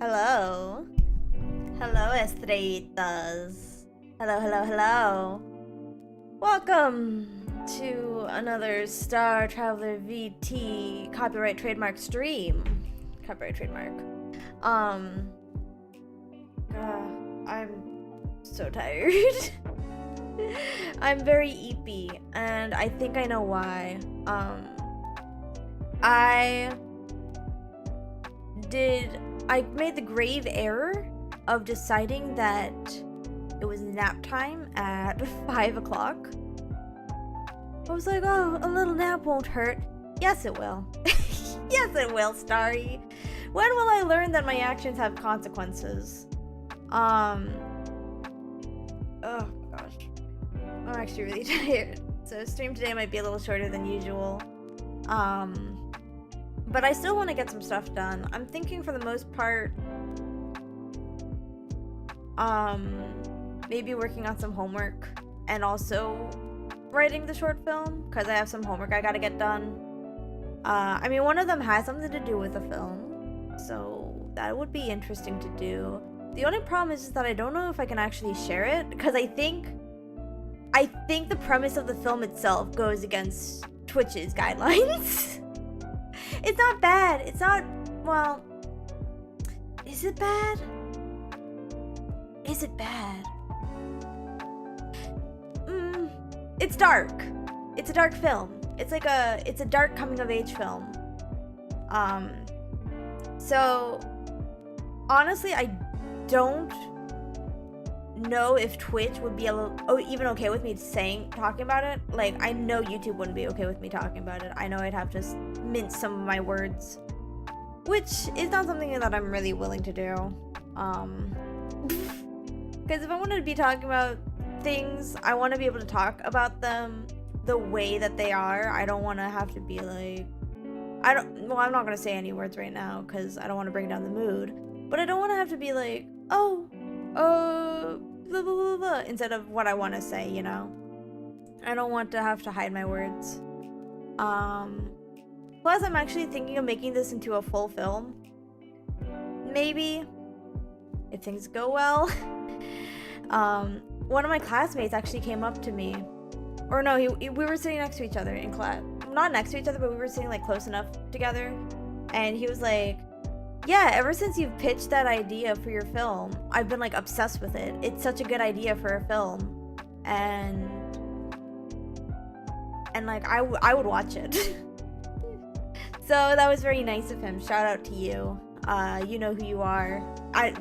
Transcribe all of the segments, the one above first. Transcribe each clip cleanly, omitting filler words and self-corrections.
Hello. Hello, Estrellitas. Hello. Welcome to another Star Traveler VT copyright trademark stream. Copyright trademark. I'm so tired. I'm very eepy, and I think I know why. I made the grave error of deciding that it was nap time at 5 o'clock. I was like, oh, a little nap won't hurt. Yes, it will. Yes, it will, Starry. When will I learn that my actions have consequences? Oh gosh. I'm actually really tired. So stream today might be a little shorter than usual. But I still want to get some stuff done. I'm thinking for the most part, maybe working on some homework and also writing the short film, because I have some homework I gotta get done. I mean, one of them has something to do with the film, so that would be interesting to do. The only problem is that I don't know if I can actually share it, because I think the premise of the film itself goes against Twitch's guidelines. It's not bad. It's not, well, is it bad? Is it bad? It's dark. It's a dark film. It's a dark coming of age film. So honestly, I don't know if Twitch would be even okay with me talking about it. Like, I know YouTube wouldn't be okay with me talking about it. I know I'd have to mince some of my words, which is not something that I'm really willing to do. Because if I wanted to be talking about things, I want to be able to talk about them the way that they are. I don't want to have to be like, I'm not going to say any words right now because I don't want to bring down the mood, but I don't want to have to be like, blah, blah, blah, blah, instead of what I want to say, you know? I don't want to have to hide my words. Plus, I'm actually thinking of making this into a full film. Maybe, if things go well. One of my classmates actually came up to me. Or no, we were sitting next to each other in class. Not next to each other, but we were sitting like close enough together. And he was like, yeah, ever since you've pitched that idea for your film, I've been like obsessed with it. It's such a good idea for a film. And like, I would watch it. So that was very nice of him. Shout out to you. You know who you are.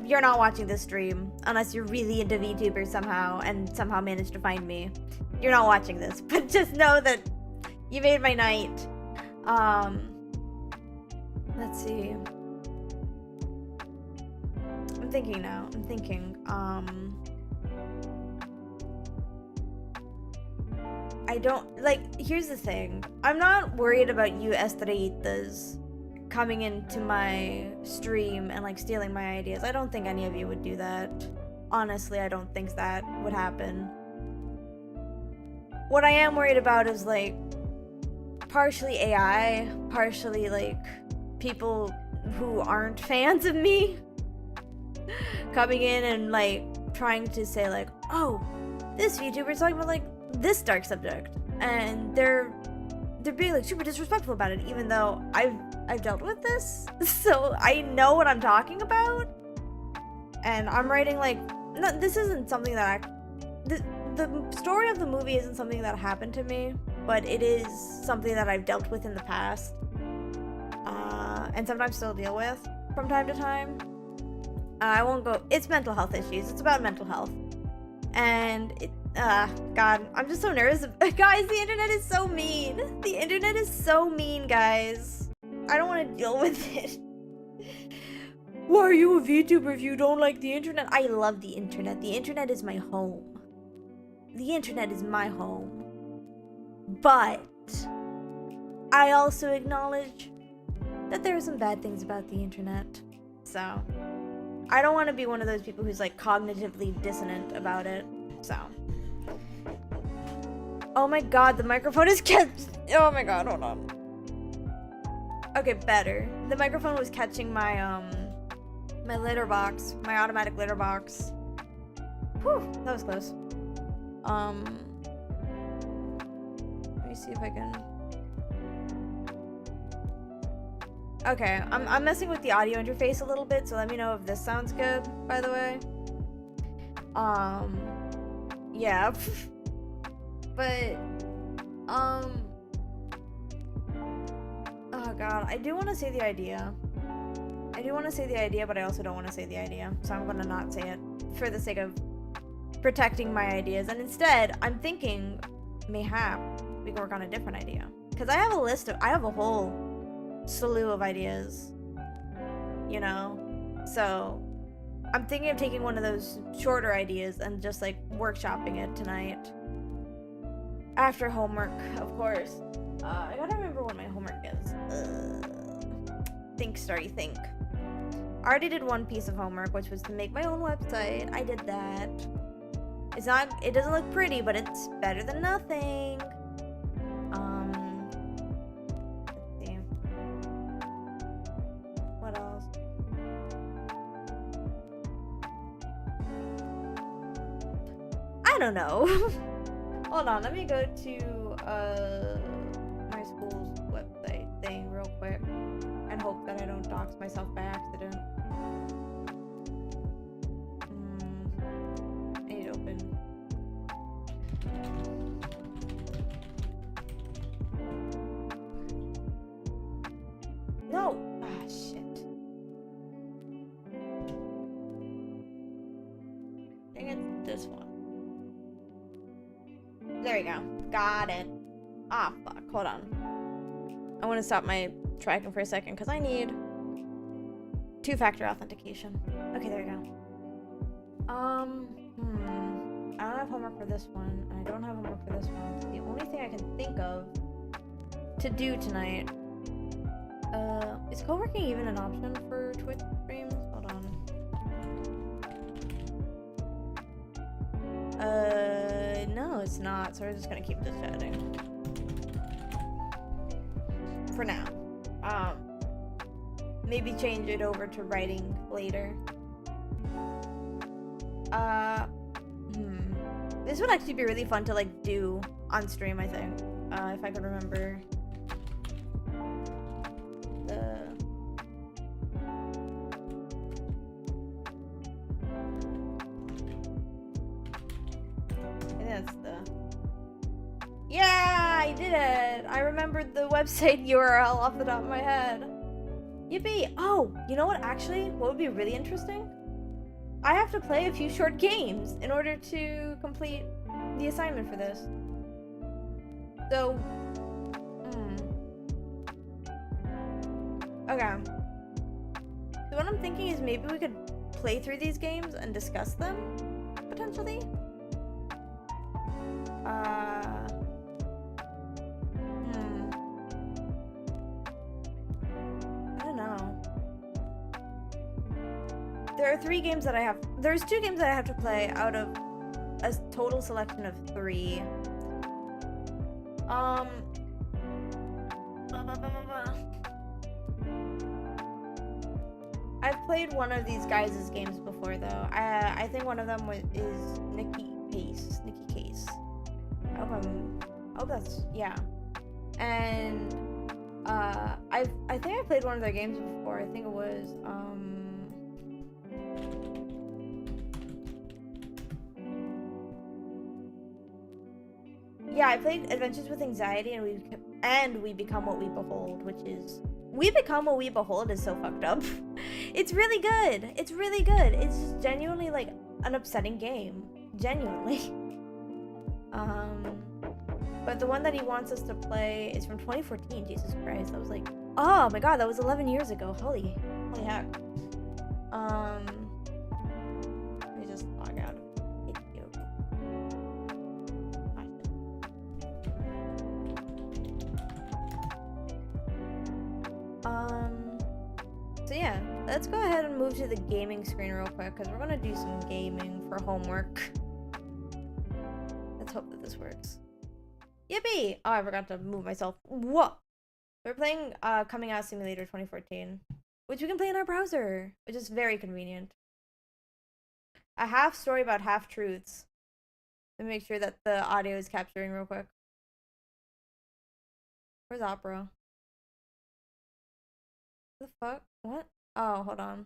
You're not watching this stream unless you're really into VTubers somehow and somehow managed to find me. You're not watching this, but just know that you made my night. Let's see. I'm thinking now. I don't, like, here's the thing. I'm not worried about you Estrellitas coming into my stream and like stealing my ideas. I don't think any of you would do that. Honestly, I don't think that would happen. What I am worried about is like partially AI, partially like people who aren't fans of me coming in and like trying to say like, oh, this VTuber's talking about like this dark subject, and they're being like super disrespectful about it, even though I've dealt with this, so I know what I'm talking about. And I'm writing like, no, this isn't something that the story of the movie isn't something that happened to me, but it is something that I've dealt with in the past, and sometimes still deal with from time to time. I won't go. It's mental health issues. It's about mental health, and God, I'm just so nervous. Guys, the internet is so mean. The internet is so mean, guys. I don't want to deal with it. Why are you a VTuber if you don't like the internet? I love the internet. The internet is my home. The internet is my home. But I also acknowledge that there are some bad things about the internet. So I don't want to be one of those people who's like cognitively dissonant about it. So, oh my god, the microphone is kept. Oh my god, hold on. Okay, better. The microphone was catching my My litter box. My automatic litter box. Whew, that was close. Let me see if I can... Okay, I'm messing with the audio interface a little bit, so let me know if this sounds good, by the way. Yeah. But, oh god, I do want to say the idea. I do want to say the idea, but I also don't want to say the idea, so I'm gonna not say it for the sake of protecting my ideas. And instead, I'm thinking, mayhap, we can work on a different idea. Because I have a whole slew of ideas, you know? So, I'm thinking of taking one of those shorter ideas and just, like, workshopping it tonight. After homework, of course. I gotta remember what my homework is. Think, Starry, think. I already did one piece of homework, which was to make my own website. I did that. It doesn't look pretty, but it's better than nothing. Let's see. What else? I don't know. Hold on, let me go to my school's website thing real quick and hope that I don't dox myself by accident. I need to open. No! Ah, shit. I think it's this one. There we go. Got it. Ah, fuck. Hold on. I want to stop my tracking for a second because I need two-factor authentication. Okay, there we go. I don't have homework for this one, and I don't have homework for this one. The only thing I can think of to do tonight, is co-working even an option for Twitch streams? Hold on. No, it's not, so we're just gonna keep this chatting. For now. Maybe change it over to writing later. This would actually be really fun to, like, do on stream, I think. If I could remember the... That's the... Yeah, I did it! I remembered the website URL off the top of my head. Yippee! Oh, you know what, actually? What would be really interesting? I have to play a few short games in order to complete the assignment for this. So... Okay. So what I'm thinking is maybe we could play through these games and discuss them, potentially? I don't know. There are 3 games that I have. There's 2 games that I have to play out of a total selection of 3. I've played one of these guys' games before, though. I think one of them is Nikki Case. I hope that's, yeah. And I think I played one of their games before. I think it was yeah, I played Adventures with Anxiety, and we become what we behold, which is we become what we behold is so fucked up. It's really good. It's really good. It's just genuinely like an upsetting game. Genuinely. But the one that he wants us to play is from 2014. Jesus Christ. That was like, oh my god, that was 11 years ago. Holy heck. Let me just log out of video. So yeah, let's go ahead and move to the gaming screen real quick because we're gonna do some gaming for homework. Let's hope that this works. Yippee! Oh, I forgot to move myself. Whoa! We're playing Coming Out Simulator 2014, which we can play in our browser, which is very convenient. A half story about half truths. Let me make sure that the audio is capturing real quick. Where's Opera? What the fuck? What? Oh, hold on.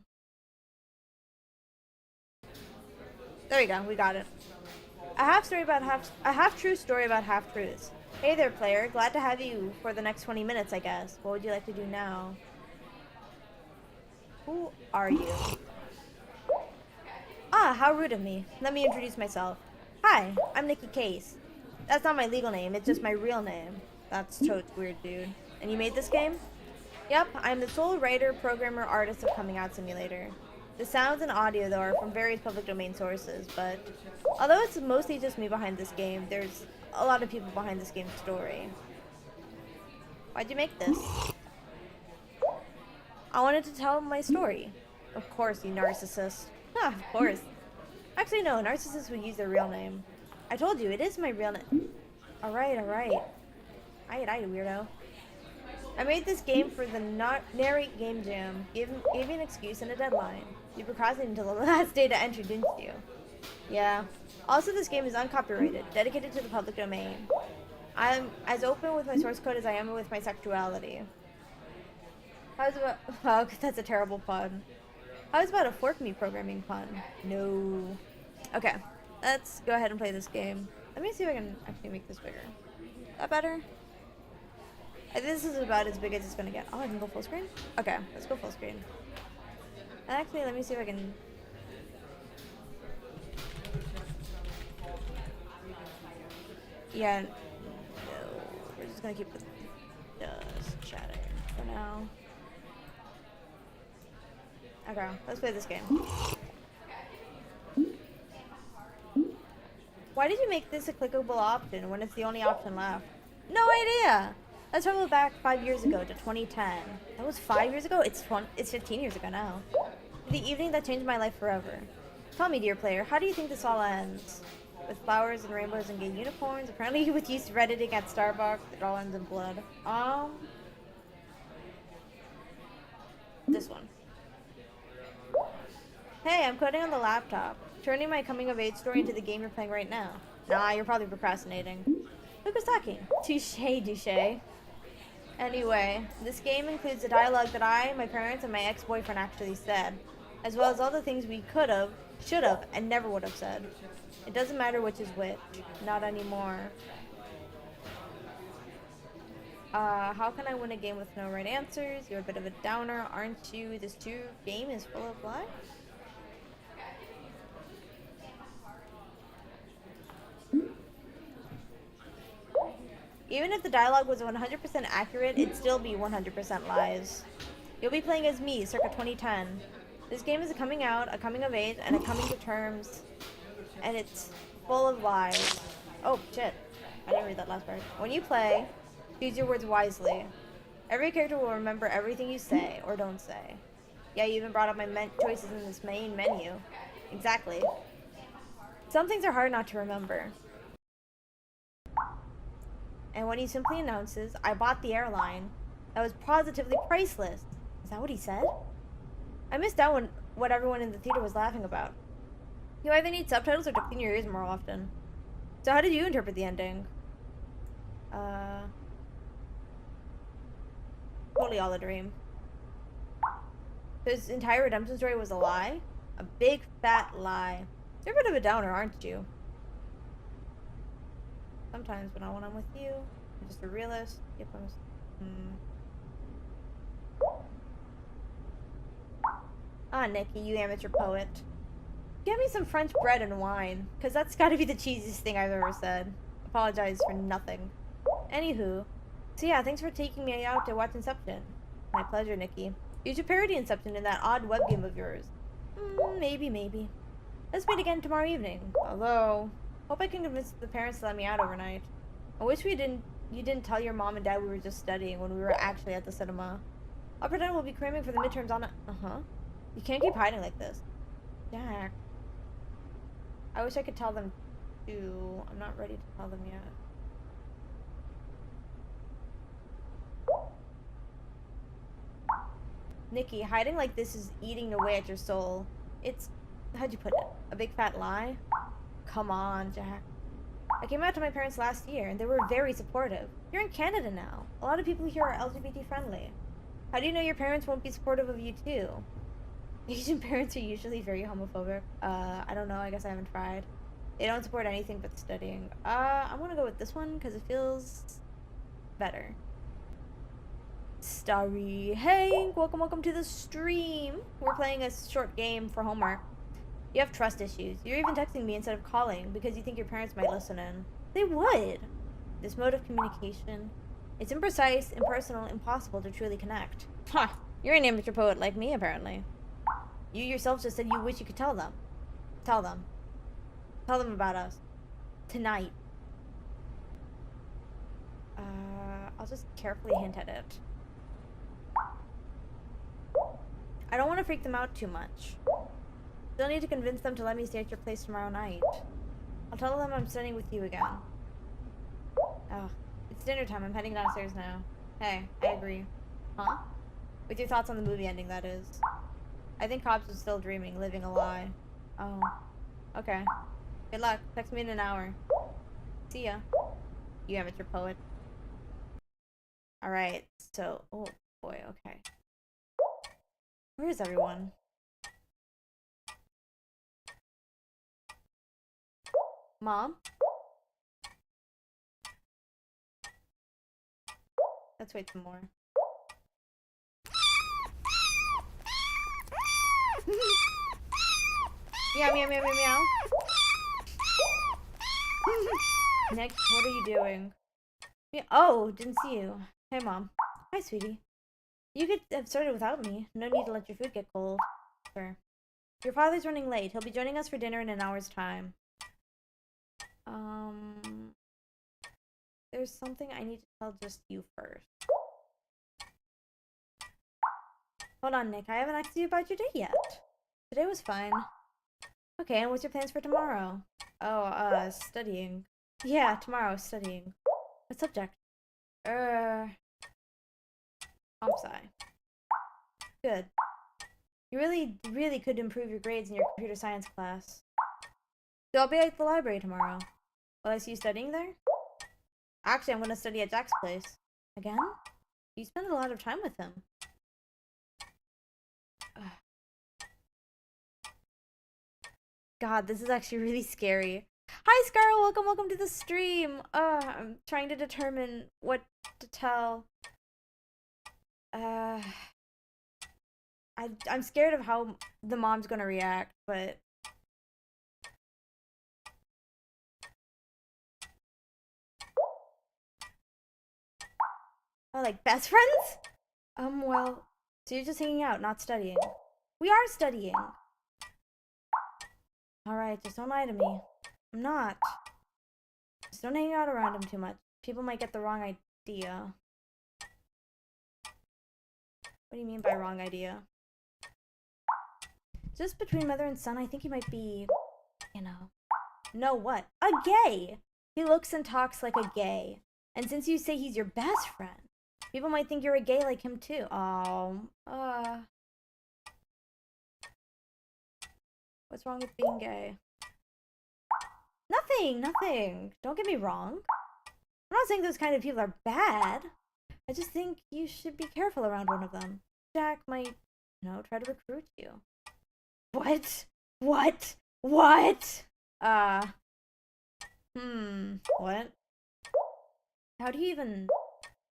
There we go. We got it. A half true story about half truths. Hey there, player. Glad to have you for the next 20 minutes, I guess. What would you like to do now? Who are you? Ah, how rude of me. Let me introduce myself. Hi, I'm Nikki Case. That's not my legal name, it's just my real name. That's totes weird, dude. And you made this game? Yep, I'm the sole writer, programmer, artist of Coming Out Simulator. The sounds and audio, though, are from various public domain sources, but although it's mostly just me behind this game, there's a lot of people behind this game's story. Why'd you make this? I wanted to tell my story. Of course, you narcissist. Huh, of course. Actually, no, narcissists would use their real name. I told you, it is my real name. Alright, alright. Aight, weirdo. I made this game for the Narrate Game Jam. Gave me an excuse and a deadline. You procrastinated until the last day to enter, didn't you? Yeah. Also, this game is uncopyrighted, dedicated to the public domain. I'm as open with my source code as I am with my sexuality. How's about... Oh, that's a terrible pun. How's about a fork me programming pun? No. Okay, let's go ahead and play this game. Let me see if I can actually make this bigger. Is that better? I think this is about as big as it's gonna get. Oh, I can go full screen? Okay, let's go full screen. And actually, let me see if I can... Yeah, no. We're just gonna keep this just chatting for now. Okay, let's play this game. Why did you make this a clickable option when it's the only option left? No idea! Let's travel back 5 years ago to 2010. That was 5 years ago? It's 15 years ago now. The evening that changed my life forever. Tell me, dear player, how do you think this all ends? With flowers and rainbows and gay unicorns? Apparently with you redditing at Starbucks, it all ends in blood. This one. Hey, I'm coding on the laptop. Turning my coming-of-age story into the game you're playing right now. Nah, you're probably procrastinating. Who was talking? Touche, douche. Anyway, this game includes the dialogue that I, my parents, and my ex-boyfriend actually said, as well as all the things we could've, should've, and never would've said. It doesn't matter which is which. Not anymore. How can I win a game with no right answers? You're a bit of a downer, aren't you? This game is full of lies? Even if the dialogue was 100% accurate, it'd still be 100% lies. You'll be playing as me, circa 2010. This game is a coming out, a coming of age, and a coming to terms, and it's full of lies. Oh, shit. I didn't read that last part. When you play, choose your words wisely. Every character will remember everything you say, or don't say. Yeah, you even brought up my choices in this main menu. Exactly. Some things are hard not to remember. And when he simply announces, I bought the airline, that was positively priceless. Is that what he said? I missed out on what everyone in the theater was laughing about. You either need subtitles or to clean your ears more often. So how did you interpret the ending? Totally all a dream. His entire redemption story was a lie? A big fat lie. You're a bit of a downer, aren't you? Sometimes, but not when I'm with you. I'm just a realist. Yep, Ah, Nikki, you amateur poet. Get me some French bread and wine, because that's gotta be the cheesiest thing I've ever said. Apologize for nothing. Anywho, so yeah, thanks for taking me out to watch Inception. My pleasure, Nikki. You should parody Inception in that odd web game of yours. Maybe. Let's meet again tomorrow evening. Although, hope I can convince the parents to let me out overnight. I wish you didn't tell your mom and dad we were just studying when we were actually at the cinema. I'll pretend we'll be cramming for the midterms on a... You can't keep hiding like this. Jack. I wish I could tell them too. I'm not ready to tell them yet. Nikki, hiding like this is eating away at your soul. It's, how'd you put it? A big fat lie? Come on, Jack. I came out to my parents last year, and they were very supportive. You're in Canada now. A lot of people here are LGBT friendly. How do you know your parents won't be supportive of you too? Asian parents are usually very homophobic. I don't know, I guess I haven't tried. They don't support anything but studying. I want to go with this one, because it feels better. Starry Hank, welcome to the stream. We're playing a short game for homework. You have trust issues. You're even texting me instead of calling because you think your parents might listen in. They would. This mode of communication. It's imprecise, impersonal, impossible to truly connect. Huh. You're an amateur poet like me, apparently. You yourself just said you wish you could tell them. Tell them. Tell them about us. Tonight. I'll just carefully hint at it. I don't want to freak them out too much. Still need to convince them to let me stay at your place tomorrow night. I'll tell them I'm studying with you again. Oh, it's dinner time. I'm heading downstairs now. Hey, I agree. Huh? With your thoughts on the movie ending, that is. I think Cobbs was still dreaming, living a lie. Oh, okay. Good luck. Text me in an hour. See ya. You amateur poet. Alright, so... Oh, boy, okay. Where is everyone? Mom? Let's wait some more. Meow, meow, meow, meow, meow. Nick, what are you doing? Oh, didn't see you. Hey, Mom. Hi, sweetie. You could have started without me. No need to let your food get cold. Sure. Your father's running late. He'll be joining us for dinner in an hour's time. There's something I need to tell just you first. Hold on, Nick. I haven't asked you about your day yet. Today was fine. Okay, and what's your plans for tomorrow? Oh, studying. Yeah, tomorrow, studying. What subject? Comp sci. Good. You really could improve your grades in your computer science class. So I'll be at the library tomorrow. Will I see you studying there? Actually, I'm gonna study at Jack's place. Again? You spend a lot of time with him. Ugh. God, this is actually really scary. Hi, Scarl! Welcome to the stream! I'm trying to determine what to tell. I'm scared of how the mom's gonna react, but... Oh, like best friends? Well, so you're just hanging out, not studying. We are studying! Alright, just don't lie to me. I'm not. Just don't hang out around him too much. People might get the wrong idea. What do you mean by wrong idea? Just between mother and son, I think he might be, you know. No, what? A gay! He looks and talks like a gay. And since you say he's your best friend, people might think you're a gay like him too. Oh, what's wrong with being gay? Nothing. Don't get me wrong. I'm not saying those kind of people are bad. I just think you should be careful around one of them. Jack might, you know, try to recruit you. What? What? What? How do you even...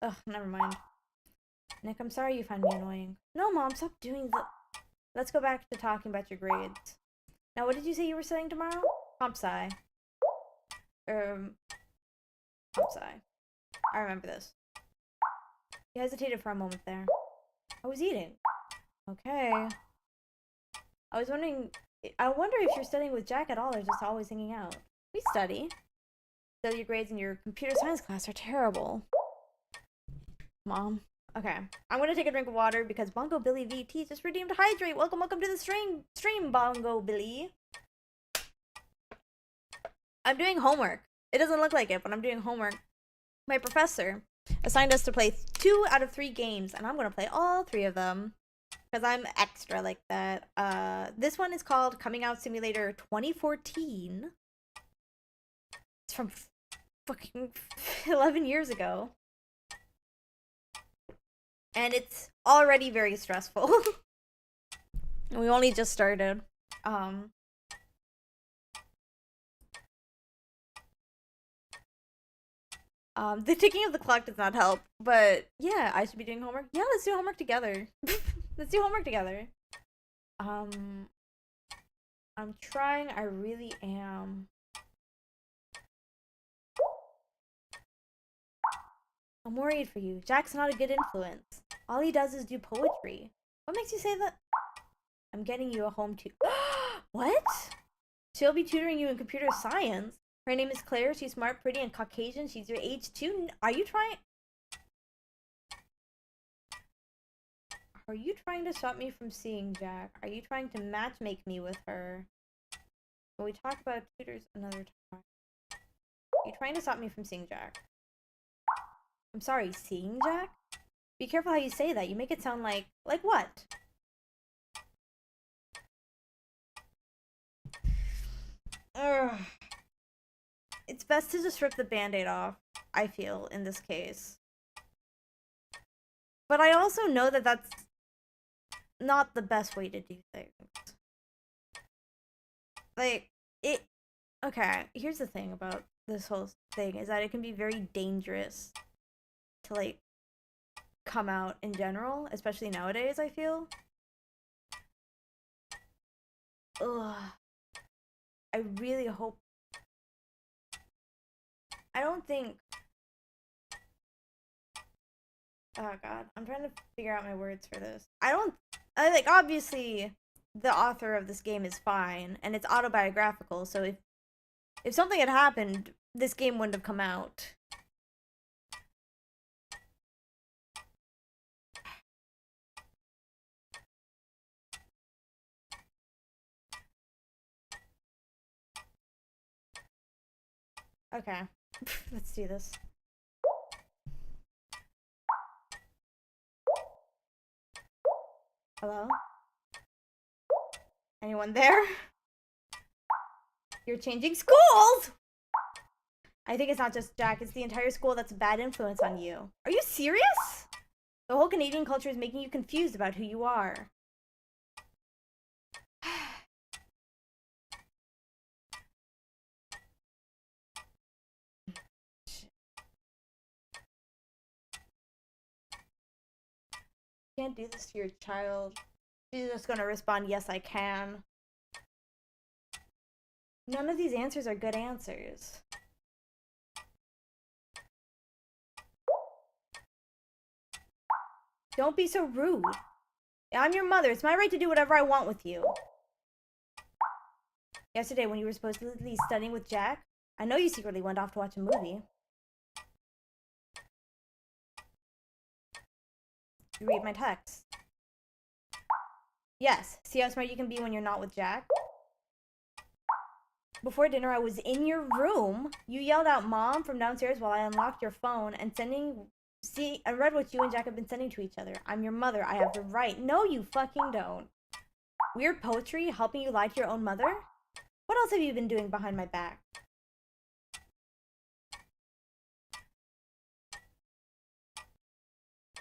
Ugh, never mind. Nick, I'm sorry you find me annoying. No, Mom, stop doing the... Let's go back to talking about your grades. Now, what did you say you were studying tomorrow? Comp sci. Comp sci. I remember this. You hesitated for a moment there. I was eating. Okay. I wonder if you're studying with Jack at all or just always hanging out. We study. So your grades in your computer science class are terrible. Mom. Okay. I'm gonna take a drink of water because Bongo Billy VT just redeemed Hydrate. Welcome to the stream, Bongo Billy. I'm doing homework. It doesn't look like it, but I'm doing homework. My professor assigned us to play 2 out of 3 games, and I'm gonna play all 3 of them. Because I'm extra like that. This one is called Coming Out Simulator 2014. It's from fucking 11 years ago. And it's already very stressful. We only just started. The ticking of the clock does not help, but yeah, I should be doing homework. Yeah, let's do homework together. Let's do homework together. I'm trying, I really am. I'm worried for you. Jack's not a good influence. All he does is do poetry. What makes you say that? I'm getting you a home tutor. What? She'll be tutoring you in computer science. Her name is Claire. She's smart, pretty, and Caucasian. She's your age too. Are you trying to stop me from seeing Jack? Are you trying to matchmake me with her? When we talk about tutors another time. Are you trying to stop me from seeing Jack? I'm sorry, seeing Jack? Be careful how you say that. You make it sound like what? Ugh. It's best to just rip the band-aid off, I feel, in this case. But I also know that that's not the best way to do things. Like, okay, here's the thing about this whole thing, is that it can be very dangerous to, like, come out in general, especially nowadays, I feel. Ugh. I really hope... I don't think... Oh god, I'm trying to figure out my words for this. Like, obviously, the author of this game is fine, and it's autobiographical, so if something had happened, this game wouldn't have come out. Okay, let's do this. Hello? Anyone there? You're changing schools! I think it's not just Jack, it's the entire school that's a bad influence on you. Are you serious? The whole Canadian culture is making you confused about who you are. You can't do this to your child. She's just gonna respond, yes, I can. None of these answers are good answers. Don't be so rude. I'm your mother. It's my right to do whatever I want with you. Yesterday, when you were supposedly studying with Jack, I know you secretly went off to watch a movie. You read my text. Yes, see how smart you can be when you're not with Jack? Before dinner, I was in your room. You yelled out "Mom" from downstairs while I unlocked your phone and I read what you and Jack have been sending to each other. I'm your mother. I have the right. No, you fucking don't. Weird poetry? Helping you lie to your own mother? What else have you been doing behind my back?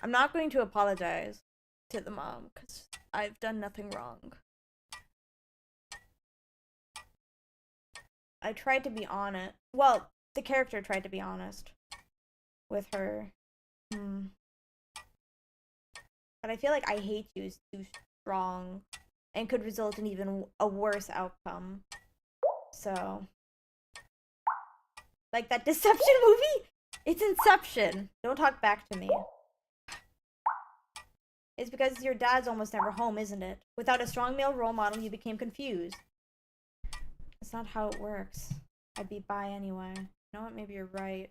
I'm not going to apologize to the mom, because I've done nothing wrong. I tried to be honest. Well, the character tried to be honest with her. But I feel like "I hate you" is too strong and could result in even a worse outcome. So, like that Deception movie? It's Inception. Don't talk back to me. It's because your dad's almost never home, isn't it? Without a strong male role model, you became confused. That's not how it works. I'd be bi anyway. You know what? Maybe you're right.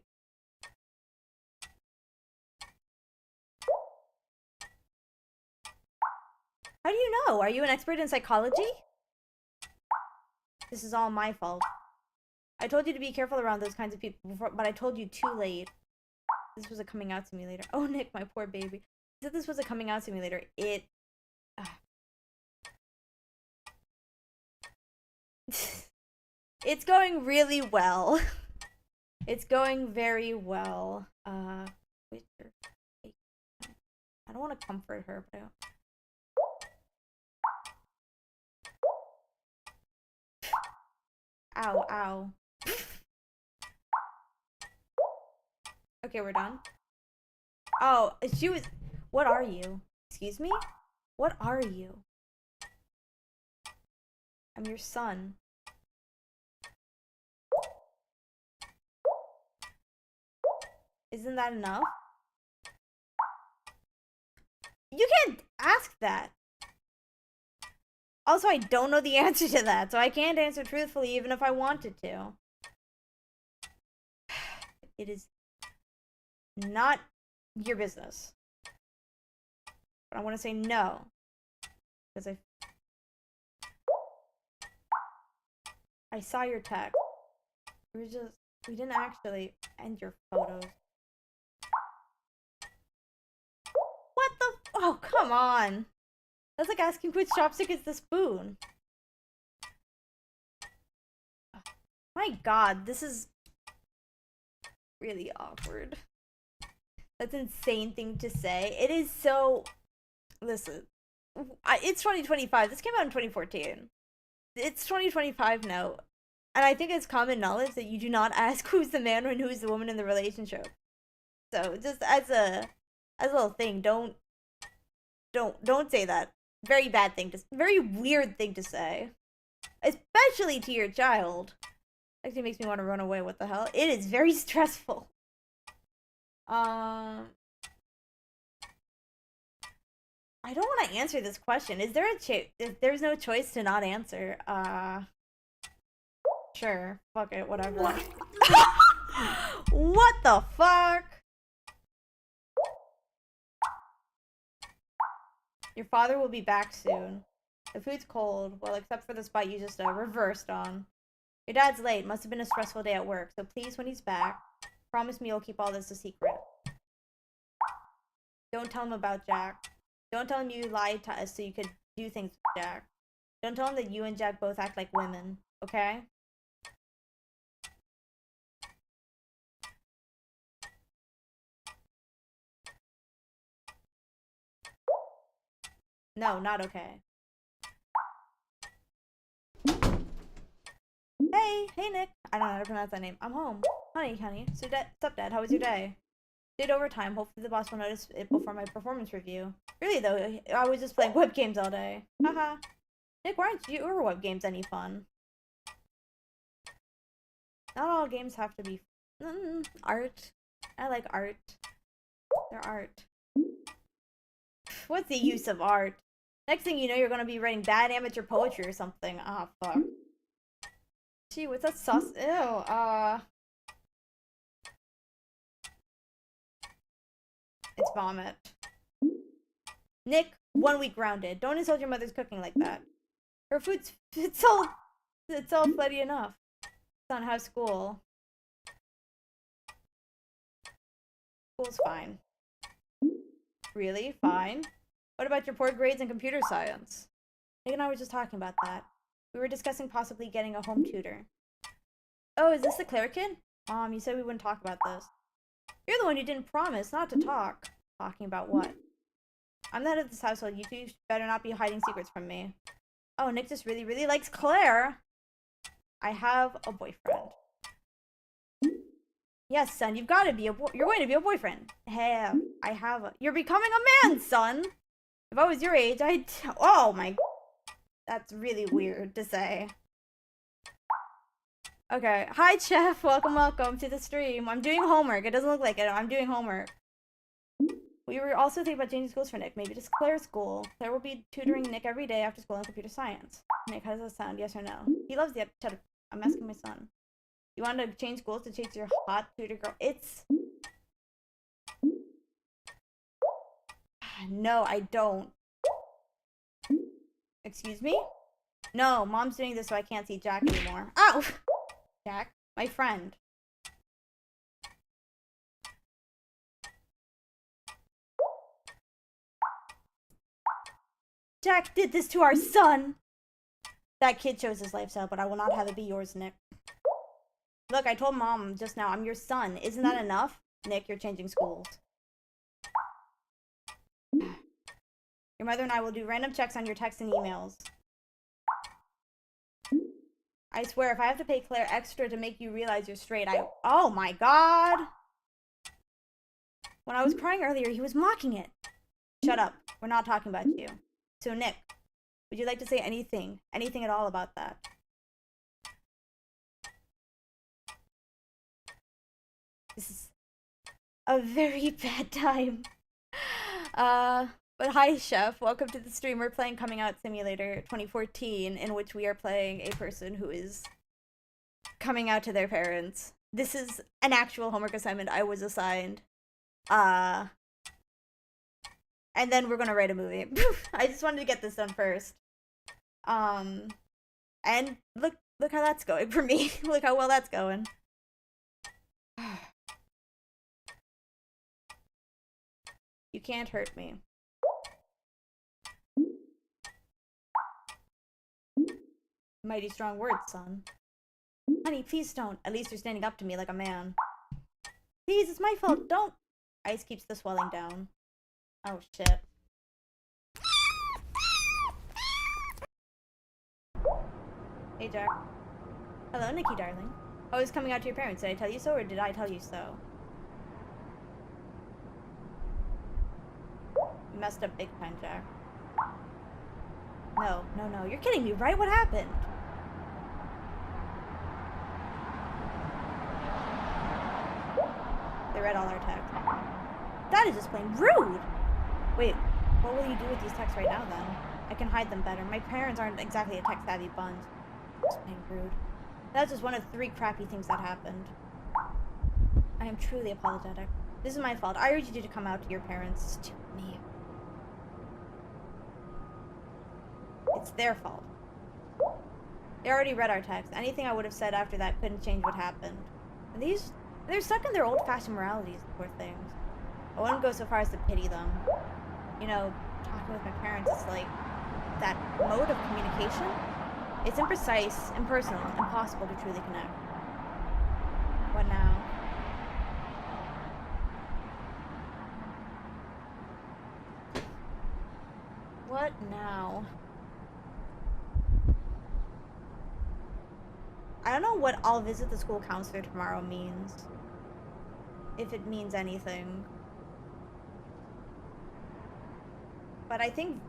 How do you know? Are you an expert in psychology? This is all my fault. I told you to be careful around those kinds of people before, but I told you too late. This was a coming out simulator. Oh, Nick, my poor baby. He said this was a coming out simulator. It's going really well. It's going very well. Wait, I don't want to comfort her, but ow, ow. Okay, we're done. Oh, she was. What are you? Excuse me? What are you? I'm your son. Isn't that enough? You can't ask that. Also, I don't know the answer to that, so I can't answer truthfully even if I wanted to. It is not your business. But I want to say no. Because I saw your text. We didn't actually end your photos. What the? Oh, come on. That's like asking which chopstick is the spoon. My god, this is really awkward. That's an insane thing to say. It is so... Listen. It's 2025. This came out in 2014. It's 2025 now. And I think it's common knowledge that you do not ask who's the man and who's the woman in the relationship. So, just as a little thing, don't say that. Very bad thing to... Very weird thing to say. Especially to your child. Actually makes me want to run away. What the hell? It is very stressful. I don't want to answer this question. Is there a there's no choice to not answer. Sure. Fuck it. Whatever. What the fuck? Your father will be back soon. The food's cold. Well, except for the spot you just reversed on. Your dad's late. Must have been a stressful day at work. So please, when he's back, promise me you'll keep all this a secret. Don't tell him about Jack. Don't tell him you lied to us so you could do things with Jack. Don't tell him that you and Jack both act like women, okay? No, not okay. Hey Nick. I don't know how to pronounce that name. I'm home. Honey. So what's up, Dad? How was your day? Did overtime. Hopefully the boss will notice it before my performance review. Really though, I was just playing web games all day. Haha. Nick, why aren't your web games any fun? Not all games have to be art. I like art. They're art. What's the use of art? Next thing you know, you're gonna be writing bad amateur poetry or something. Ah, fuck. Gee, what's that sauce? Ew, it's vomit. Nick, 1 week grounded. Don't insult your mother's cooking like that. Her food's it's all bloody enough. Son, how's school? School's fine. Really? Fine? What about your poor grades in computer science? Nick and I were just talking about that. We were discussing possibly getting a home tutor. Oh, is this the Claire kid? Mom, you said we wouldn't talk about this. You're the one who didn't promise not to talk. Talking about what? I'm the head of this household. You two better not be hiding secrets from me. Oh, Nick just really likes Claire. I have a boyfriend. Yes, son, you've got to be you're going to be a boyfriend. Hey, you're becoming a man, son. If I was your age, oh my, that's really weird to say. Okay, hi Chef, welcome to the stream. I'm doing homework. It doesn't look like it. I'm doing homework. We were also thinking about changing schools for Nick. Maybe just Claire's school. Claire will be tutoring Nick every day after school in computer science. Nick, how does that sound? Yes or no? He loves the shut up. I'm asking my son. You want to change schools to chase your hot tutor girl? No, I don't. Excuse me? No, Mom's doing this so I can't see Jack anymore. Ow! Jack, my friend. Jack did this to our son! That kid chose his lifestyle, but I will not have it be yours, Nick. Look, I told Mom just now, I'm your son. Isn't that enough? Nick, you're changing schools. Your mother and I will do random checks on your texts and emails. I swear, if I have to pay Claire extra to make you realize you're straight, Oh my god! When I was crying earlier, he was mocking it. Shut up. We're not talking about you. So, Nick, would you like to say anything at all about that? This is a very bad time. But hi, Chef. Welcome to the stream. We're playing Coming Out Simulator 2014, in which we are playing a person who is coming out to their parents. This is an actual homework assignment I was assigned. And then we're gonna write a movie. I just wanted to get this done first. And look how that's going for me. Look how well that's going. You can't hurt me. Mighty strong words, son. Honey, please don't. At least you're standing up to me like a man. Please, it's my fault. Don't. Ice keeps the swelling down. Oh, shit. Hey, Jack. Hello, Nikki, darling. I was coming out to your parents. Did I tell you so, or did I tell you so? You messed up big time, Jack. No. You're kidding me, right? What happened? They read all our texts. That is just plain rude! Wait, what will you do with these texts right now, then? I can hide them better. My parents aren't exactly a tech-savvy bunch. Just plain rude. That's just one of 3 crappy things that happened. I am truly apologetic. This is my fault. I urged you to come out to your parents. To me. It's their fault. They already read our text. Anything I would have said after that couldn't change what happened. And they're stuck in their old-fashioned moralities, poor things. I wouldn't go so far as to pity them. You know, talking with my parents is like that mode of communication. It's imprecise, impersonal, impossible to truly connect. What now? What now? I don't know what I'll visit the school counselor tomorrow means. If it means anything. But I think...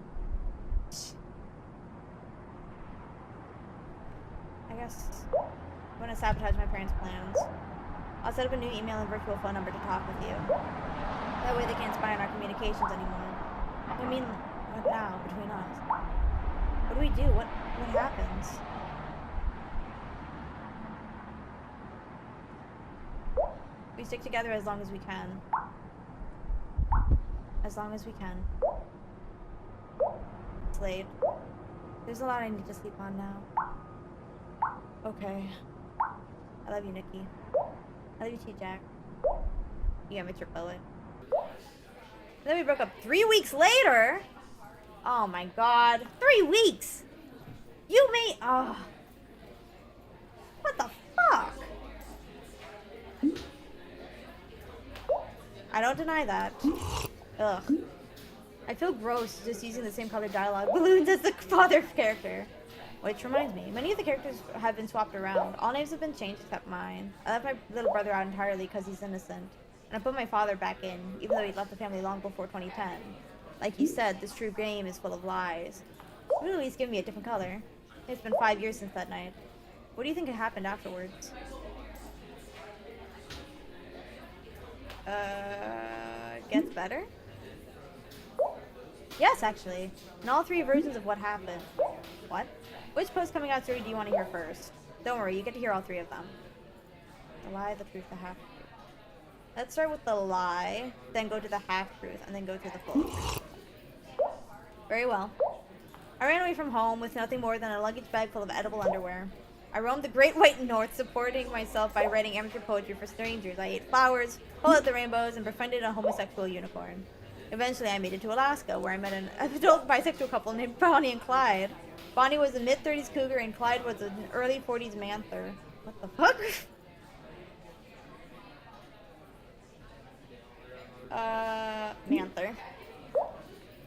I guess I'm gonna sabotage my parents' plans. I'll set up a new email and virtual phone number to talk with you. That way they can't spy on our communications anymore. I mean, what now, between us? What do we do? What happens? We stick together as long as we can. As long as we can. It's late. There's a lot I need to sleep on now. Okay. I love you, Nikki. I love you too, Jack. You amateur poet. And then we broke up 3 weeks later! Oh my god. 3 weeks! You made... Oh. What the fuck? I don't deny that. Ugh. I feel gross just using the same color dialogue balloons as the father character. Which reminds me, many of the characters have been swapped around. All names have been changed except mine. I left my little brother out entirely because he's innocent. And I put my father back in, even though he left the family long before 2010. Like you said, this true game is full of lies. You would at least give me a different color. It's been 5 years since that night. What do you think happened afterwards? Gets better? Yes, actually. In all 3 versions of what happened. What? Which post-coming out story do you want to hear first? Don't worry, you get to hear all 3 of them. The lie, the truth, the half-truth. Let's start with the lie, then go to the half-truth, and then go to the full truth. Very well. I ran away from home with nothing more than a luggage bag full of edible underwear. I roamed the Great White North, supporting myself by writing amateur poetry for strangers. I ate flowers, pulled out the rainbows, and befriended a homosexual unicorn. Eventually, I made it to Alaska, where I met an adult bisexual couple named Bonnie and Clyde. Bonnie was a mid-30s cougar, and Clyde was an early 40s manther. What the fuck? Manther.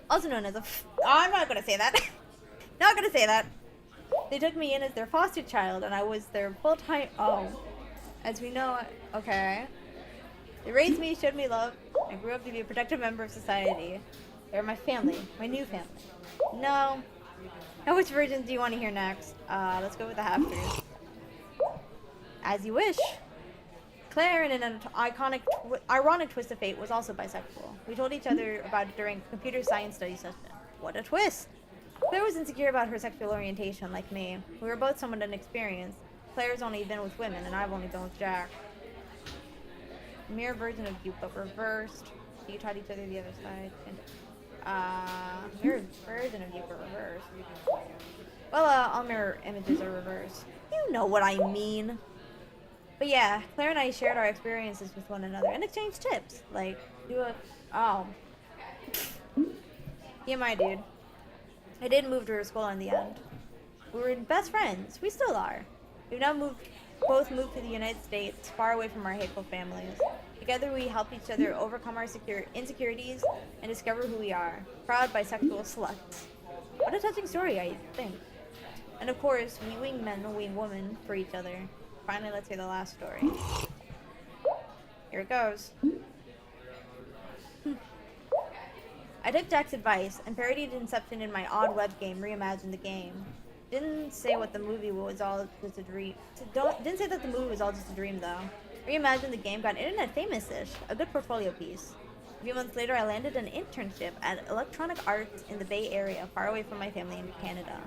Also known as a I'm not gonna say that. Not gonna say that. They took me in as their foster child, and I was their full-time... Oh. As we know... Okay. They raised me, showed me love. I grew up to be a protective member of society. They're my family. My new family. No. Now, which versions do you want to hear next? Let's go with the half-truth. As you wish. Claire, in an ironic twist of fate, was also bisexual. We told each other about it during computer science study session. What a twist! Claire was insecure about her sexual orientation, like me. We were both somewhat inexperienced. Claire's only been with women, and I've only been with Jack. Mirror version of you, but reversed. You taught each other the other side. And, mirror version of you, but reversed. Well, all mirror images are reversed. You know what I mean. But yeah, Claire and I shared our experiences with one another and exchanged tips. Like, oh. TMI, dude. I did move to her school in the end. We were best friends. We still are. We've now both moved to the United States, far away from our hateful families. Together we help each other overcome our insecurities and discover who we are. Proud bisexual sluts. What a touching story, I think. And of course, we wing men and wing women for each other. Finally, let's hear the last story. Here it goes. I took Jack's advice and parodied Inception in my odd web game, Reimagine the Game. Didn't say what the movie was all just a dream. Didn't say that the movie was all just a dream though. Reimagine the Game got internet famous-ish, a good portfolio piece. A few months later, I landed an internship at Electronic Arts in the Bay Area, far away from my family in Canada.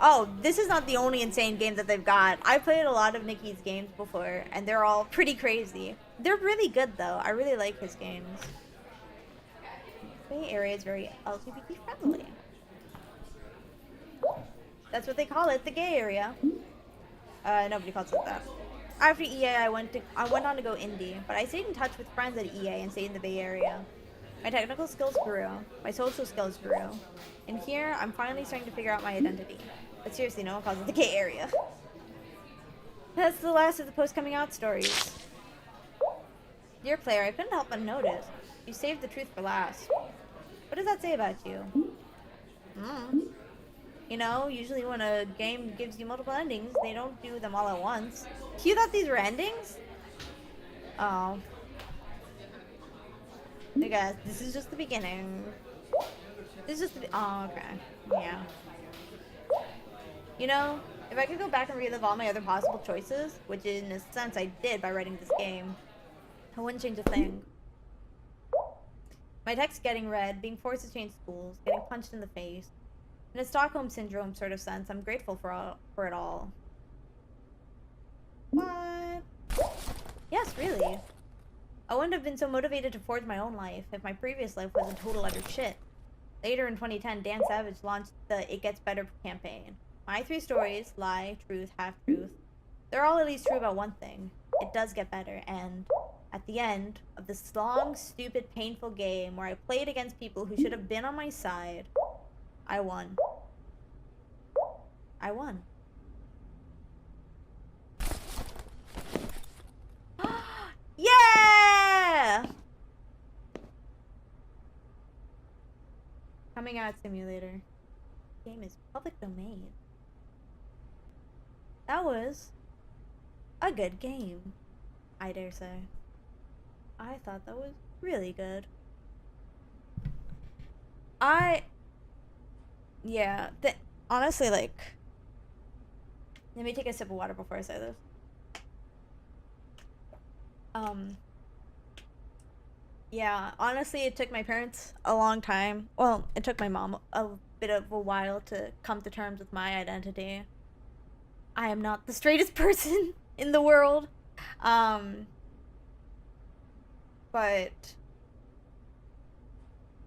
Oh, this is not the only insane game that they've got. I've played a lot of Nikki's games before, and they're all pretty crazy. They're really good, though. I really like his games. Bay Area is very LGBT friendly. That's what they call it, the gay area. Nobody calls it that. After EA, I went on to go indie, but I stayed in touch with friends at EA and stayed in the Bay Area. My technical skills grew, my social skills grew, and here I'm finally starting to figure out my identity. But seriously, no one calls it the gay area. That's the last of the post-coming out stories. Dear player, I couldn't help but notice. You saved the truth for last. What does that say about you? You know, usually when a game gives you multiple endings, they don't do them all at once. You thought these were endings? Oh. I guess this is just the beginning. This is just the oh, okay. Yeah. You know, if I could go back and relive all my other possible choices, which in a sense I did by writing this game, I wouldn't change a thing. My text getting read, being forced to change schools, getting punched in the face. In a Stockholm Syndrome sort of sense, I'm grateful for it all. What? Yes, really. I wouldn't have been so motivated to forge my own life if my previous life was a total utter shit. Later in 2010, Dan Savage launched the It Gets Better campaign. My 3 stories, lie, truth, half-truth, they're all at least true about one thing. It does get better, and at the end of this long, stupid, painful game where I played against people who should have been on my side, I won. I won. Yeah! Coming out simulator. Game is public domain. That was a good game, I dare say. I thought that was really good. Yeah, honestly, like, let me take a sip of water before I say this. Yeah, honestly, it took my parents a long time. Well, it took my mom a bit of a while to come to terms with my identity. I am not the straightest person in the world. But,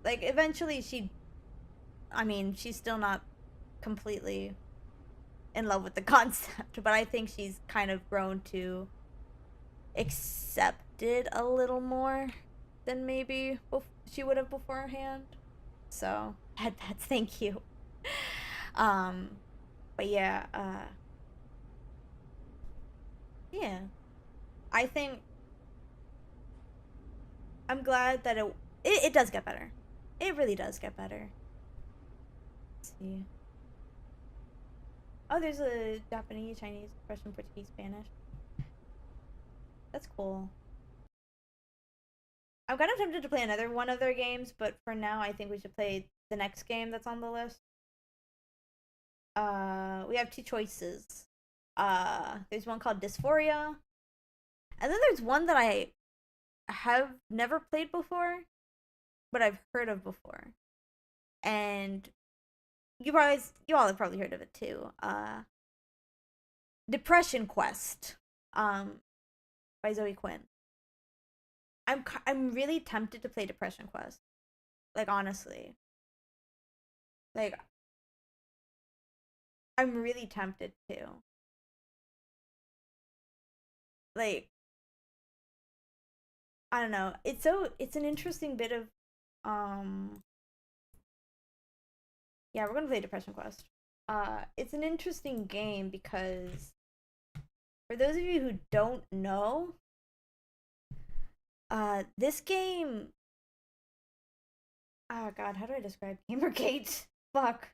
like, eventually she's still not completely in love with the concept, but I think she's kind of grown to accept it a little more. than maybe she would have beforehand. So that's thank you. um, but yeah, yeah. I think I'm glad that it does get better. It really does get better. Let's see. Oh, there's a Japanese, Chinese, Russian, Portuguese, Spanish. That's cool. I'm kind of tempted to play another one of their games, but for now, I think we should play the next game that's on the list. We have two choices. There's one called Dysphoria, and then there's one that I have never played before, but I've heard of before, and you all have probably heard of it too. Depression Quest, by Zoe Quinn. I'm really tempted to play Depression Quest, like honestly, like I'm really tempted to, like I don't know. It's an interesting bit of yeah, we're gonna play Depression Quest. It's an interesting game because for those of you who don't know, this game, oh god, how do I describe Gamergate? Fuck.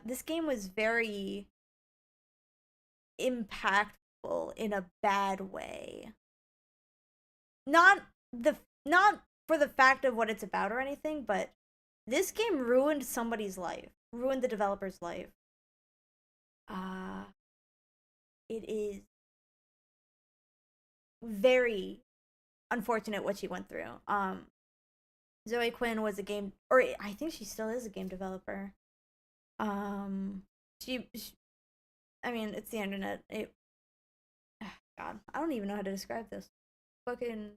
This game was very impactful in a bad way. Not not for the fact of what it's about or anything, but this game ruined somebody's life, ruined the developer's life. It is very unfortunate what she went through. Zoe Quinn was a game, or I think she still is a game developer. She I mean, it's the internet. God, I don't even know how to describe this. Fucking,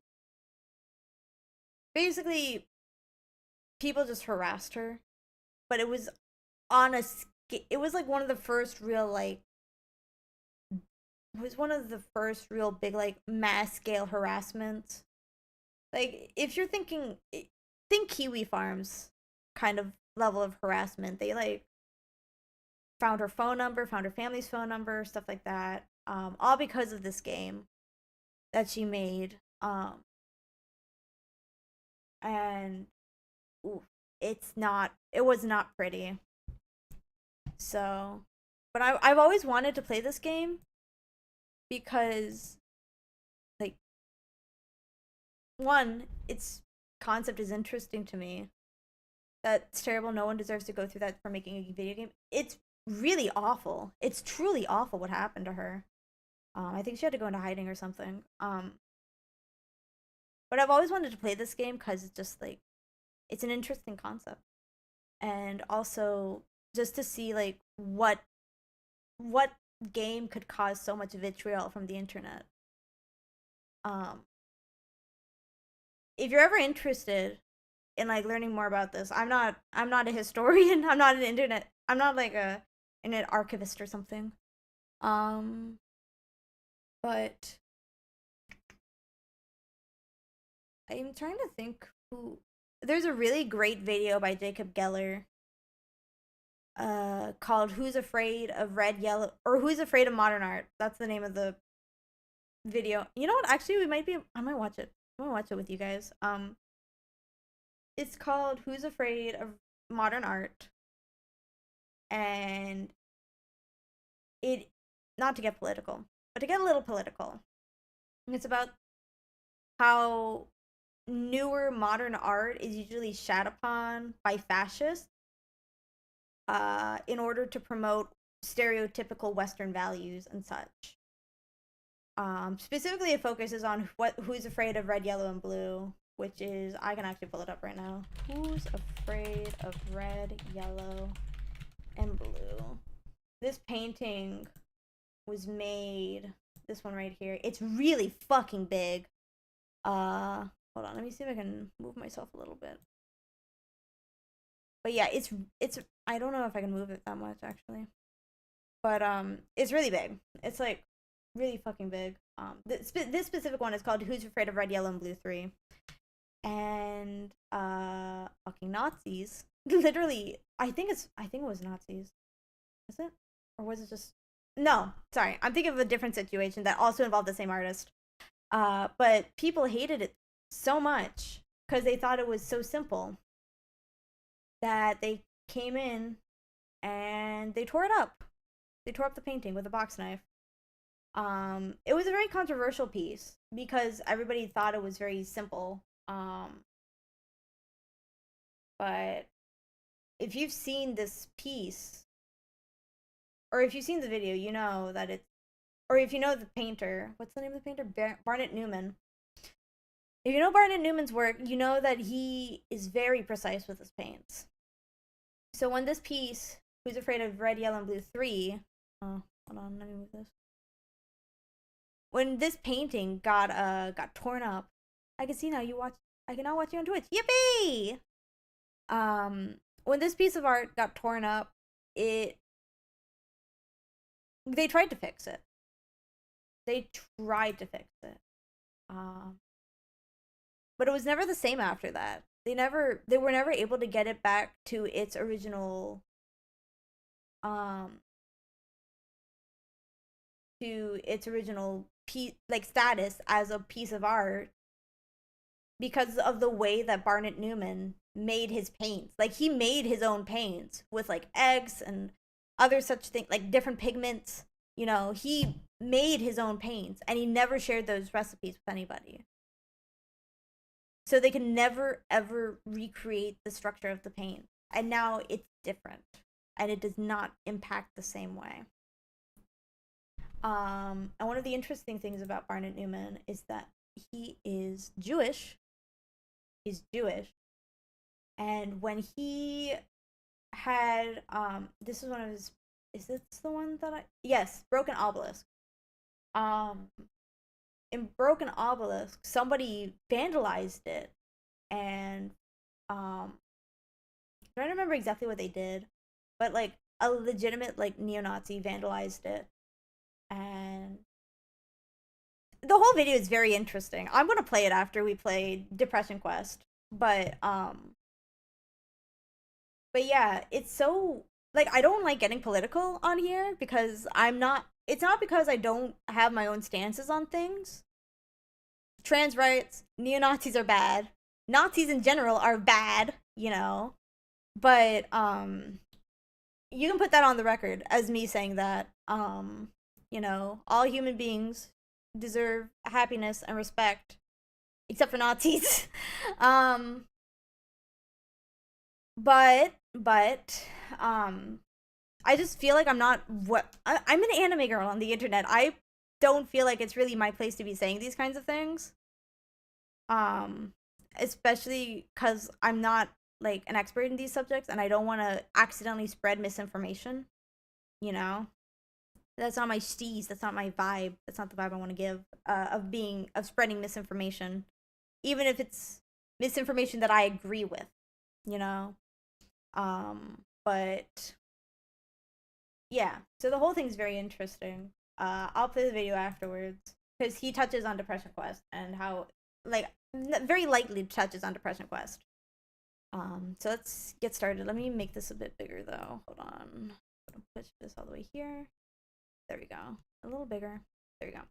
basically, people just harassed her, but it was on a it was like one of the first real like it was one of the first real big like mass scale harassment. Like if you're thinking think Kiwi Farms kind of level of harassment. They like found her phone number, found her family's phone number, stuff like that. All because of this game that she made. And oof, it was not pretty. So, but I've always wanted to play this game because, like, one, its concept is interesting to me. That's terrible. No one deserves to go through that for making a video game. It's really awful. It's truly awful what happened to her. I think she had to go into hiding or something. But I've always wanted to play this game because it's just like, it's an interesting concept, and also just to see like what game could cause so much vitriol from the internet. If you're ever interested in like learning more about this, I'm not a historian. I'm not an internet. I'm not like a internet archivist or something. But I'm trying to think who. There's a really great video by Jacob Geller called Who's Afraid of Red, Yellow, or Who's Afraid of Modern Art. That's the name of the video. You know what? Actually, I might watch it. I'm gonna watch it with you guys. It's called Who's Afraid of Modern Art. And it, not to get political, but to get a little political. It's about how newer modern art is usually shat upon by fascists in order to promote stereotypical Western values and such. Specifically, it focuses on Who's Afraid of Red, Yellow, and Blue, which is, I can actually pull it up right now. Who's Afraid of Red, Yellow, and Blue? This painting was made, this one right here. It's really fucking big. Hold on, let me see if I can move myself a little bit. But yeah, it's I don't know if I can move it that much actually. But it's really big. It's like really fucking big. This specific one is called Who's Afraid of Red, Yellow, and Blue 3. and fucking Nazis. Literally, I think it was Nazis. Is it? Or was it just No, sorry. I'm thinking of a different situation that also involved the same artist. But people hated it so much because they thought it was so simple that they came in and they tore it up. They tore up the painting with a box knife. It was a very controversial piece because everybody thought it was very simple. But if you've seen this piece, or if you've seen the video, you know that it's, or if you know the painter, what's the name of the painter? Barnett Newman. If you know Barnett Newman's work, you know that he is very precise with his paints. So when this piece, Who's Afraid of Red, Yellow, and Blue 3, oh, hold on, let me move this. When this painting got torn up, I can see now I can now watch you on Twitch. Yippee! When this piece of art got torn up, they tried to fix it. They tried to fix it. But it was never the same after that. They were never able to get it back to its original status as a piece of art because of the way that Barnett Newman made his paints. Like, he made his own paints with like eggs and other such things, like different pigments. You know, he made his own paints and he never shared those recipes with anybody. So they can never ever recreate the structure of the paint. And now it's different and it does not impact the same way. And one of the interesting things about Barnett Newman is that he is Jewish. He's Jewish. And when he had, this is one of his, is this the one that yes, Broken Obelisk. In Broken Obelisk, somebody vandalized it. And, I'm trying to remember exactly what they did. But, like, a legitimate, like, neo-Nazi vandalized it. And the whole video is very interesting. I'm gonna play it after we play Depression Quest. But yeah, it's so, like, I don't like getting political on here because it's not because I don't have my own stances on things. Trans rights, neo-Nazis are bad. Nazis in general are bad, you know. But you can put that on the record as me saying that you know, all human beings deserve happiness and respect except for Nazis. But I just feel like I'm an anime girl on the internet. I don't feel like it's really my place to be saying these kinds of things. Especially because I'm not like an expert in these subjects and I don't want to accidentally spread misinformation, you know. That's not my steez, that's not my vibe, that's not the vibe I want to give of spreading misinformation, even if it's misinformation that I agree with, you know. But yeah, so the whole thing's very interesting. I'll play the video afterwards because he touches on Depression Quest and how, like, very lightly touches on Depression Quest. So let's get started. Let me make this a bit bigger though. Hold on. I'm gonna push this all the way here. There we go. A little bigger. There we go.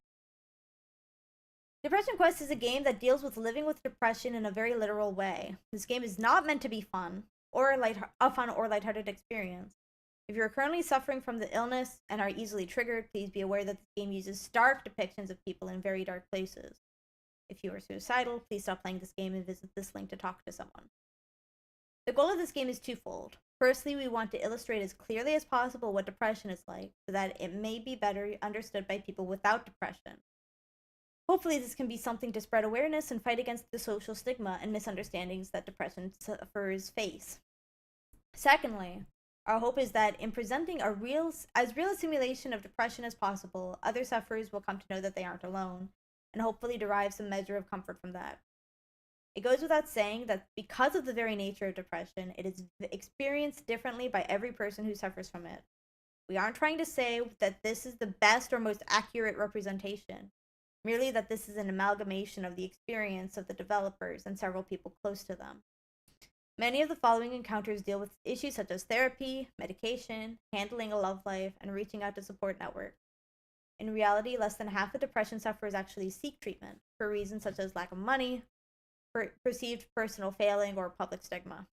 Depression Quest is a game that deals with living with depression in a very literal way. This game is not meant to be fun or a fun or lighthearted experience. If you are currently suffering from the illness and are easily triggered, please be aware that this game uses stark depictions of people in very dark places. If you are suicidal, please stop playing this game and visit this link to talk to someone. The goal of this game is twofold. Firstly, we want to illustrate as clearly as possible what depression is like, so that it may be better understood by people without depression. Hopefully, this can be something to spread awareness and fight against the social stigma and misunderstandings that depression sufferers face. Secondly, our hope is that in presenting as real a simulation of depression as possible, other sufferers will come to know that they aren't alone, and hopefully derive some measure of comfort from that. It goes without saying that because of the very nature of depression, it is experienced differently by every person who suffers from it. We aren't trying to say that this is the best or most accurate representation, merely that this is an amalgamation of the experience of the developers and several people close to them. Many of the following encounters deal with issues such as therapy, medication, handling a love life, and reaching out to support networks. In reality, less than half of depression sufferers actually seek treatment for reasons such as lack of money, perceived personal failing, or public stigma.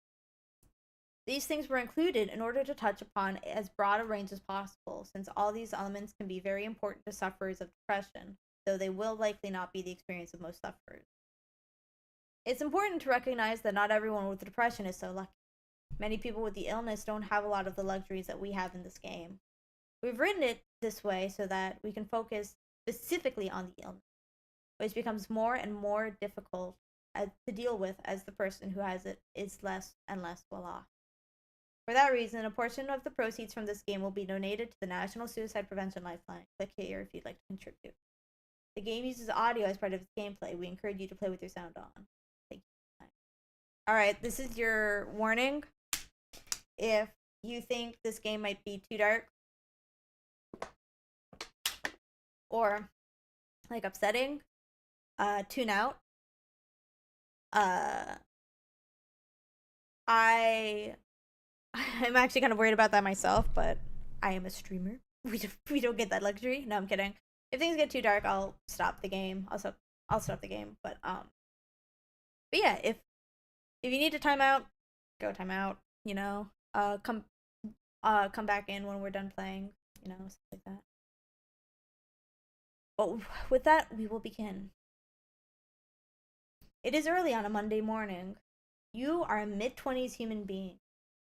These things were included in order to touch upon as broad a range as possible, since all these elements can be very important to sufferers of depression, though they will likely not be the experience of most sufferers. It's important to recognize that not everyone with depression is so lucky. Many people with the illness don't have a lot of the luxuries that we have in this game. We've written it this way so that we can focus specifically on the illness, which becomes more and more difficult to deal with as the person who has it is less and less well off. For that reason, a portion of the proceeds from this game will be donated to the National Suicide Prevention Lifeline. Click here if you'd like to contribute. The game uses audio as part of its gameplay. We encourage you to play with your sound on. Thank you. Alright, this is your warning. If you think this game might be too dark or like upsetting, tune out. I'm actually kind of worried about that myself, but I am a streamer. We don't get that luxury. No, I'm kidding. If things get too dark, I'll stop the game. I'll stop the game. But yeah, if you need to time out, go time out. You know, come back in when we're done playing. You know, stuff like that. Oh, with that, we will begin. It is early on a Monday morning. You are a mid-20s human being.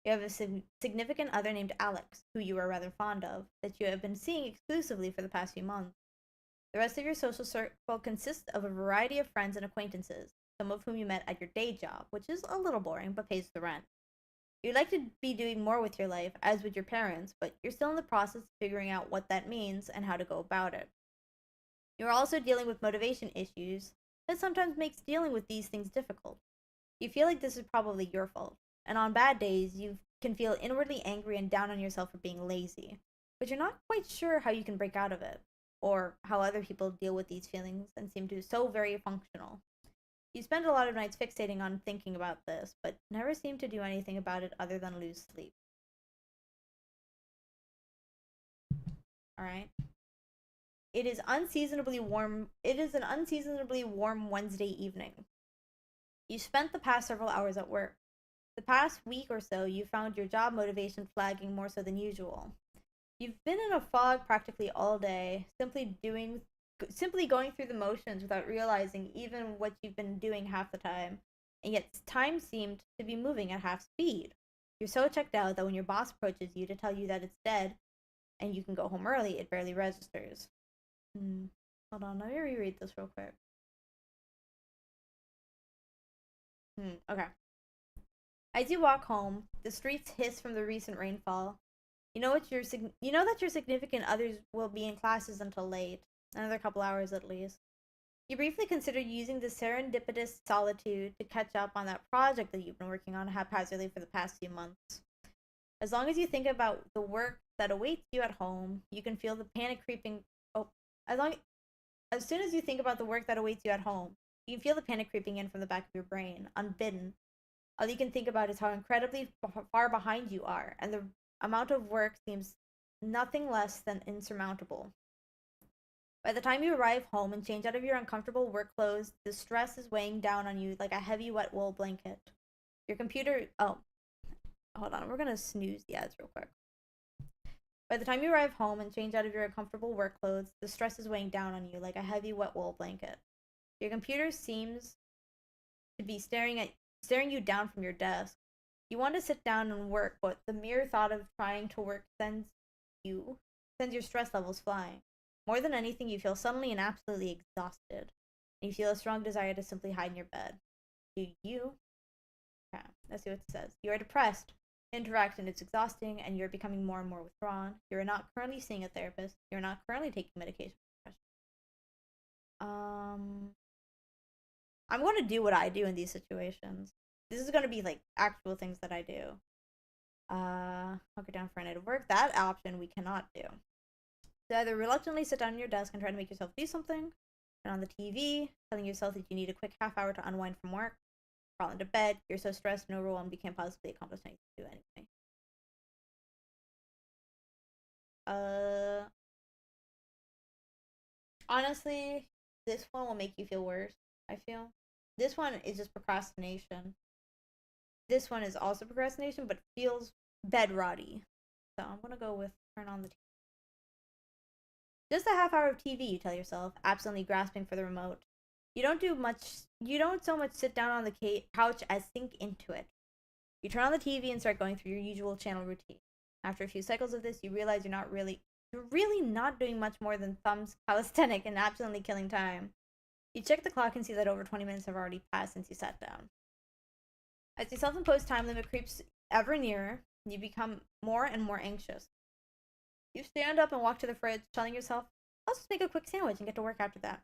You have a significant other named Alex, who you are rather fond of, that you have been seeing exclusively for the past few months. The rest of your social circle consists of a variety of friends and acquaintances, some of whom you met at your day job, which is a little boring, but pays the rent. You'd like to be doing more with your life, as would your parents, but you're still in the process of figuring out what that means and how to go about it. You're also dealing with motivation issues that sometimes makes dealing with these things difficult. You feel like this is probably your fault, and on bad days, you can feel inwardly angry and down on yourself for being lazy, but you're not quite sure how you can break out of it, or how other people deal with these feelings and seem to so very functional. You spend a lot of nights fixating on thinking about this, but never seem to do anything about it other than lose sleep. Alright? It is unseasonably warm. It is an unseasonably warm Wednesday evening. You spent the past several hours at work. The past week or so, you found your job motivation flagging more so than usual. You've been in a fog practically all day, simply going through the motions without realizing even what you've been doing half the time, and yet time seemed to be moving at half speed. You're so checked out that when your boss approaches you to tell you that it's dead and you can go home early, it barely registers. Hold on, let me reread this real quick. Okay. As you walk home, the streets hiss from the recent rainfall. You know that your significant others will be in classes until late, another couple hours at least. You briefly considered using this serendipitous solitude to catch up on that project that you've been working on haphazardly for the past few months. As long as you think about the work that awaits you at home, you can feel the panic creeping. As soon as you think about the work that awaits you at home, you can feel the panic creeping in from the back of your brain, unbidden. All you can think about is how incredibly far behind you are, and the amount of work seems nothing less than insurmountable. By the time you arrive home and change out of your uncomfortable work clothes, the stress is weighing down on you like a heavy wet wool blanket. Your computer... Oh, hold on, we're gonna snooze the ads real quick. By the time you arrive home and change out of your uncomfortable work clothes, the stress is weighing down on you like a heavy wet wool blanket. Your computer seems to be staring you down from your desk. You want to sit down and work, but the mere thought of trying to work sends your stress levels flying. More than anything, you feel suddenly and absolutely exhausted. And you feel a strong desire to simply hide in your bed. Do you? Okay, let's see what it says. You are depressed. Interaction is exhausting, and you're becoming more and more withdrawn. You're not currently seeing a therapist. You're not currently taking medication for depression. I'm going to do what I do in these situations. This is going to be like actual things that I do. Hunker down for a night of work. That option we cannot do. So either reluctantly sit down at your desk and try to make yourself do something, Turn on the TV, telling yourself that you need a quick half hour to unwind from work. Crawl into bed. You're so stressed and overwhelmed you can't possibly accomplish anything to do anyway. Honestly, this one will make you feel worse, I feel. This one is just procrastination. This one is also procrastination, but feels bed rotty. So I'm gonna go with turn on the TV. Just a half hour of TV, you tell yourself, absently grasping for the remote. You don't so much sit down on the couch as sink into it. You turn on the TV and start going through your usual channel routine. After a few cycles of this, you realize you're really not doing much more than thumbs calisthenic and absently killing time. You check the clock and see that over 20 minutes have already passed since you sat down. As the self-imposed time limit creeps ever nearer, you become more and more anxious. You stand up and walk to the fridge, telling yourself, I'll just make a quick sandwich and get to work after that.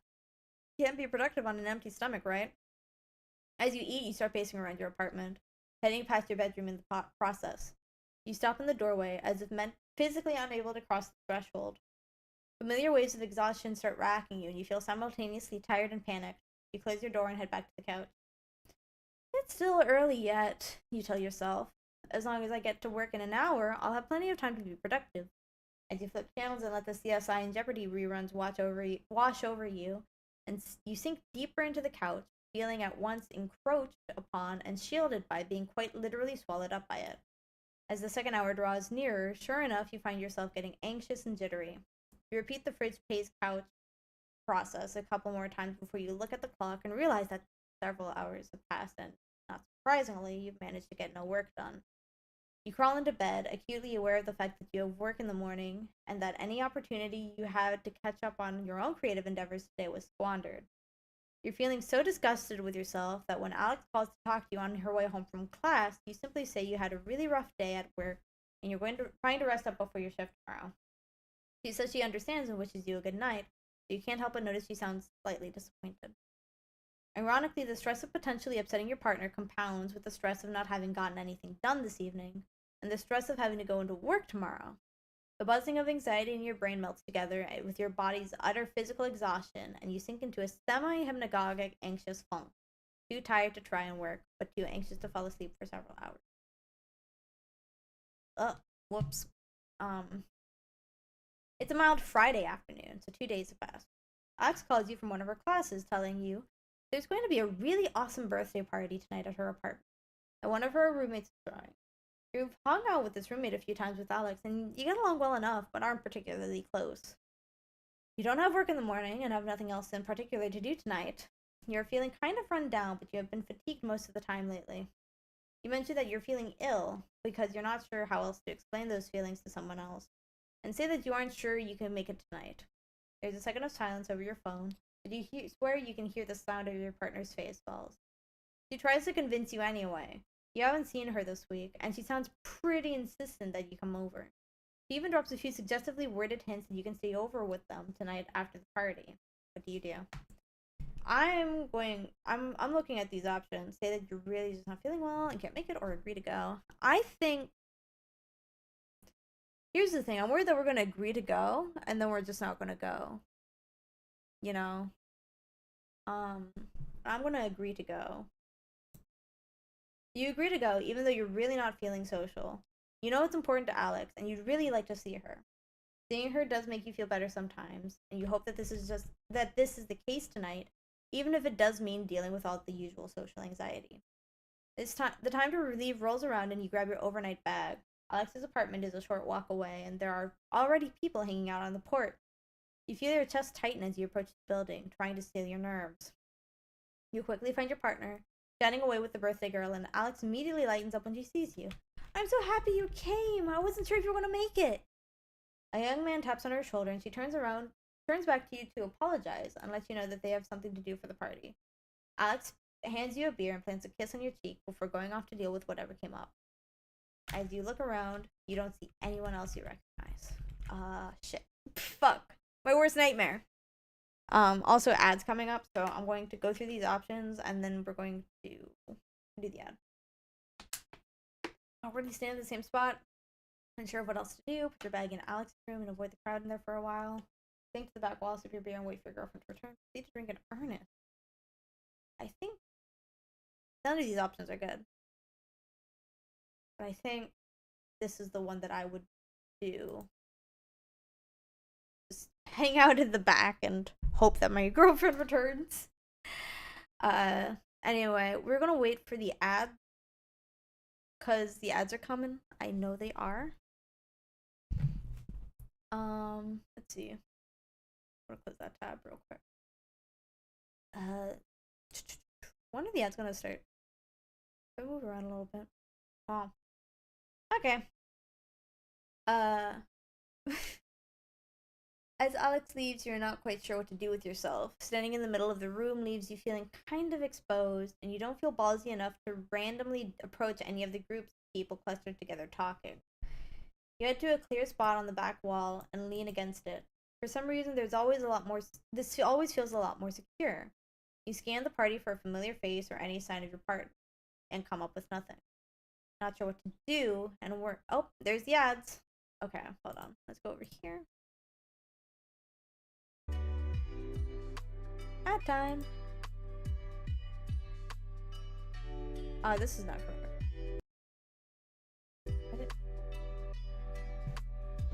You can't be productive on an empty stomach, right? As you eat, you start pacing around your apartment, heading past your bedroom in the process. You stop in the doorway, as if physically unable to cross the threshold. Familiar waves of exhaustion start racking you, and you feel simultaneously tired and panicked. You close your door and head back to the couch. It's still early yet, you tell yourself. As long as I get to work in an hour, I'll have plenty of time to be productive. As you flip channels and let the CSI and Jeopardy reruns wash over you, and you sink deeper into the couch, feeling at once encroached upon and shielded by being quite literally swallowed up by it. As the second hour draws nearer, sure enough, you find yourself getting anxious and jittery. You repeat the fridge-paced couch process a couple more times before you look at the clock and realize that several hours have passed and, not surprisingly, you've managed to get no work done. You crawl into bed, acutely aware of the fact that you have work in the morning and that any opportunity you had to catch up on your own creative endeavors today was squandered. You're feeling so disgusted with yourself that when Alex calls to talk to you on her way home from class, you simply say you had a really rough day at work and you're trying to rest up before your shift tomorrow. She says she understands and wishes you a good night, but you can't help but notice she sounds slightly disappointed. Ironically, the stress of potentially upsetting your partner compounds with the stress of not having gotten anything done this evening, and the stress of having to go into work tomorrow. The buzzing of anxiety in your brain melts together with your body's utter physical exhaustion, and you sink into a semi-hypnagogic, anxious funk. Too tired to try and work, but too anxious to fall asleep for several hours. Whoops. It's a mild Friday afternoon, so 2 days have passed. Alex calls you from one of her classes, telling you there's going to be a really awesome birthday party tonight at her apartment, and one of her roommates is throwing. You've hung out with this roommate a few times with Alex, and you get along well enough, but aren't particularly close. You don't have work in the morning and have nothing else in particular to do tonight. You're feeling kind of run down, but you have been fatigued most of the time lately. You mention that you're feeling ill because you're not sure how else to explain those feelings to someone else, and say that you aren't sure you can make it tonight. There's a second of silence over your phone, but you swear you can hear the sound of your partner's face falls. She tries to convince you anyway. You haven't seen her this week, and she sounds pretty insistent that you come over. She even drops a few suggestively worded hints that you can stay over with them tonight after the party. What do you do? I'm looking at these options. Say that you're really just not feeling well and can't make it, or agree to go. I think, here's the thing, I'm worried that we're gonna agree to go, and then we're just not gonna go. You know? I'm gonna agree to go. You agree to go, even though you're really not feeling social. You know it's important to Alex, and you'd really like to see her. Seeing her does make you feel better sometimes, and you hope that this is the case tonight, even if it does mean dealing with all the usual social anxiety. The time to relieve rolls around, and you grab your overnight bag. Alex's apartment is a short walk away, and there are already people hanging out on the porch. You feel your chest tighten as you approach the building, trying to steal your nerves. You quickly find your partner, chatting away with the birthday girl, and Alex immediately lightens up when she sees you. I'm so happy you came! I wasn't sure if you were going to make it! A young man taps on her shoulder, and she turns back to you to apologize and lets you know that they have something to do for the party. Alex hands you a beer and plants a kiss on your cheek before going off to deal with whatever came up. As you look around, you don't see anyone else you recognize. Shit. Fuck. My worst nightmare. Also ads coming up, so I'm going to go through these options, and then we're going to do the ad. Already stand in the same spot, unsure of what else to do. Put your bag in Alex's room and avoid the crowd in there for a while. Think to the back wall, sip your beer, and wait for your girlfriend to return. Need to drink in earnest. I think none of these options are good. But I think this is the one that I would do. Just hang out in the back and hope that my girlfriend returns. Anyway, we're gonna wait for the ad. Because the ads are coming. I know they are. Let's see. I'm gonna close that tab real quick. When are the ads gonna start? I'll move around a little bit. Oh. Okay. As Alex leaves, you're not quite sure what to do with yourself. Standing in the middle of the room leaves you feeling kind of exposed, and you don't feel ballsy enough to randomly approach any of the groups of people clustered together talking. You head to a clear spot on the back wall and lean against it. For some reason, this always feels a lot more secure. You scan the party for a familiar face or any sign of your partner, and come up with nothing. Not sure what to do, and oh, there's the ads. Okay, hold on. Let's go over here. Ad time. This is not correct.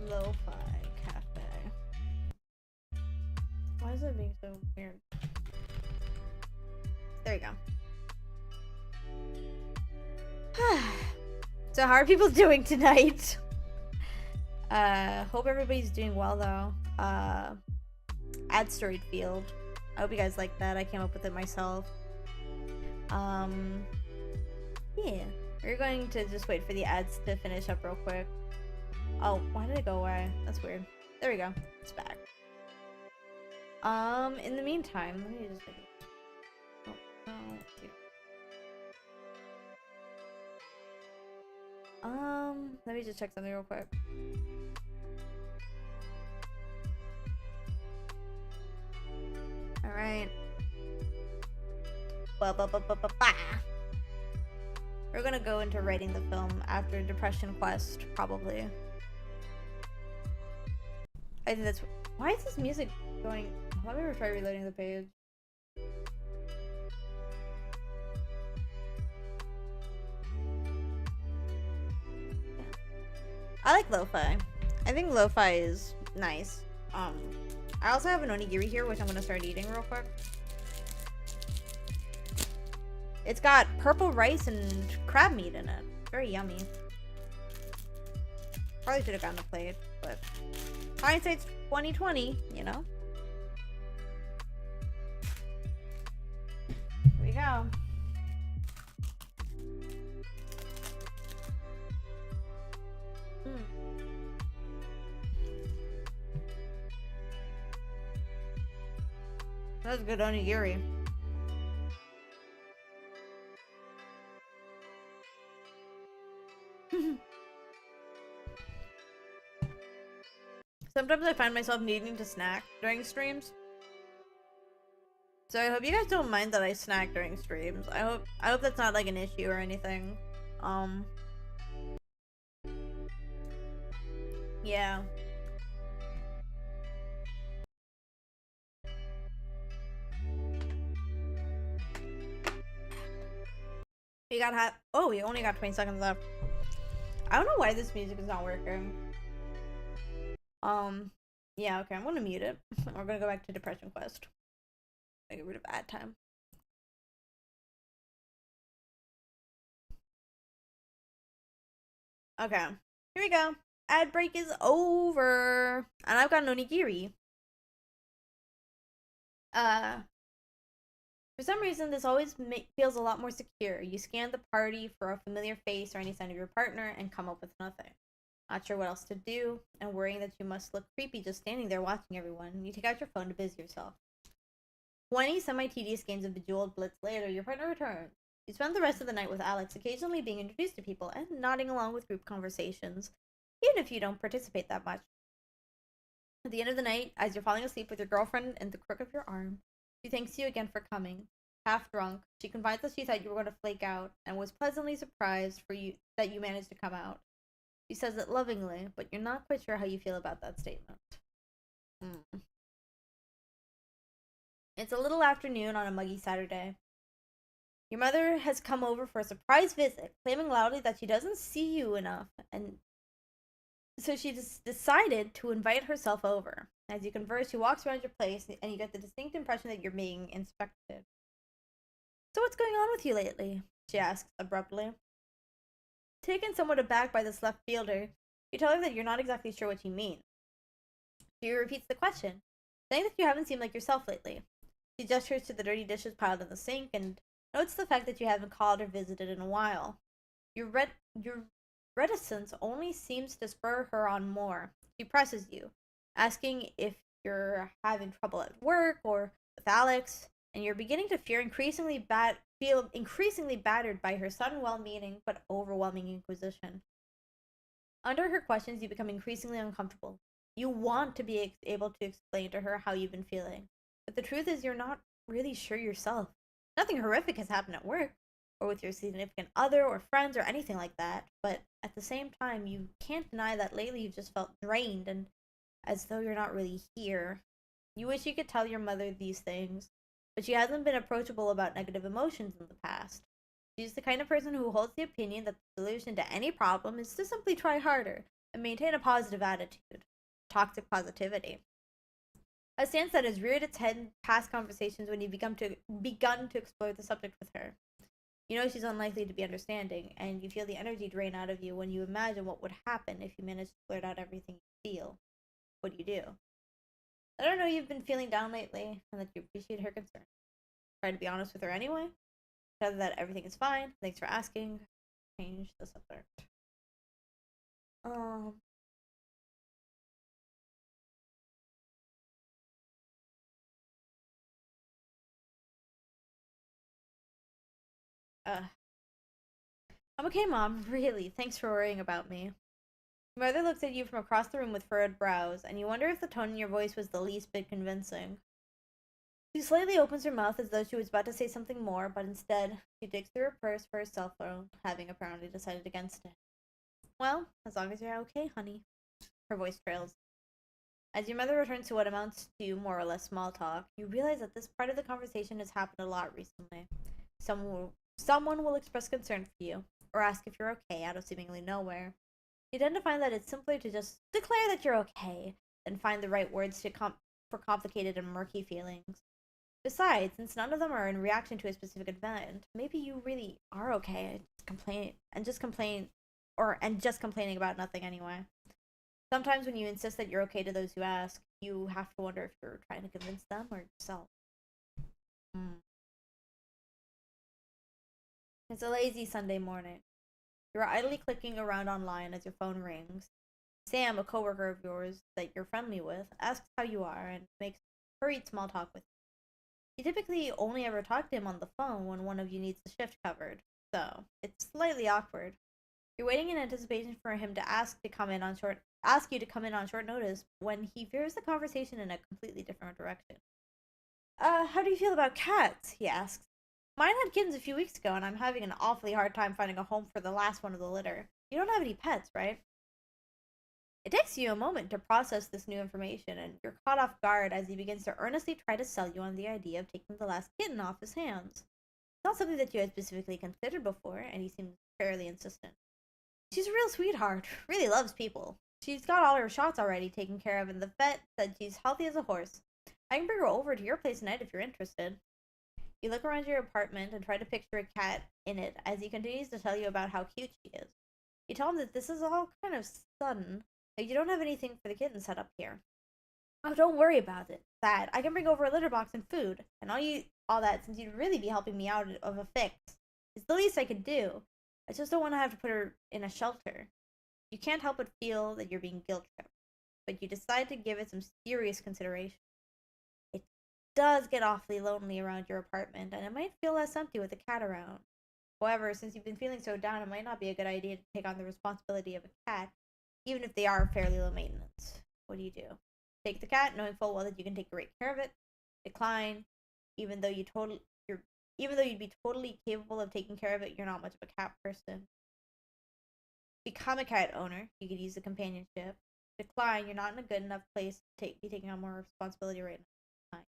Lo-fi cafe. Why is it being so weird? There you go. So how are people doing tonight? Hope everybody's doing well though. Ad storied field. I hope you guys like that. I came up with it myself. Yeah. We're going to just wait for the ads to finish up real quick. Oh, why did it go away? That's weird. There we go. It's back. In the meantime, let me just make it. Oh, no. Let me just check something real quick. Alright. We're gonna go into writing the film after Depression Quest, probably. I think that's... Why is this music going... Let me try reloading the page. I like lo-fi. I think lo-fi is nice. I also have an onigiri here, which I'm gonna start eating real quick. It's got purple rice and crab meat in it. Very yummy. Probably should have gotten a plate, but hindsight's 20/20, you know. Here we go. That's good onigiri. Sometimes I find myself needing to snack during streams. So I hope you guys don't mind that I snack during streams. I hope that's not like an issue or anything. Yeah. You got hot. Oh, we only got 20 seconds left. I don't know why this music is not working. Yeah, okay, I'm gonna mute it. We're gonna go back to Depression Quest. I get rid of ad time. Okay, here we go. Ad break is over. And I've got an onigiri. For some reason, this always feels a lot more secure. You scan the party for a familiar face or any sign of your partner and come up with nothing. Not sure what else to do, and worrying that you must look creepy just standing there watching everyone, you take out your phone to busy yourself. 20 semi-tedious games of Bejeweled Blitz later, your partner returns. You spend the rest of the night with Alex, occasionally being introduced to people and nodding along with group conversations, even if you don't participate that much. At the end of the night, as you're falling asleep with your girlfriend in the crook of your arm, she thanks you again for coming. Half drunk, she confides that she thought you were going to flake out and was pleasantly surprised that you managed to come out. She says it lovingly, but you're not quite sure how you feel about that statement. It's a little afternoon on a muggy Saturday. Your mother has come over for a surprise visit, claiming loudly that she doesn't see you enough, and so she just decided to invite herself over. As you converse, she walks around your place, and you get the distinct impression that you're being inspected. So what's going on with you lately? She asks abruptly. Taken somewhat aback by this left fielder, you tell her that you're not exactly sure what she means. She repeats the question, saying that you haven't seemed like yourself lately. She gestures to the dirty dishes piled in the sink and notes the fact that you haven't called or visited in a while. Your reticence only seems to spur her on more. She presses you, asking if you're having trouble at work or with Alex, and you're beginning to feel increasingly battered by her sudden well-meaning but overwhelming inquisition. Under her questions, you become increasingly uncomfortable. You want to be able to explain to her how you've been feeling, but the truth is you're not really sure yourself. Nothing horrific has happened at work, or with your significant other, or friends, or anything like that, but at the same time, you can't deny that lately you've just felt drained and as though you're not really here. You wish you could tell your mother these things, but she hasn't been approachable about negative emotions in the past. She's the kind of person who holds the opinion that the solution to any problem is to simply try harder and maintain a positive attitude. Toxic positivity. A stance that has reared its head in past conversations when you've begun to explore the subject with her. You know she's unlikely to be understanding, and you feel the energy drain out of you when you imagine what would happen if you managed to blurt out everything you feel. What do you do? Let her know you've been feeling down lately, and that you appreciate her concern. Try to be honest with her anyway. Tell her that everything is fine. Thanks for asking. Change the subject. Um. Uh. I'm okay, Mom. Really. Thanks for worrying about me. Your mother looks at you from across the room with furrowed brows, and you wonder if the tone in your voice was the least bit convincing. She slightly opens her mouth as though she was about to say something more, but instead, she digs through her purse for her cell phone, having apparently decided against it. Well, as long as you're okay, honey. Her voice trails. As your mother returns to what amounts to more or less small talk, you realize that this part of the conversation has happened a lot recently. Someone will express concern for you, or ask if you're okay out of seemingly nowhere. You tend to find that it's simpler to just declare that you're okay than find the right words for complicated and murky feelings. Besides, since none of them are in reaction to a specific event, maybe you really are okay and just complaining about nothing anyway. Sometimes when you insist that you're okay to those who ask, you have to wonder if you're trying to convince them or yourself. Mm. It's a lazy Sunday morning. You're idly clicking around online as your phone rings. Sam, a coworker of yours that you're friendly with, asks how you are and makes hurried small talk with you. You typically only ever talk to him on the phone when one of you needs the shift covered, so it's slightly awkward. You're waiting in anticipation for him to ask you to come in on short notice when he veers the conversation in a completely different direction. How do you feel about cats? He asks. Mine had kittens a few weeks ago, and I'm having an awfully hard time finding a home for the last one of the litter. You don't have any pets, right? It takes you a moment to process this new information, and you're caught off guard as he begins to earnestly try to sell you on the idea of taking the last kitten off his hands. It's not something that you had specifically considered before, and he seems fairly insistent. She's a real sweetheart, really loves people. She's got all her shots already taken care of, and the vet said she's healthy as a horse. I can bring her over to your place tonight if you're interested. You look around your apartment and try to picture a cat in it as he continues to tell you about how cute she is. You tell him that this is all kind of sudden, that you don't have anything for the kitten set up here. Oh, don't worry about it. That I can bring over a litter box and food, and I'll eat all that since you'd really be helping me out of a fix. It's the least I could do. I just don't want to have to put her in a shelter. You can't help but feel that you're being guilt tripped, but you decide to give it some serious consideration. It does get awfully lonely around your apartment, and it might feel less empty with a cat around. However, since you've been feeling so down, it might not be a good idea to take on the responsibility of a cat, even if they are fairly low maintenance. What do you do? Take the cat, knowing full well that you can take great care of it. Decline, even though even though you'd be totally capable of taking care of it, you're not much of a cat person. Become a cat owner. You could use the companionship. Decline, you're not in a good enough place to be taking on more responsibility right now.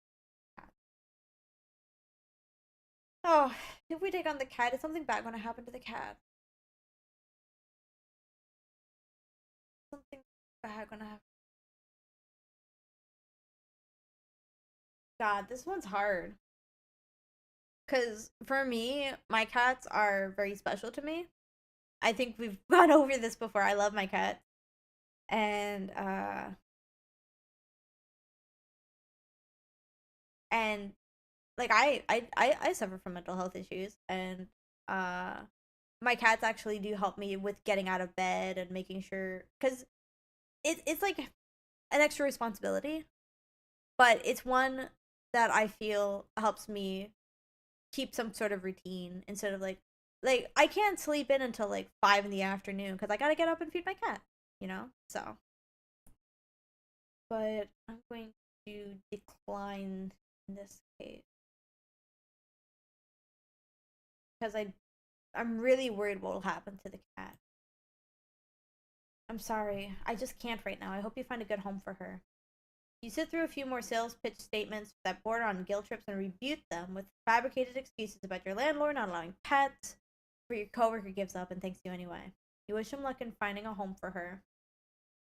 Oh, if we take on the cat, is something bad gonna happen to the cat? Something bad gonna happen. God, this one's hard. Because for me, my cats are very special to me. I think we've gone over this before. I love my cat. And, and like I suffer from mental health issues, and uh my cats actually do help me with getting out of bed and making sure, because it's like an extra responsibility, but it's one that I feel helps me keep some sort of routine instead of like I can't sleep in until like 5 in the afternoon because I gotta get up and feed my cat, you know. So, but I'm going to decline in this case because I'm really worried what will happen to the cat. I'm sorry, I just can't right now. I hope you find a good home for her. You sit through a few more sales pitch statements that border on guilt trips and rebuke them with fabricated excuses about your landlord not allowing pets, but your coworker gives up and thanks you anyway. You wish him luck in finding a home for her,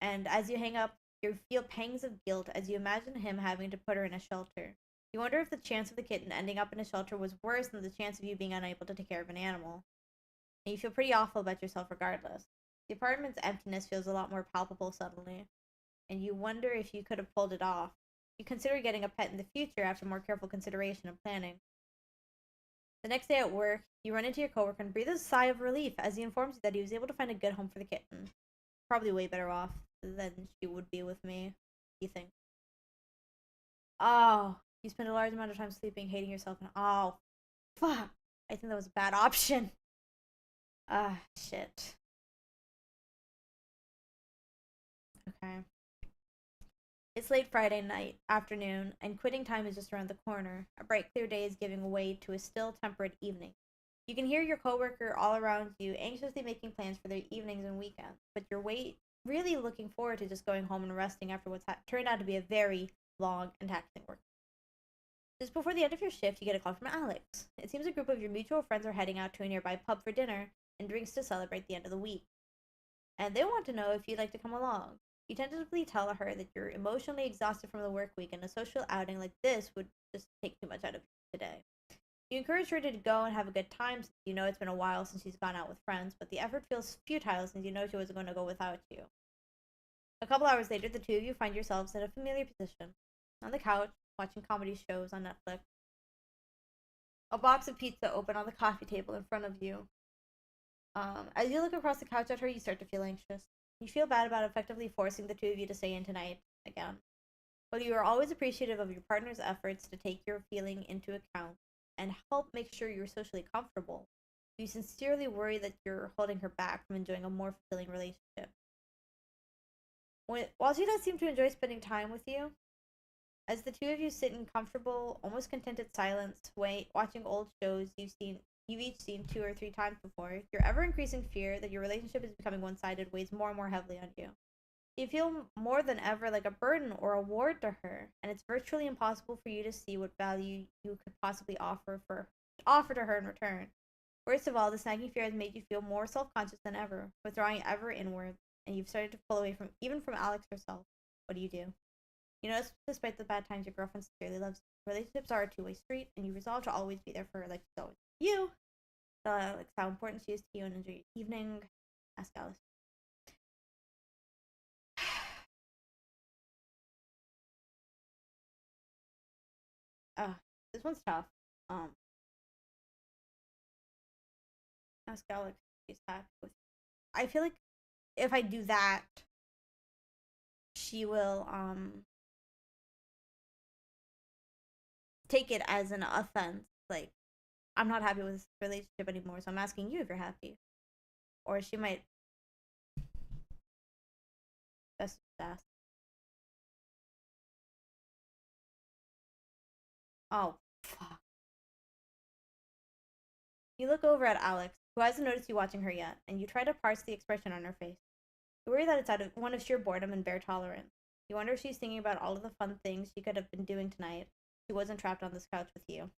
and as you hang up, you feel pangs of guilt as you imagine him having to put her in a shelter. You wonder if the chance of the kitten ending up in a shelter was worse than the chance of you being unable to take care of an animal. And you feel pretty awful about yourself regardless. The apartment's emptiness feels a lot more palpable suddenly, and you wonder if you could have pulled it off. You consider getting a pet in the future after more careful consideration and planning. The next day at work, you run into your coworker and breathe a sigh of relief as he informs you that he was able to find a good home for the kitten. Probably way better off than she would be with me, you think. Oh, you spend a large amount of time sleeping, hating yourself, and oh, fuck. I think that was a bad option. Ah, shit. Okay. It's late Friday night, afternoon, and quitting time is just around the corner. A bright, clear day is giving way to a still, temperate evening. You can hear your coworker all around you, anxiously making plans for their evenings and weekends, but you're really looking forward to just going home and resting after what's turned out to be a very long and taxing work. Just before the end of your shift, you get a call from Alex. It seems a group of your mutual friends are heading out to a nearby pub for dinner and drinks to celebrate the end of the week, and they want to know if you'd like to come along. You tentatively tell her that you're emotionally exhausted from the work week and a social outing like this would just take too much out of you today. You encourage her to go and have a good time since you know it's been a while since she's gone out with friends, but the effort feels futile since you know she wasn't going to go without you. A couple hours later, the two of you find yourselves in a familiar position on the couch, watching comedy shows on Netflix. A box of pizza open on the coffee table in front of you. As you look across the couch at her, you start to feel anxious. You feel bad about effectively forcing the two of you to stay in tonight again. But you are always appreciative of your partner's efforts to take your feeling into account and help make sure you're socially comfortable. You sincerely worry that you're holding her back from enjoying a more fulfilling relationship. While she does seem to enjoy spending time with you, as the two of you sit in comfortable, almost contented silence, watching old shows you've each seen 2 or 3 times before, your ever increasing fear that your relationship is becoming one sided weighs more and more heavily on you. You feel more than ever like a burden or a ward to her, and it's virtually impossible for you to see what value you could possibly offer to her in return. Worst of all, the nagging fear has made you feel more self-conscious than ever, withdrawing ever inward, and you've started to pull away from even from Alex herself. What do? You notice, despite the bad times, your girlfriend sincerely loves you. Relationships are a two-way street, and you resolve to always be there for her like she's always you. Like how important she is to you, and enjoy your evening. Ask Alice. This one's tough. Um, Ask Alex if she's happy with. I feel like if I do that, she will take it as an offense. Like, I'm not happy with this relationship anymore, so I'm asking you if you're happy. Or she might just ask. Oh, fuck. You look over at Alex, who hasn't noticed you watching her yet, and you try to parse the expression on her face. You worry that it's out of one of sheer boredom and bare tolerance. You wonder if she's thinking about all of the fun things she could have been doing tonight. She wasn't trapped on this couch with you.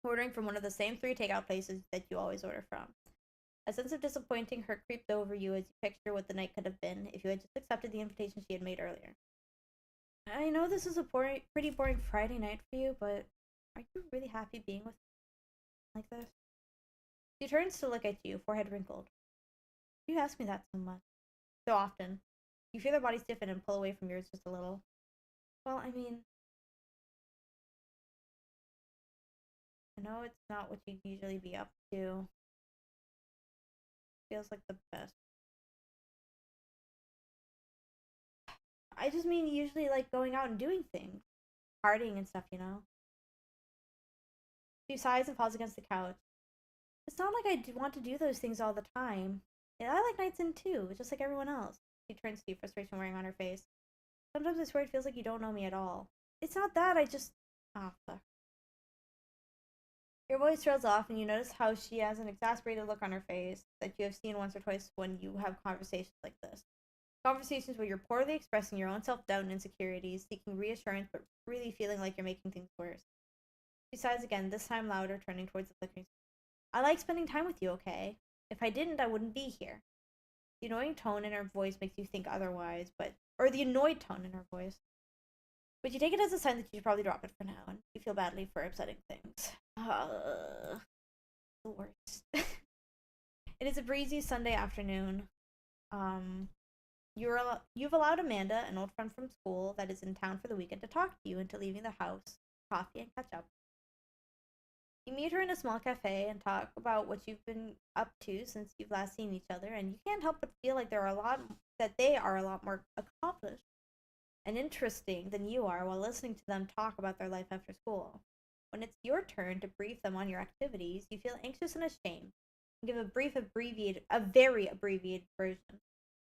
ordering from one of the same 3 takeout places that you always order from. A sense of disappointing her creeped over you as you picture what the night could have been if you had just accepted the invitation she had made earlier. I know this is a pretty boring Friday night for you, but are you really happy being with me like this? She turns to look at you, forehead wrinkled. You ask me that so much. So often. You feel their body stiffen and pull away from yours just a little. Well, I mean, I know it's not what you'd usually be up to. Feels like the best. I just mean usually like going out and doing things. Partying and stuff, you know? She sighs and falls against the couch. It's not like I want to do those things all the time. Yeah, I like nights in too, just like everyone else. She turns to you, frustration wearing on her face. Sometimes I swear it feels like you don't know me at all. It's not that, I just... Oh, fuck. Your voice trails off, and you notice how she has an exasperated look on her face that you have seen once or twice when you have conversations like this. Conversations where you're poorly expressing your own self-doubt and insecurities, seeking reassurance, but really feeling like you're making things worse. She sighs again, this time louder, turning towards the flickering. I like spending time with you, okay? If I didn't, I wouldn't be here. The annoying tone in her voice makes you think otherwise, or the annoyed tone in her voice. But you take it as a sign that you should probably drop it for now, and you feel badly for upsetting things. The worst. It is a breezy Sunday afternoon. You've allowed Amanda, an old friend from school that is in town for the weekend, to talk to you into leaving the house, coffee, and catch up. You meet her in a small cafe and talk about what you've been up to since you've last seen each other, and you can't help but feel like they are a lot more accomplished and interesting than you are while listening to them talk about their life after school. When it's your turn to brief them on your activities, you feel anxious and ashamed, and give a very abbreviated version.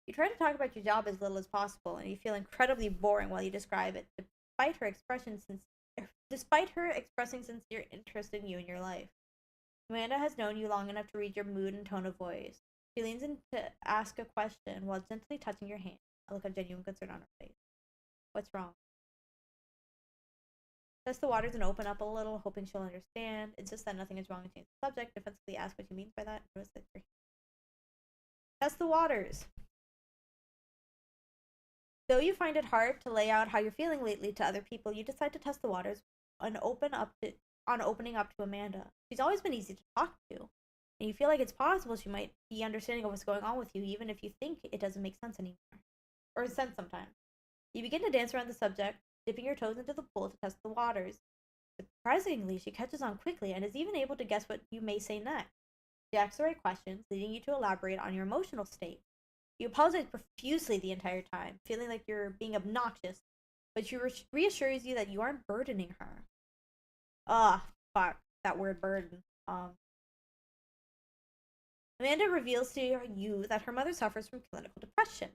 You try to talk about your job as little as possible, and you feel incredibly boring while you describe it, despite her expressing sincere interest in you and your life. Amanda has known you long enough to read your mood and tone of voice. She leans in to ask a question while gently touching your hand, a look of genuine concern on her face. What's wrong? Test the waters and open up a little, hoping she'll understand. Insist that nothing is wrong and change the subject. Defensively ask what you mean by that. Test the waters. Though you find it hard to lay out how you're feeling lately to other people, you decide to test the waters on opening up to Amanda. She's always been easy to talk to, and you feel like it's possible she might be understanding of what's going on with you, even if you think it doesn't make sense anymore. Or sense sometimes. You begin to dance around the subject, dipping your toes into the pool to test the waters. Surprisingly, she catches on quickly and is even able to guess what you may say next. She asks the right questions, leading you to elaborate on your emotional state. You apologize profusely the entire time, feeling like you're being obnoxious, but she reassures you that you aren't burdening her. Fuck, that word burden. Amanda reveals to you that her mother suffers from clinical depression,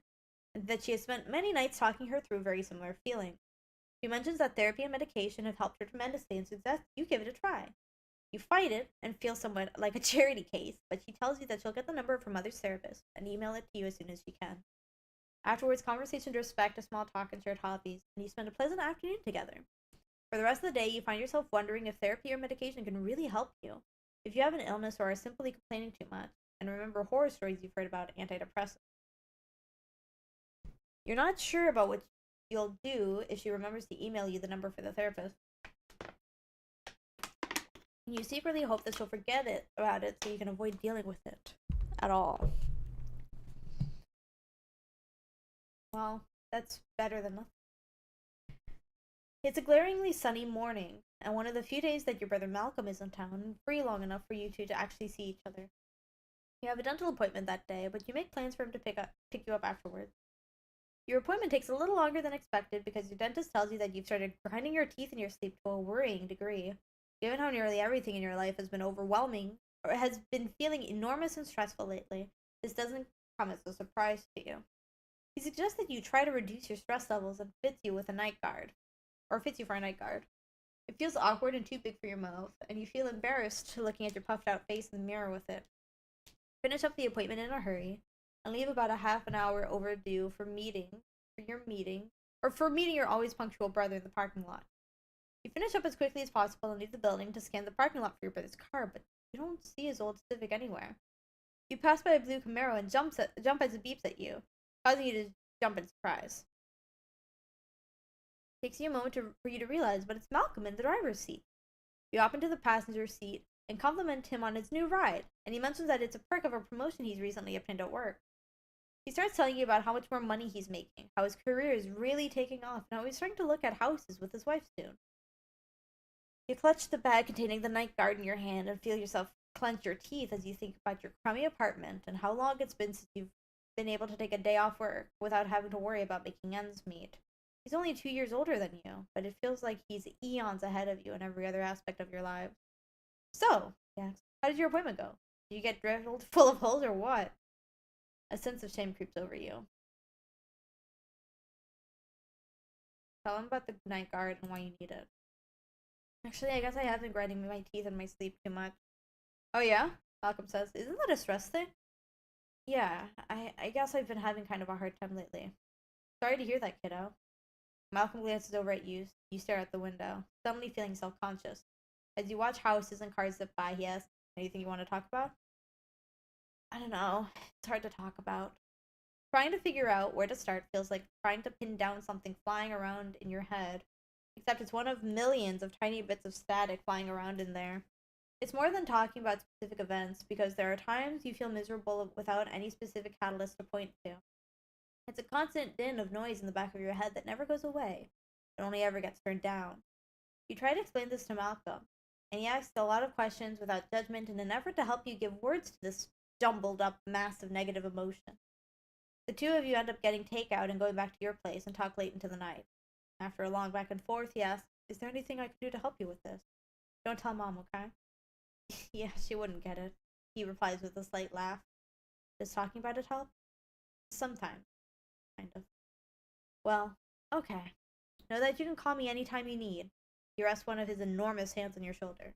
and that she has spent many nights talking her through very similar feelings. She mentions that therapy and medication have helped her tremendously and suggests you give it a try. You fight it and feel somewhat like a charity case, but she tells you that she'll get the number of her mother's therapist and email it to you as soon as she can. Afterwards, conversation drifts back to small talk and shared hobbies, and you spend a pleasant afternoon together. For the rest of the day, you find yourself wondering if therapy or medication can really help you, if you have an illness or are simply complaining too much, and remember horror stories you've heard about antidepressants. You're not sure about what you'll do if she remembers to email you the number for the therapist. You secretly hope that she'll forget about it so you can avoid dealing with it at all. Well, that's better than nothing. It's a glaringly sunny morning, and one of the few days that your brother Malcolm is in town, free long enough for you two to actually see each other. You have a dental appointment that day, but you make plans for him to pick you up afterwards. Your appointment takes a little longer than expected because your dentist tells you that you've started grinding your teeth in your sleep to a worrying degree. Given how nearly everything in your life has been overwhelming, or has been feeling enormous and stressful lately, this doesn't come as a surprise to you. He suggests that you try to reduce your stress levels and fits you for a night guard. It feels awkward and too big for your mouth, and you feel embarrassed looking at your puffed out face in the mirror with it. Finish up the appointment in a hurry, and leave about a half an hour overdue for meeting your always punctual brother in the parking lot. You finish up as quickly as possible and leave the building to scan the parking lot for your brother's car, but you don't see his old Civic anywhere. You pass by a blue Camaro and jump as it beeps at you, causing you to jump in surprise. It takes you a moment for you to realize, but it's Malcolm in the driver's seat. You hop into the passenger seat and compliment him on his new ride, and he mentions that it's a perk of a promotion he's recently obtained at work. He starts telling you about how much more money he's making, how his career is really taking off, and how he's starting to look at houses with his wife soon. You clutch the bag containing the night guard in your hand and feel yourself clench your teeth as you think about your crummy apartment and how long it's been since you've been able to take a day off work without having to worry about making ends meet. He's only 2 years older than you, but it feels like he's eons ahead of you in every other aspect of your life. So, he asks, how did your appointment go? Did you get drilled full of holes or what? A sense of shame creeps over you. Tell him about the night guard and why you need it. Actually, I guess I have been grinding my teeth in my sleep too much. Oh yeah? Malcolm says, isn't that a stress thing? Yeah, I guess I've been having kind of a hard time lately. Sorry to hear that, kiddo. Malcolm glances over at you. You stare out the window, suddenly feeling self-conscious. As you watch houses and cars zip by, he asks, anything you want to talk about? I don't know. It's hard to talk about. Trying to figure out where to start feels like trying to pin down something flying around in your head. Except it's one of millions of tiny bits of static flying around in there. It's more than talking about specific events, because there are times you feel miserable without any specific catalyst to point to. It's a constant din of noise in the back of your head that never goes away. It only ever gets turned down. You try to explain this to Malcolm, and he asks a lot of questions without judgment in an effort to help you give words to this jumbled up mass of negative emotion. The two of you end up getting takeout and going back to your place and talk late into the night. After a long back and forth, he asks, is there anything I can do to help you with this? Don't tell Mom, okay? Yeah, she wouldn't get it, he replies with a slight laugh. Does talking about it help? Sometimes. Kind of. Well, okay. Know that you can call me anytime you need. He rests one of his enormous hands on your shoulder.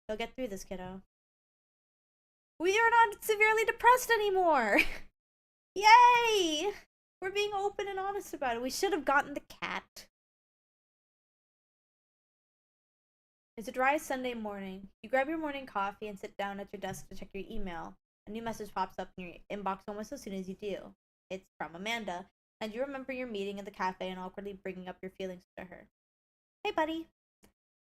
You'll get through this, kiddo. We are not severely depressed anymore! Yay! We're being open and honest about it. We should have gotten the cat. It's a dry Sunday morning. You grab your morning coffee and sit down at your desk to check your email. A new message pops up in your inbox almost as soon as you do. It's from Amanda, and you remember your meeting in the cafe and awkwardly bringing up your feelings to her. Hey, buddy.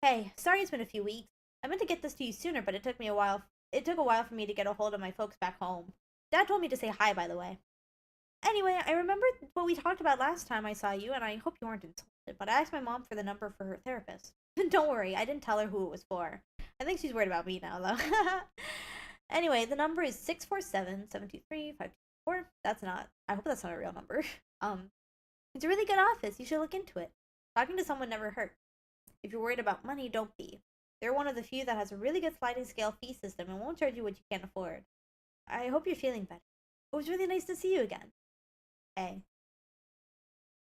Hey, sorry it's been a few weeks. I meant to get this to you sooner, but it took a while for me to get a hold of my folks back home. Dad told me to say hi, by the way. Anyway, I remembered what we talked about last time I saw you, and I hope you weren't insulted, but I asked my mom for the number for her therapist. Don't worry, I didn't tell her who it was for. I think she's worried about me now, though. Anyway, the number is 647-723-524. I hope that's not a real number. It's a really good office. You should look into it. Talking to someone never hurts. If you're worried about money, don't be. They're one of the few that has a really good sliding scale fee system and won't charge you what you can't afford. I hope you're feeling better. It was really nice to see you again. Hey.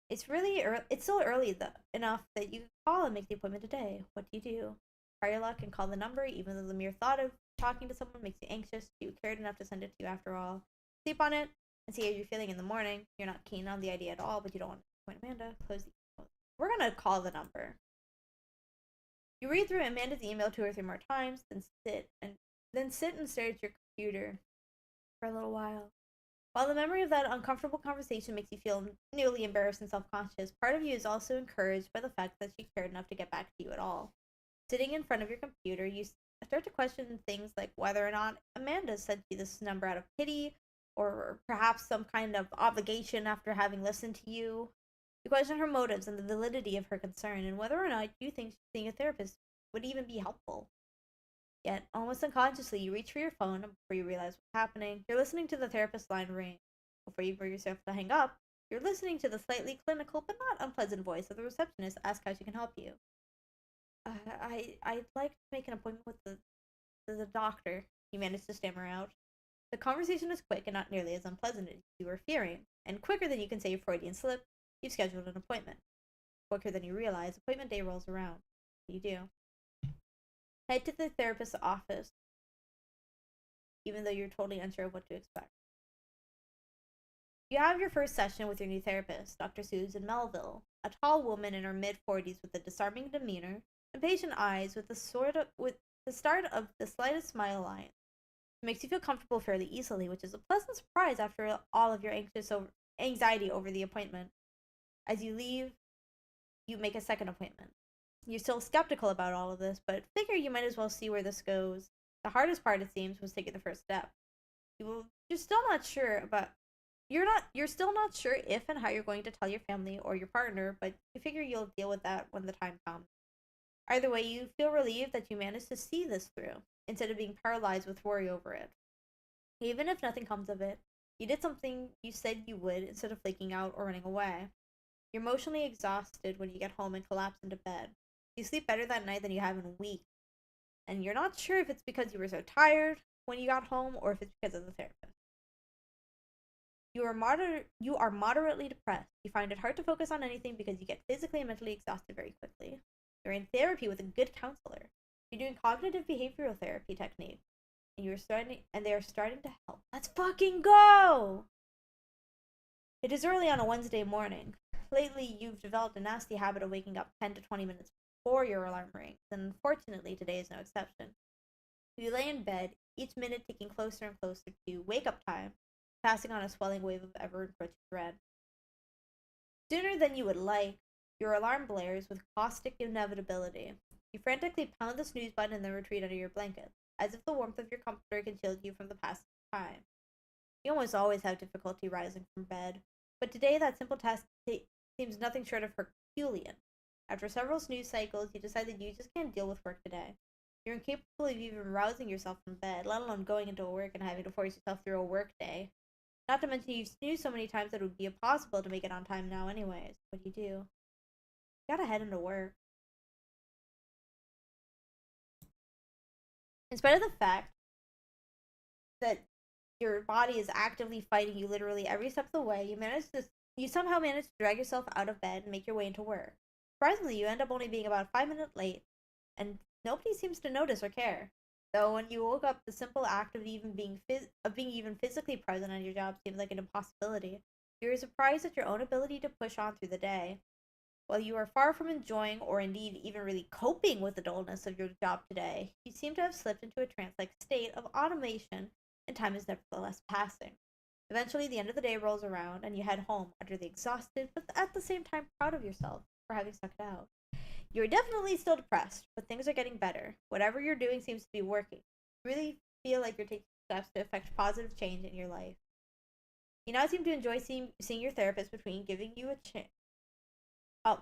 It's still early enough that you can call and make the appointment today. What do you do? Try your luck and call the number, even though the mere thought of talking to someone makes you anxious. You cared enough to send it to you after all. Sleep on it and see how you're feeling in the morning. You're not keen on the idea at all, but you don't want to disappoint Amanda. Close the email. We're gonna call the number. You read through Amanda's email 2 or 3 more times, then sit and stare at your computer for a little while. While the memory of that uncomfortable conversation makes you feel nearly embarrassed and self-conscious, part of you is also encouraged by the fact that she cared enough to get back to you at all. Sitting in front of your computer, you start to question things like whether or not Amanda sent you this number out of pity, or perhaps some kind of obligation after having listened to you. You question her motives and the validity of her concern, and whether or not you think seeing a therapist would even be helpful. Yet, almost unconsciously, you reach for your phone, and before you realize what's happening, you're listening to the therapist line ring. Before you bring yourself to hang up, you're listening to the slightly clinical but not unpleasant voice of the receptionist ask how she can help you. I'd like to make an appointment with the doctor, you manage to stammer out. The conversation is quick and not nearly as unpleasant as you were fearing, and quicker than you can say your Freudian slip, you've scheduled an appointment. Quicker than you realize, appointment day rolls around. What do you do? Head to the therapist's office, even though you're totally unsure of what to expect. You have your first session with your new therapist, Dr. Susan Melville, a tall woman in her mid-40s with a disarming demeanor, Impatient eyes with the start of the slightest smile line. It makes you feel comfortable fairly easily, which is a pleasant surprise after all of your anxiety over the appointment. As you leave, you make a second appointment. You're still skeptical about all of this, but figure you might as well see where this goes. The hardest part, it seems, was taking the first step. You're still not sure about you're still not sure if and how you're going to tell your family or your partner, but you figure you'll deal with that when the time comes. Either way, you feel relieved that you managed to see this through, instead of being paralyzed with worry over it. Even if nothing comes of it, you did something you said you would instead of flaking out or running away. You're emotionally exhausted when you get home and collapse into bed. You sleep better that night than you have in weeks, and you're not sure if it's because you were so tired when you got home or if it's because of the therapist. You are moderately depressed. You find it hard to focus on anything because you get physically and mentally exhausted very quickly. You're in therapy with a good counselor. You're doing cognitive behavioral therapy techniques, and they are starting to help. Let's fucking go! It is early on a Wednesday morning. Lately, you've developed a nasty habit of waking up 10 to 20 minutes before your alarm rings, and unfortunately, today is no exception. You lay in bed, each minute ticking closer and closer to wake up time, passing on a swelling wave of ever encroaching dread. Sooner than you would like, your alarm blares with caustic inevitability. You frantically pound the snooze button and then retreat under your blanket, as if the warmth of your comforter can shield you from the passing of time. You almost always have difficulty rising from bed, but today that simple task seems nothing short of Herculean. After several snooze cycles, you decide that you just can't deal with work today. You're incapable of even rousing yourself from bed, let alone going into work and having to force yourself through a work day. Not to mention you've snoozed so many times that it would be impossible to make it on time now anyways. What do? You gotta head into work. In spite of the fact that your body is actively fighting you literally every step of the way, you somehow manage to drag yourself out of bed and make your way into work. Surprisingly, you end up only being about 5 minutes late, and nobody seems to notice or care. Though when you woke up, the simple act of being even physically present at your job seemed like an impossibility. You were surprised at your own ability to push on through the day. While you are far from enjoying or indeed even really coping with the dullness of your job today, you seem to have slipped into a trance-like state of automation, and time is nevertheless passing. Eventually, the end of the day rolls around, and you head home, utterly exhausted, but at the same time proud of yourself for having stuck it out. You're definitely still depressed, but things are getting better. Whatever you're doing seems to be working. You really feel like you're taking steps to affect positive change in your life. You now seem to enjoy seeing your therapist between giving you a chance.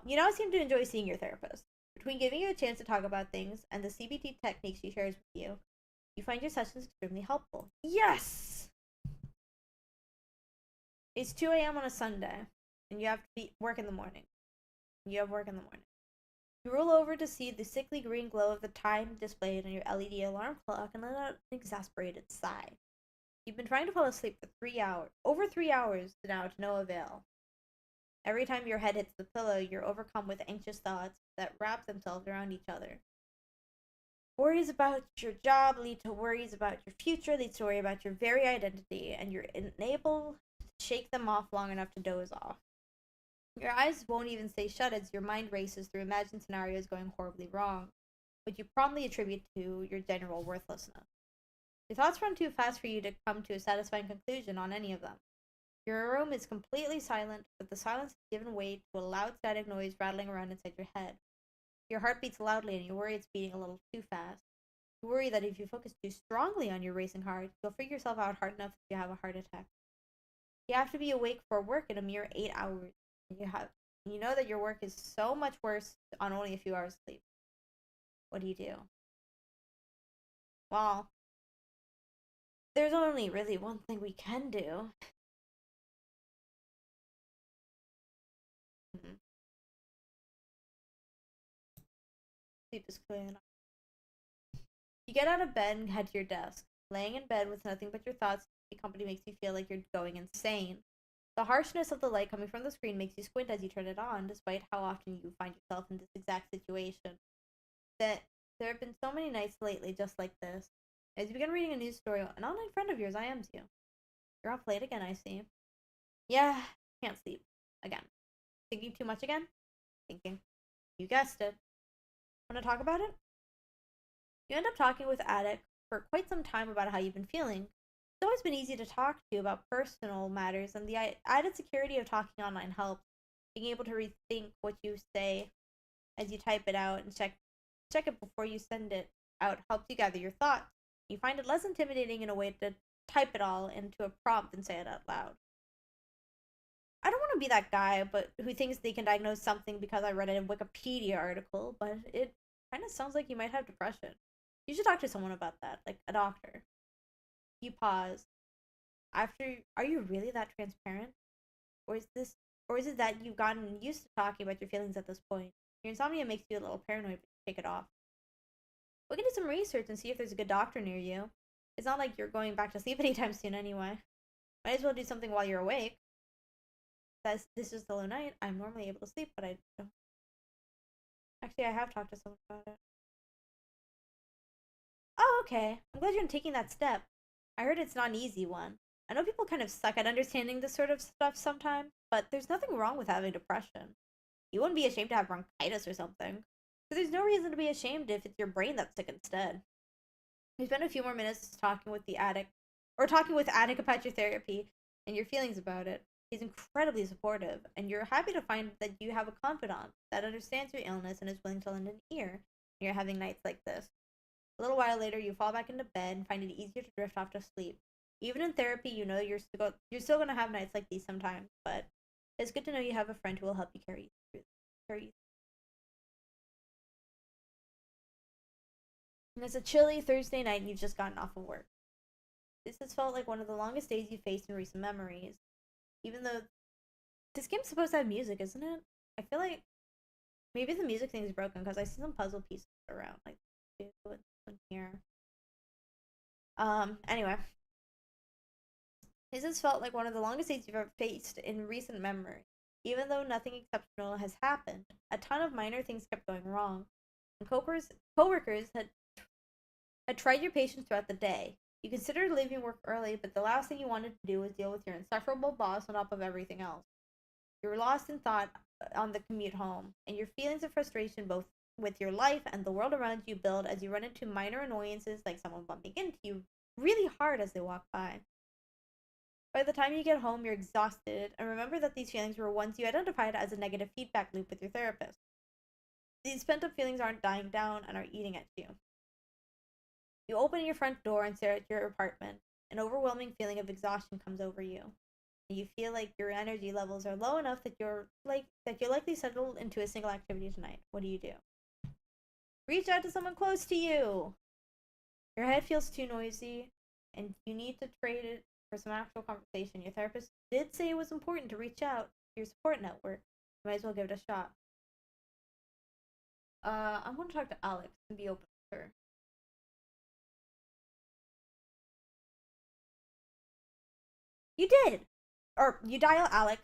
You now seem to enjoy seeing your therapist. Between giving you a chance to talk about things and the CBT techniques she shares with you, you find your sessions extremely helpful. Yes! It's 2 a.m. on a Sunday, and you have to work in the morning. You have work in the morning. You roll over to see the sickly green glow of the time displayed on your LED alarm clock and let out an exasperated sigh. You've been trying to fall asleep for over 3 hours now to no avail. Every time your head hits the pillow, you're overcome with anxious thoughts that wrap themselves around each other. Worries about your job lead to worries about your future, leads to worry about your very identity, and you're unable to shake them off long enough to doze off. Your eyes won't even stay shut as your mind races through imagined scenarios going horribly wrong, which you promptly attribute to your general worthlessness. Your thoughts run too fast for you to come to a satisfying conclusion on any of them. Your room is completely silent, but the silence has given way to a loud static noise rattling around inside your head. Your heart beats loudly and you worry it's beating a little too fast. You worry that if you focus too strongly on your racing heart, you'll freak yourself out hard enough that you have a heart attack. You have to be awake for work in a mere 8 hours. You know that your work is so much worse on only a few hours sleep. What do? Well, there's only really one thing we can do. Sleep is clearly not. You get out of bed and head to your desk. Laying in bed with nothing but your thoughts, the company makes you feel like you're going insane. The harshness of the light coming from the screen makes you squint as you turn it on, despite how often you find yourself in this exact situation. That there have been so many nights lately just like this. As you begin reading a news story, an online friend of yours IMs you. You're up late again, I see. Yeah, can't sleep. Again. Thinking too much again? Thinking. You guessed it. Want to talk about it? You end up talking with Attic for quite some time about how you've been feeling. It's always been easy to talk to you about personal matters, and the added security of talking online helps. Being able to rethink what you say as you type it out and check it before you send it out helps you gather your thoughts. You find it less intimidating in a way to type it all into a prompt and say it out loud. I don't want to be that guy, but who thinks they can diagnose something because I read a Wikipedia article, but it kind of sounds like you might have depression. You should talk to someone about that, like a doctor. You pause. After, are you really that transparent? Or is this, or is it that you've gotten used to talking about your feelings at this point? Your insomnia makes you a little paranoid, but you take it off. We can do some research and see if there's a good doctor near you. It's not like you're going back to sleep anytime soon anyway. Might as well do something while you're awake. This is still a night. I'm normally able to sleep, but I don't. Actually, I have talked to someone about it. Oh, okay. I'm glad you're taking that step. I heard it's not an easy one. I know people kind of suck at understanding this sort of stuff sometimes, but there's nothing wrong with having depression. You wouldn't be ashamed to have bronchitis or something. So there's no reason to be ashamed if it's your brain that's sick instead. We spent a few more minutes talking with Attic about your therapy and your feelings about it. He's incredibly supportive, and you're happy to find that you have a confidant that understands your illness and is willing to lend an ear when you're having nights like this. A little while later, you fall back into bed and find it easier to drift off to sleep. Even in therapy, you know you're still going to have nights like these sometimes, but it's good to know you have a friend who will help you carry you through. And it's a chilly Thursday night and you've just gotten off of work. This has felt like one of the longest days you've faced in recent memories. Even though this game's supposed to have music, isn't it? I feel like maybe the music thing is broken because I see some puzzle pieces around, like one here. Anyway. This has felt like one of the longest days you've ever faced in recent memory. Even though nothing exceptional has happened, a ton of minor things kept going wrong. And coworkers had tried your patience throughout the day. You considered leaving work early, but the last thing you wanted to do was deal with your insufferable boss on top of everything else. You were lost in thought on the commute home, and your feelings of frustration both with your life and the world around you build as you run into minor annoyances like someone bumping into you really hard as they walk by. By the time you get home, you're exhausted, and remember that these feelings were ones you identified as a negative feedback loop with your therapist. These pent up feelings aren't dying down and are eating at you. You open your front door and stare at your apartment. An overwhelming feeling of exhaustion comes over you. And you feel like your energy levels are low enough that you'll likely settle into a single activity tonight. What do? Reach out to someone close to you. Your head feels too noisy, and you need to trade it for some actual conversation. Your therapist did say it was important to reach out to your support network. You might as well give it a shot. I'm gonna talk to Alex and be open with her. You did! Or, you dial Alex.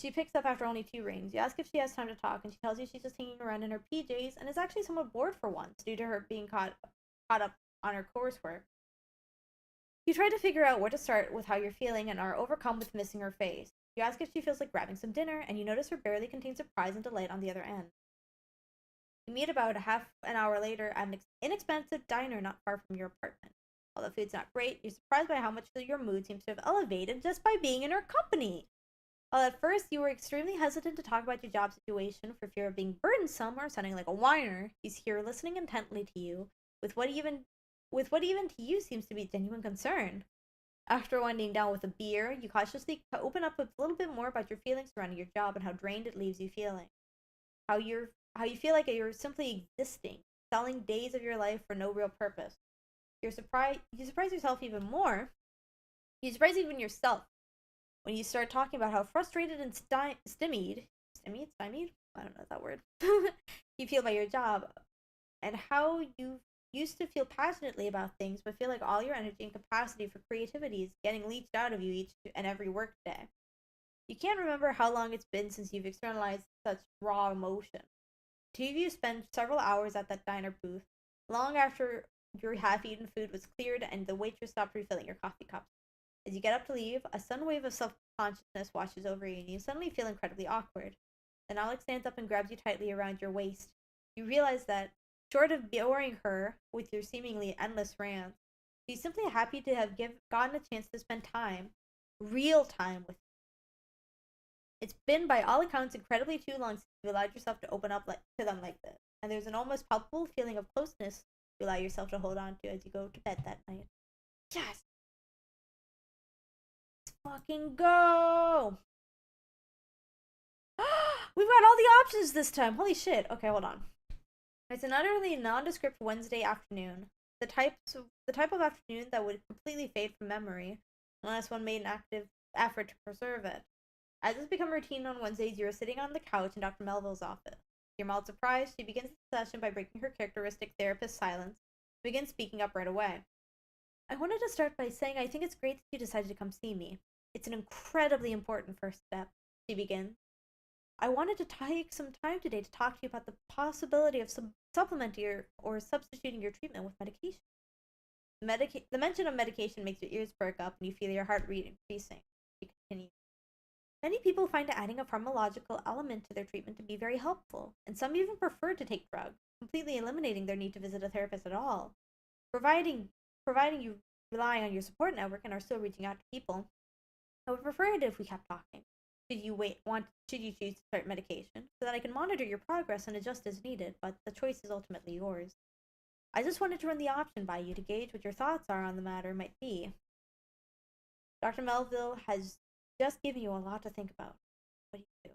She picks up after only 2 rings. You ask if she has time to talk, and she tells you she's just hanging around in her PJs and is actually somewhat bored for once due to her being caught up on her coursework. You try to figure out where to start with how you're feeling and are overcome with missing her face. You ask if she feels like grabbing some dinner, and you notice her barely contains surprise and delight on the other end. You meet about a half an hour later at an inexpensive diner not far from your apartment. While the food's not great, you're surprised by how much your mood seems to have elevated just by being in her company. While at first you were extremely hesitant to talk about your job situation for fear of being burdensome or sounding like a whiner, he's here listening intently to you with what even to you seems to be genuine concern. After winding down with a beer, you cautiously open up a little bit more about your feelings surrounding your job and how drained it leaves you feeling. How you feel like you're simply existing, selling days of your life for no real purpose. You surprise yourself even more. You surprise even yourself when you start talking about how frustrated and stymied? I don't know that word. You feel by your job, and how you used to feel passionately about things, but feel like all your energy and capacity for creativity is getting leached out of you each and every workday. You can't remember how long it's been since you've externalized such raw emotion. Two of you spend several hours at that diner booth, long after your half-eaten food was cleared and the waitress stopped refilling your coffee cups. As you get up to leave, a sudden wave of self-consciousness washes over you, and you suddenly feel incredibly awkward. Then Alex stands up and grabs you tightly around your waist. You realize that Short of boring her with your seemingly endless rants, she's simply happy to have gotten a chance to spend time, real time with you. It's been, by all accounts, incredibly too long since you allowed yourself to open up to them like this, and there's an almost palpable feeling of closeness you allow yourself to hold on to as you go to bed that night. Yes! Let's fucking go! We've got all the options this time. Holy shit. Okay, hold on. It's an utterly nondescript Wednesday afternoon. The type of afternoon that would completely fade from memory unless one made an active effort to preserve it. As has become routine on Wednesdays, you are sitting on the couch in Dr. Melville's office. To your mild surprise, she begins the session by breaking her characteristic therapist silence and begins speaking up right away. I wanted to start by saying I think it's great that you decided to come see me. It's an incredibly important first step, she begins. I wanted to take some time today to talk to you about the possibility of supplementing or substituting your treatment with medication. The mention of medication makes your ears perk up and you feel your heart rate increasing. She continues. Many people find adding a pharmacological element to their treatment to be very helpful, and some even prefer to take drugs, completely eliminating their need to visit a therapist at all. Providing you rely on your support network and are still reaching out to people, I would prefer it if we kept talking. Should you choose to start medication, so that I can monitor your progress and adjust as needed, but the choice is ultimately yours. I just wanted to run the option by you to gauge what your thoughts are on the matter might be. Dr. Melville has just given you a lot to think about. What do you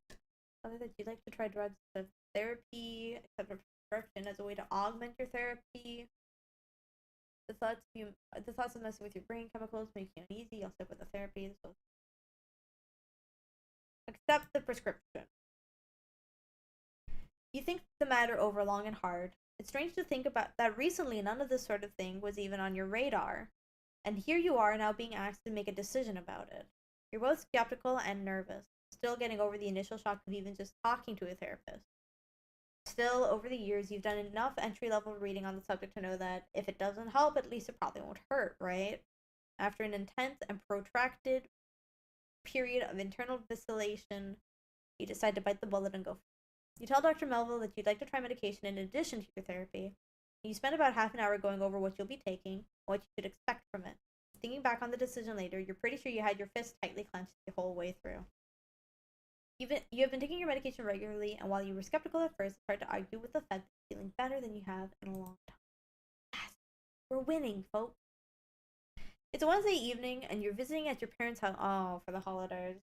do? Other that you'd like to try drugs instead of therapy, accept a prescription as a way to augment your therapy. The thoughts of messing with your brain chemicals make you uneasy. I'll stick with the therapy. So accept the prescription. You think the matter over long and hard. It's strange to think about that recently none of this sort of thing was even on your radar. And here you are now being asked to make a decision about it. You're both skeptical and nervous, still getting over the initial shock of even just talking to a therapist. Still, over the years, you've done enough entry-level reading on the subject to know that if it doesn't help, at least it probably won't hurt, right? After an intense and protracted period of internal vacillation, you decide to bite the bullet and go for it. You tell Dr. Melville that you'd like to try medication in addition to your therapy. You spend about half an hour going over what you'll be taking, what you should expect from it. Thinking back on the decision later, you're pretty sure you had your fist tightly clenched the whole way through. You have been taking your medication regularly, and while you were skeptical at first, it's hard to argue with the fact that you're feeling better than you have in a long time. Yes, we're winning, folks. It's a Wednesday evening, and you're visiting at your parents' house for the holidays.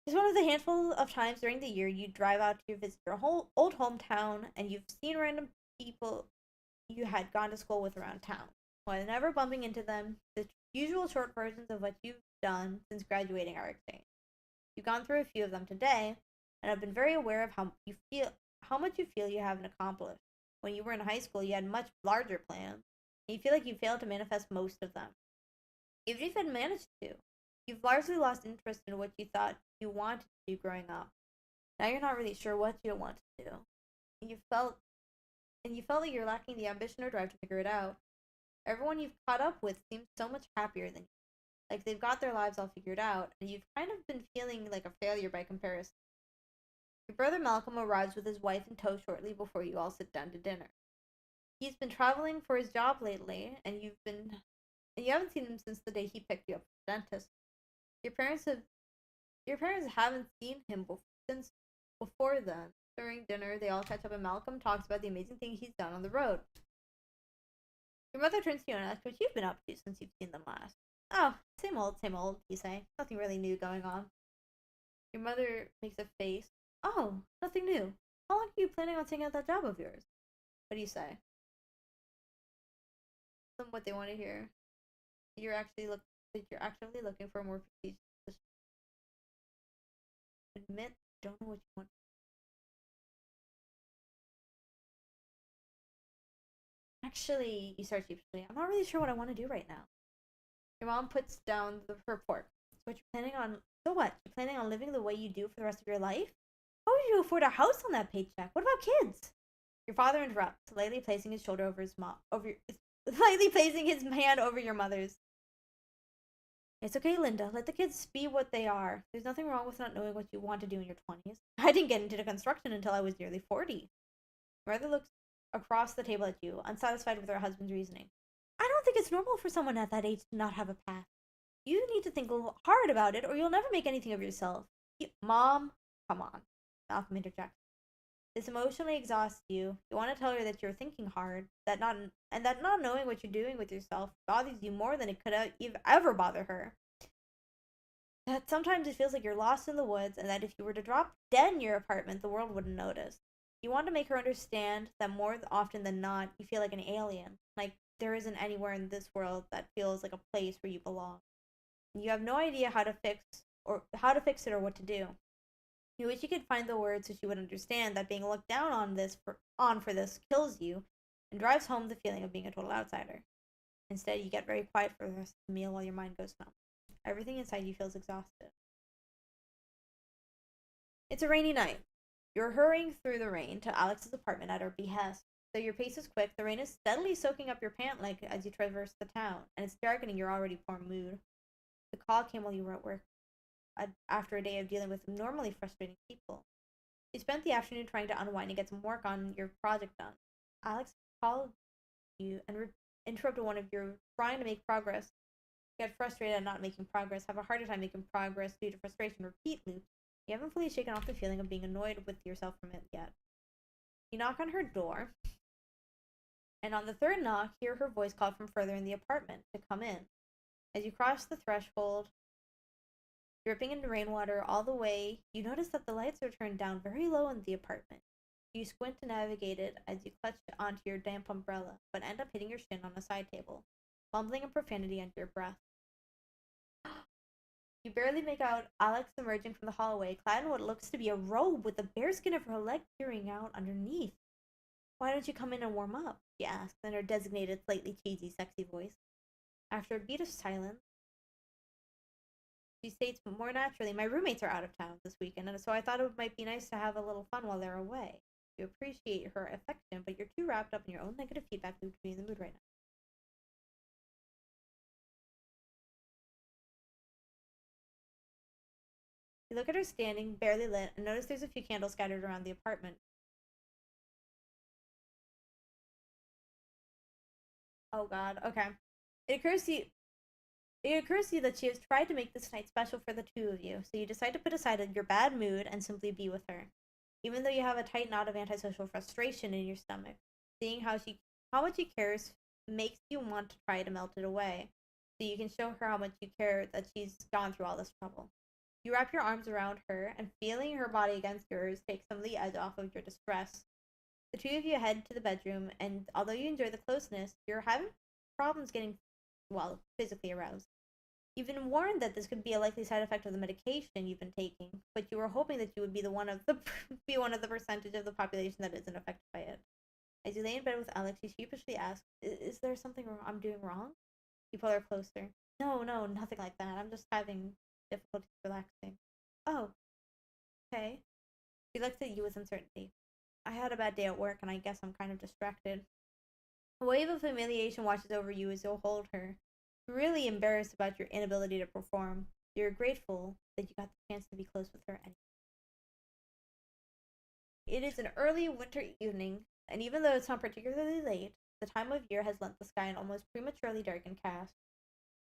It's one of the handful of times during the year you drive out to visit your whole old hometown, and you've seen random people you had gone to school with around town, while never bumping into them. The usual short versions of what you've done since graduating are exchanged. You've gone through a few of them today, and have been very aware of how much you feel you haven't accomplished. When you were in high school, you had much larger plans, and you feel like you failed to manifest most of them. Even if you had managed to, you've largely lost interest in what you thought you wanted to do growing up. Now you're not really sure what you want to do. You felt like you're lacking the ambition or drive to figure it out. Everyone you've caught up with seems so much happier than you. Like they've got their lives all figured out, and you've kind of been feeling like a failure by comparison. Your brother Malcolm arrives with his wife in tow shortly before you all sit down to dinner. He's been traveling for his job lately, and you haven't seen him since the day he picked you up from the dentist. Your parents haven't seen him since before then. During dinner, they all catch up, and Malcolm talks about the amazing thing he's done on the road. Your mother turns to you and asks what you've been up to since you've seen them last. Oh, same old, you say. Nothing really new going on. Your mother makes a face. Oh, nothing new. How long are you planning on taking out that job of yours? What do you say? Tell them what they want to hear. You're actively looking for a more prestigious position. Admit you don't know what you want. Actually, you start sheepishly. I'm not really sure what I want to do right now. Your mom puts down her fork. So what? You're planning on living the way you do for the rest of your life? How would you afford a house on that paycheck? What about kids? Your father interrupts, lightly placing his hand over your mother's. It's okay, Linda. Let the kids be what they are. There's nothing wrong with not knowing what you want to do in your 20s. I didn't get into construction until I was nearly 40. Your mother looks across the table at you, unsatisfied with her husband's reasoning. I don't think it's normal for someone at that age to not have a past. You need to think hard about it, or you'll never make anything of yourself. Mom, come on, Malcolm interjects. This emotionally exhausts you. You want to tell her that you're thinking hard, that not knowing what you're doing with yourself bothers you more than it could ever bother her. That sometimes it feels like you're lost in the woods, and that if you were to drop dead in your apartment, the world wouldn't notice. You want to make her understand that more often than not, you feel like an alien, like there isn't anywhere in this world that feels like a place where you belong. You have no idea how to fix it or what to do. You wish you could find the words so she would understand that being looked down on for this kills you and drives home the feeling of being a total outsider. Instead, you get very quiet for the rest of the meal while your mind goes numb. Everything inside you feels exhausted. It's a rainy night. You're hurrying through the rain to Alex's apartment at her behest. Though your pace is quick, the rain is steadily soaking up your pant leg as you traverse the town, and it's darkening your already poor mood. The call came while you were at work, after a day of dealing with normally frustrating people. You spent the afternoon trying to unwind and get some work on your project done. Alex called you and interrupted one of your trying to make progress. Get frustrated at not making progress, have a harder time making progress due to frustration, repeat loop. You haven't fully shaken off the feeling of being annoyed with yourself from it yet. You knock on her door, and on the third knock, hear her voice call from further in the apartment to come in. As you cross the threshold, dripping into rainwater all the way, you notice that the lights are turned down very low in the apartment. You squint to navigate it as you clutch onto your damp umbrella, but end up hitting your shin on a side table, mumbling a profanity under your breath. You barely make out Alex emerging from the hallway, clad in what looks to be a robe with the bare skin of her leg peering out underneath. Why don't you come in and warm up? She asks in her designated, slightly cheesy, sexy voice. After a beat of silence, she states more naturally, my roommates are out of town this weekend, and so I thought it might be nice to have a little fun while they're away. You appreciate her affection, but you're too wrapped up in your own negative feedback loop to be in the mood right now. You look at her standing, barely lit, and notice there's a few candles scattered around the apartment. Oh god, okay. It occurs to you that she has tried to make this night special for the two of you, so you decide to put aside your bad mood and simply be with her. Even though you have a tight knot of antisocial frustration in your stomach, seeing how much she cares makes you want to try to melt it away, so you can show her how much you care that she's gone through all this trouble. You wrap your arms around her, and feeling her body against yours takes some of the edge off of your distress. The two of you head to the bedroom, and although you enjoy the closeness, you're having problems getting, well, physically aroused. You've been warned that this could be a likely side effect of the medication you've been taking, but you were hoping that you would be one of the percentage of the population that isn't affected by it. As you lay in bed with Alex, you sheepishly ask, "Is there something I'm doing wrong?" You pull her closer. No, nothing like that. I'm just having difficulty relaxing. Oh, okay. She looks at you with uncertainty. I had a bad day at work, and I guess I'm kind of distracted. A wave of humiliation washes over you as you hold her. You're really embarrassed about your inability to perform. You're grateful that you got the chance to be close with her anyway. It is an early winter evening, and even though it's not particularly late, the time of year has lent the sky an almost prematurely darkened cast.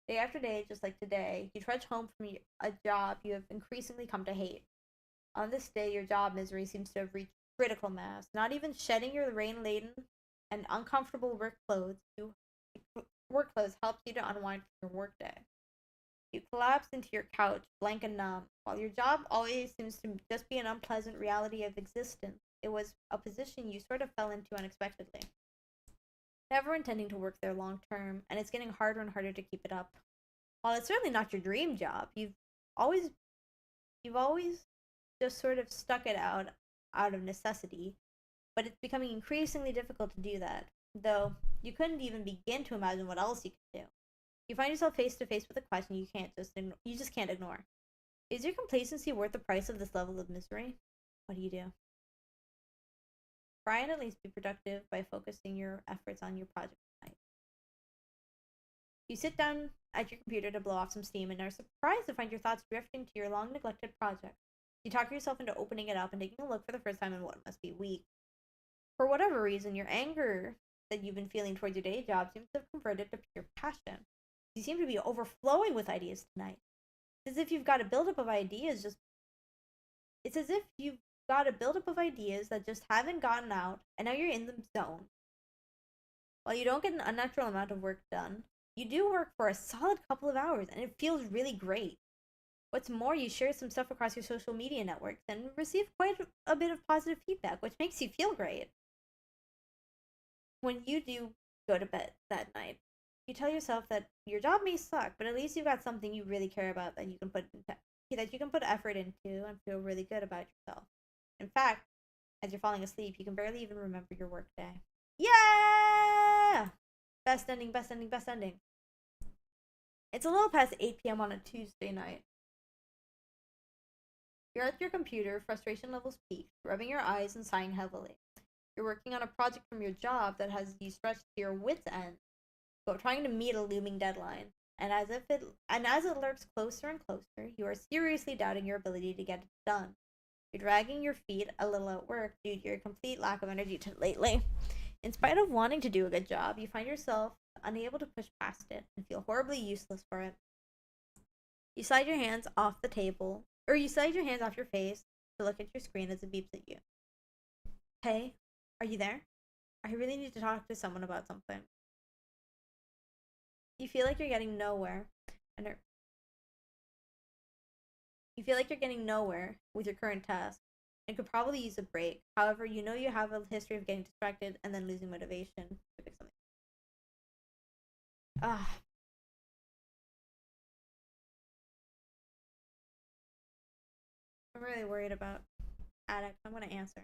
Day after day, just like today, you trudge home from a job you have increasingly come to hate. On this day, your job misery seems to have reached critical mass. Not even shedding your rain-laden and uncomfortable work clothes helps you to unwind from your workday. You collapse into your couch, blank and numb. While your job always seems to just be an unpleasant reality of existence, it was a position you sort of fell into unexpectedly. Never intending to work there long term, and it's getting harder and harder to keep it up. While it's certainly not your dream job, always you've always just sort of stuck it out of necessity, but it's becoming increasingly difficult to do that, though you couldn't even begin to imagine what else you could do. You find yourself face to face with a question you just can't ignore. Is your complacency worth the price of this level of misery? What do you do? Try and at least be productive by focusing your efforts on your project tonight. You sit down at your computer to blow off some steam and are surprised to find your thoughts drifting to your long neglected project. You talk yourself into opening it up and taking a look for the first time in what must be weeks. For whatever reason, your anger that you've been feeling towards your day job seems to have converted to pure passion. You seem to be overflowing with ideas tonight. It's as if you've got a buildup of ideas It's as if you've got a buildup of ideas that just haven't gotten out, and now you're in the zone. While you don't get an unnatural amount of work done, you do work for a solid couple of hours, and it feels really great. What's more, you share some stuff across your social media networks and receive quite a bit of positive feedback, which makes you feel great. When you do go to bed that night, you tell yourself that your job may suck, but at least you've got something you really care about that you can put effort into and feel really good about yourself. In fact, as you're falling asleep, you can barely even remember your workday. Yeah! Best ending, best ending, best ending. It's a little past 8 p.m. on a Tuesday night. You're at your computer, frustration levels peak, rubbing your eyes and sighing heavily. You're working on a project from your job that has you stretched to your wits' end, but trying to meet a looming deadline. And as it lurks closer and closer, you are seriously doubting your ability to get it done. You're dragging your feet a little at work due to your complete lack of energy lately. In spite of wanting to do a good job, you find yourself unable to push past it and feel horribly useless for it. You slide your hands off the table, or you slide your hands off your face to look at your screen as it beeps at you. Hey, are you there? I really need to talk to someone about something. You feel like you're getting nowhere, with your current task, and could probably use a break. However, you know you have a history of getting distracted and then losing motivation to fix something. I'm really worried about Addict. I'm gonna answer.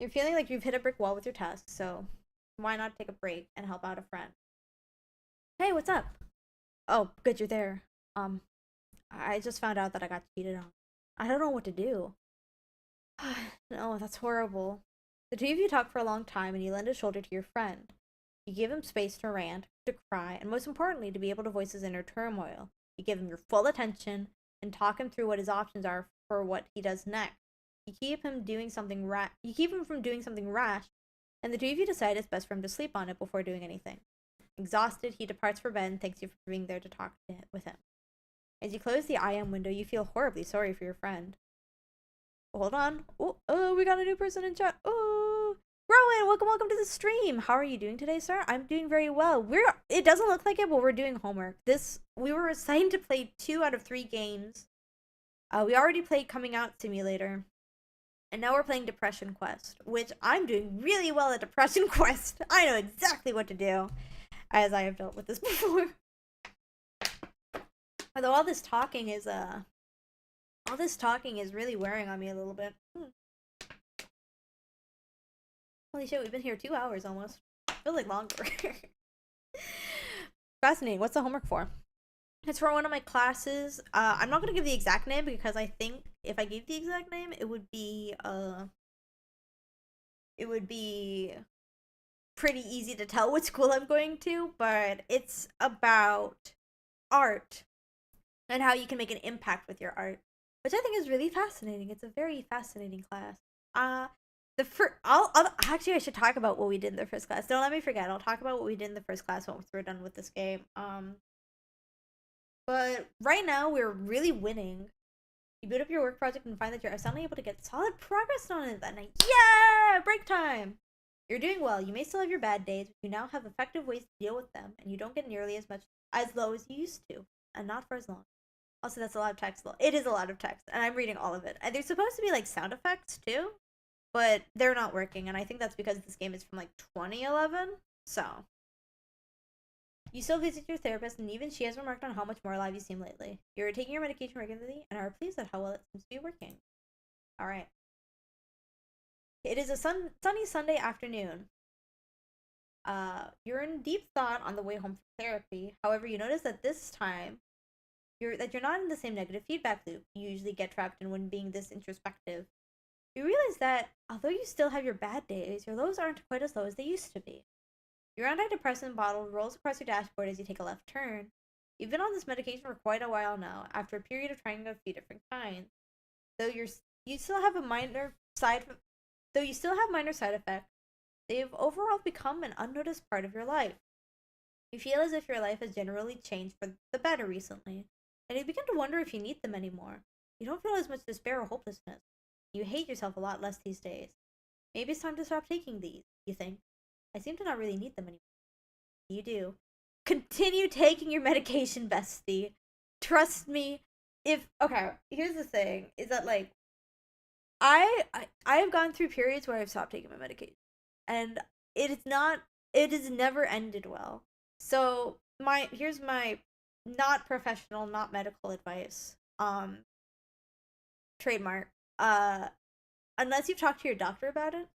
You're feeling like you've hit a brick wall with your task, so why not take a break and help out a friend? Hey, what's up? Oh, good, you're there. I just found out that I got cheated on. I don't know what to do. No, that's horrible. The two of you talk for a long time and you lend a shoulder to your friend. You give him space to rant, to cry, and most importantly, to be able to voice his inner turmoil. You give him your full attention and talk him through what his options are for what he does next. You keep him from doing something rash, and the two of you decide it's best for him to sleep on it before doing anything. Exhausted, he departs for bed and thanks you for being there to talk with him. As you close the IM window, you feel horribly sorry for your friend. Hold on. Oh, we got a new person in chat. Oh, Rowan, welcome to the stream. How are you doing today, sir? I'm doing very well. It doesn't look like it, but we're doing homework. We were assigned to play 2 out of 3 games. We already played Coming Out Simulator. And now we're playing Depression Quest, which I'm doing really well at Depression Quest. I know exactly what to do, as I have dealt with this before. Although all this talking is really wearing on me a little bit. Holy shit, we've been here 2 hours almost. Feels like longer. Fascinating. What's the homework for? It's for one of my classes. I'm not gonna give the exact name because I think if I gave the exact name, it would be pretty easy to tell what school I'm going to, but it's about art and how you can make an impact with your art, which I think is really fascinating. It's a very fascinating class. Actually, I should talk about what we did in the first class. Don't let me forget. I'll talk about what we did in the first class once we're done with this game. But right now, we're really winning. You boot up your work project and find that you're suddenly able to get solid progress on it that night. Yeah! Break time! You're doing well. You may still have your bad days, but you now have effective ways to deal with them, and you don't get nearly as low as you used to, and not for as long. Also, that's a lot of text. It is a lot of text, and I'm reading all of it. And there's supposed to be, like, sound effects, too, but they're not working, and I think that's because this game is from, like, 2011, so... You still visit your therapist, and even she has remarked on how much more alive you seem lately. You're taking your medication regularly, and are pleased at how well it seems to be working. Alright. It is a sunny Sunday afternoon. You're in deep thought on the way home from therapy. However, you notice that this time, you're not in the same negative feedback loop you usually get trapped in when being this introspective. You realize that, although you still have your bad days, your lows aren't quite as low as they used to be. Your antidepressant bottle rolls across your dashboard as you take a left turn. You've been on this medication for quite a while now, after a period of trying a few different kinds. Though you still have a minor side Though you still have minor side effects, they've overall become an unnoticed part of your life. You feel as if your life has generally changed for the better recently, and you begin to wonder if you need them anymore. You don't feel as much despair or hopelessness. You hate yourself a lot less these days. Maybe it's time to stop taking these, you think. I seem to not really need them anymore. You do. Continue taking your medication, bestie. Trust me. Okay, here's the thing, is that like I have gone through periods where I've stopped taking my medication. And it has never ended well. So here's my not professional, not medical advice. Trademark. Unless you've talked to your doctor about it,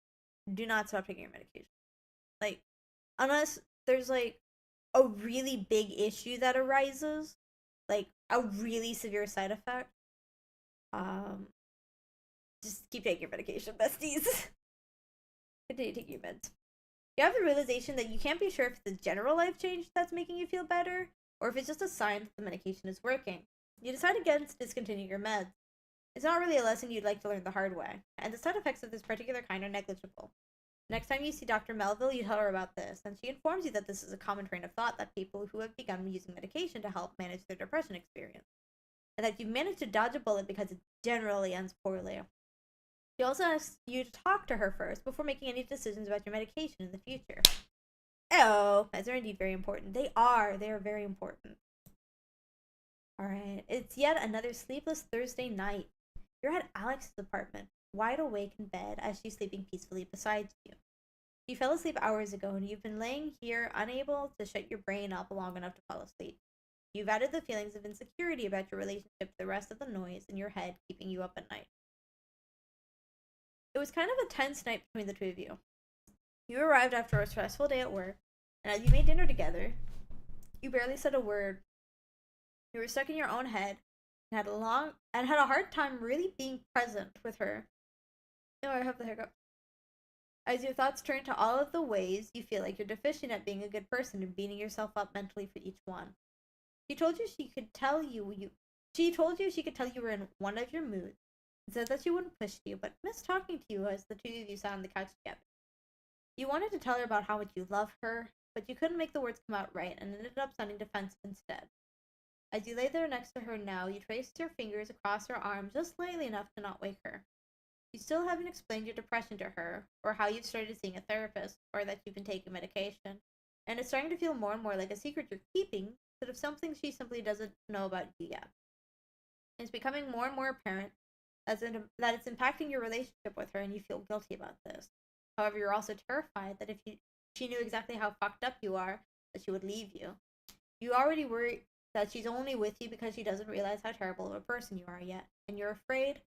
do not stop taking your medication. Like, unless there's like a really big issue that arises, like a really severe side effect, um, just keep taking your medication, besties. Continue taking your meds. You have the realization that you can't be sure if it's the general life change that's making you feel better, or if it's just a sign that the medication is working. You decide against discontinuing your meds. It's not really a lesson you'd like to learn the hard way, and the side effects of this particular kind are negligible. Next time you see Dr. Melville, you tell her about this, and she informs you that this is a common train of thought that people who have begun using medication to help manage their depression experience, and that you've managed to dodge a bullet because it generally ends poorly. She also asks you to talk to her first before making any decisions about your medication in the future. Oh, meds are indeed very important. They are very important. Alright, it's yet another sleepless Thursday night. You're at Alex's apartment, wide awake in bed as she's sleeping peacefully beside you. You fell asleep hours ago and you've been laying here unable to shut your brain up long enough to fall asleep. You've added the feelings of insecurity about your relationship to the rest of the noise in your head keeping you up at night. It was kind of a tense night between the two of you. You arrived after a stressful day at work, and as you made dinner together, you barely said a word. You were stuck in your own head and had a hard time really being present with her. Oh, I have the hiccup. As your thoughts turned to all of the ways you feel like you're deficient at being a good person and beating yourself up mentally for each one. She told you she could tell you were in one of your moods and said that she wouldn't push you, but missed talking to you as the two of you sat on the couch together. You wanted to tell her about how much you love her, but you couldn't make the words come out right and ended up sounding defensive instead. As you lay there next to her now, you traced your fingers across her arm just lightly enough to not wake her. You still haven't explained your depression to her, or how you've started seeing a therapist, or that you've been taking medication, and it's starting to feel more and more like a secret you're keeping instead of something she simply doesn't know about you yet. It's becoming more and more apparent that it's impacting your relationship with her, and you feel guilty about this. However, you're also terrified that if she knew exactly how fucked up you are, that she would leave you. You already worry that she's only with you because she doesn't realize how terrible of a person you are yet, and you're afraid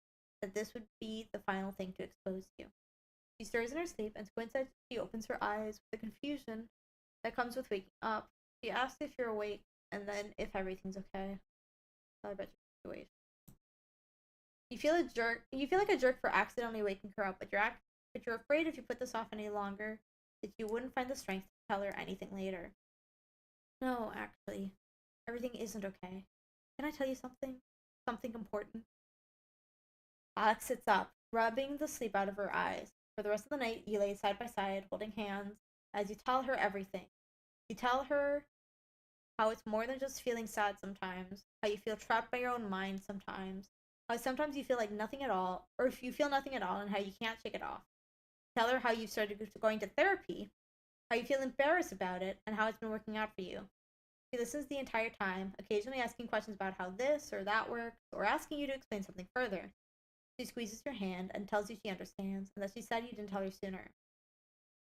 that this would be the final thing to expose you. She stirs in her sleep and squints as she opens her eyes with the confusion that comes with waking up. She asks if you're awake, and then if everything's okay. I bet you're awake. You feel like a jerk for accidentally waking her up, but you're afraid if you put this off any longer, that you wouldn't find the strength to tell her anything later. No, actually, everything isn't okay. Can I tell you something? Something important? Alex sits up, rubbing the sleep out of her eyes. For the rest of the night, you lay side by side, holding hands, as you tell her everything. You tell her how it's more than just feeling sad sometimes, how you feel trapped by your own mind sometimes, how sometimes you feel like nothing at all, or if you feel nothing at all, and how you can't shake it off. Tell her how you've started going to therapy, how you feel embarrassed about it, and how it's been working out for you. She listens the entire time, occasionally asking questions about how this or that works, or asking you to explain something further. She squeezes your hand and tells you she understands, and that she's sad you didn't tell her sooner.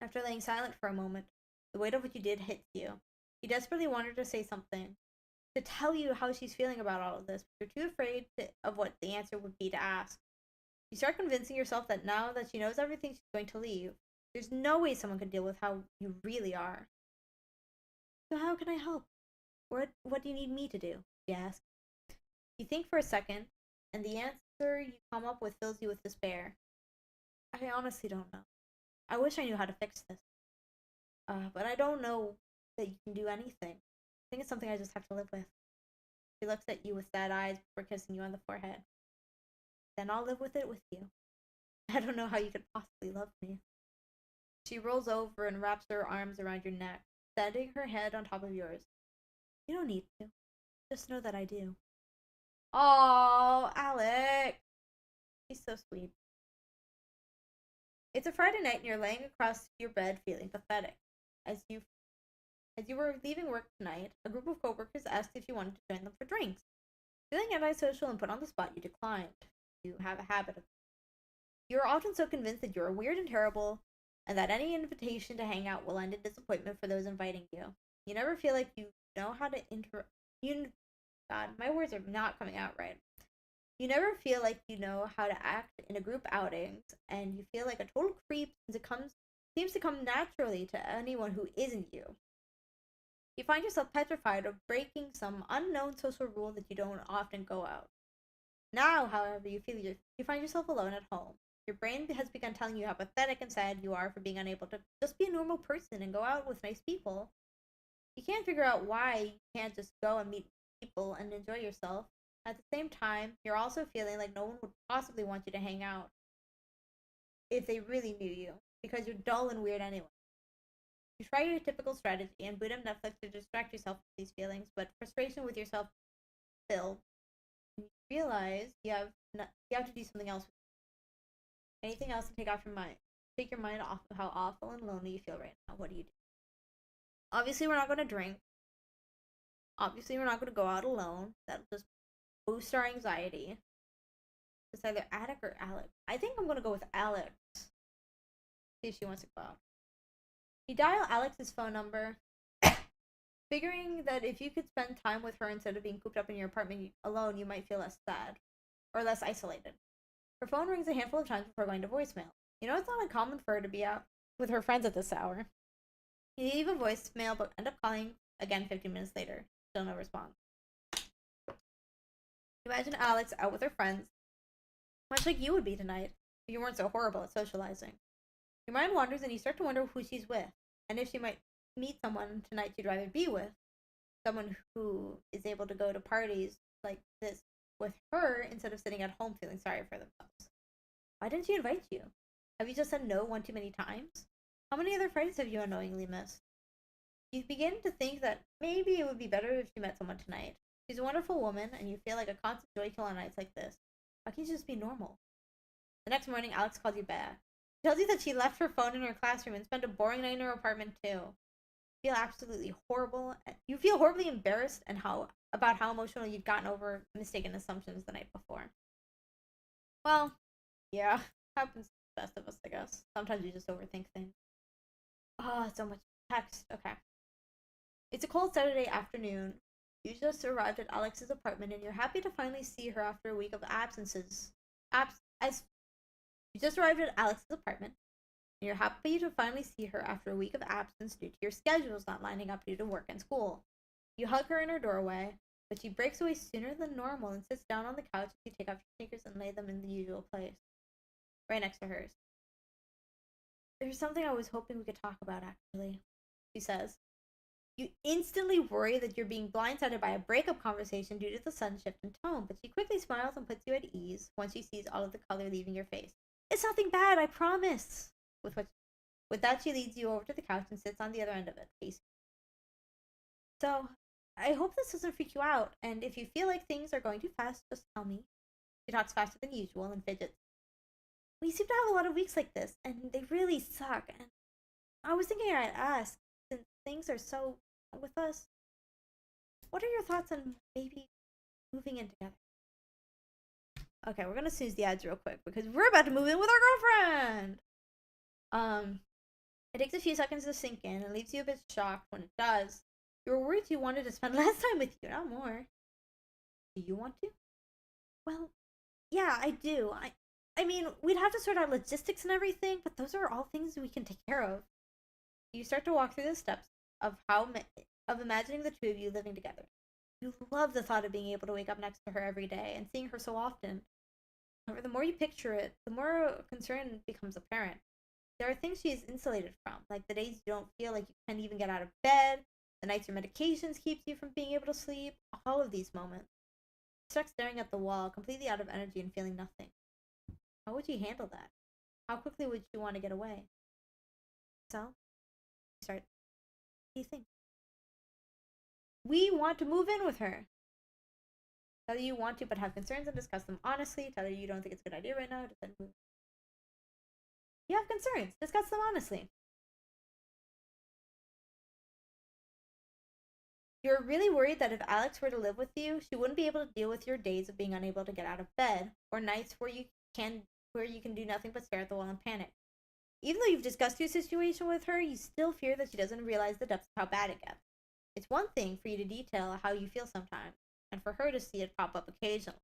After laying silent for a moment, the weight of what you did hits you. You desperately want her to say something, to tell you how she's feeling about all of this, but you're too afraid of what the answer would be to ask. You start convincing yourself that now that she knows everything, she's going to leave. There's no way someone could deal with how you really are. So how can I help? What do you need me to do? She asks. You think for a second, and the answer you come up with fills you with despair. I honestly don't know. I wish I knew how to fix this. But I don't know that you can do anything. I think it's something I just have to live with. She looks at you with sad eyes before kissing you on the forehead. Then I'll live with it with you. I don't know how you could possibly love me. She rolls over and wraps her arms around your neck, setting her head on top of yours. You don't need to. Just know that I do. Oh, Alex. She's so sweet. It's a Friday night and you're laying across your bed feeling pathetic. As you were leaving work tonight, a group of coworkers asked if you wanted to join them for drinks. Feeling antisocial and put on the spot, you declined. You have a habit of. You are often so convinced that you are weird and terrible, and that any invitation to hang out will end in disappointment for those inviting you. You never feel like you know how to God, my words are not coming out right. You never feel like you know how to act in a group outings, and you feel like a total creep since it seems to come naturally to anyone who isn't you. You find yourself petrified of breaking some unknown social rule that you don't often go out. Now, however, you find yourself alone at home. Your brain has begun telling you how pathetic and sad you are for being unable to just be a normal person and go out with nice people. You can't figure out why you can't just go and meet people and enjoy yourself. At the same time, you're also feeling like no one would possibly want you to hang out if they really knew you, because you're dull and weird anyway. You try your typical strategy and boot up Netflix to distract yourself from these feelings, but frustration with yourself builds. You realize you have to do something else. Anything else to take your mind off of how awful and lonely you feel right now. What do you do? Obviously, we're not going to drink. Obviously, we're not going to go out alone. That'll just boost our anxiety. It's either Attic or Alex. I think I'm going to go with Alex. See if she wants to go out. You dial Alex's phone number, figuring that if you could spend time with her instead of being cooped up in your apartment alone, you might feel less sad or less isolated. Her phone rings a handful of times before going to voicemail. You know it's not uncommon for her to be out with her friends at this hour. You leave a voicemail but end up calling again 15 minutes later. Still no response. Imagine Alex out with her friends, much like you would be tonight if you weren't so horrible at socializing. Your mind wanders and you start to wonder who she's with, and if she might meet someone tonight you'd rather be with. Someone who is able to go to parties like this with her instead of sitting at home feeling sorry for themselves. Why didn't she invite you? Have you just said no one too many times? How many other Fridays have you unknowingly missed? You begin to think that maybe it would be better if you met someone tonight. She's a wonderful woman, and you feel like a constant joy kill on nights like this. Why can't you just be normal? The next morning, Alex calls you back. She tells you that she left her phone in her classroom and spent a boring night in her apartment too. You feel absolutely horrible. You feel horribly embarrassed about how emotional you'd gotten over mistaken assumptions the night before. Well, yeah, happens to the best of us, I guess. Sometimes you just overthink things. Oh, so much text. Okay. It's a cold Saturday afternoon. You just arrived at Alex's apartment and you're happy to finally see her after a week of absences. You just arrived at Alex's apartment and you're happy to finally see her after a week of absence due to your schedules not lining up due to work and school. You hug her in her doorway, but she breaks away sooner than normal and sits down on the couch as you take off your sneakers and lay them in the usual place, right next to hers. There's something I was hoping we could talk about, actually, she says. You instantly worry that you're being blindsided by a breakup conversation due to the sudden shift in tone, but she quickly smiles and puts you at ease once she sees all of the color leaving your face. It's nothing bad, I promise. With that, she leads you over to the couch and sits on the other end of it, facing. So, I hope this doesn't freak you out, and if you feel like things are going too fast, just tell me. She talks faster than usual and fidgets. We seem to have a lot of weeks like this, and they really suck, and I was thinking I'd ask, since things are so with us, what are your thoughts on maybe moving in together? Okay, we're gonna snooze the ads real quick because we're about to move in with our girlfriend. It takes a few seconds to sink in and leaves you a bit shocked when it does. You were worried you wanted to spend less time with you, not more. Do you want to? Well, yeah, I do. I mean, we'd have to sort out logistics and everything, but those are all things we can take care of. You start to walk through the steps of imagining the two of you living together. You love the thought of being able to wake up next to her every day and seeing her so often. However, the more you picture it, the more concern becomes apparent. There are things she is insulated from, like the days you don't feel like you can't even get out of bed, the nights your medications keeps you from being able to sleep, all of these moments. You start staring at the wall, completely out of energy and feeling nothing. How would you handle that? How quickly would you want to get away? So, start. What do you think? We want to move in with her. Tell her you want to, but have concerns and discuss them honestly. Tell her you don't think it's a good idea right now. You have concerns. Discuss them honestly. You're really worried that if Alex were to live with you, she wouldn't be able to deal with your days of being unable to get out of bed, or nights where you can do nothing but stare at the wall and panic. Even though you've discussed your situation with her, you still fear that she doesn't realize the depths of how bad it gets. It's one thing for you to detail how you feel sometimes, and for her to see it pop up occasionally.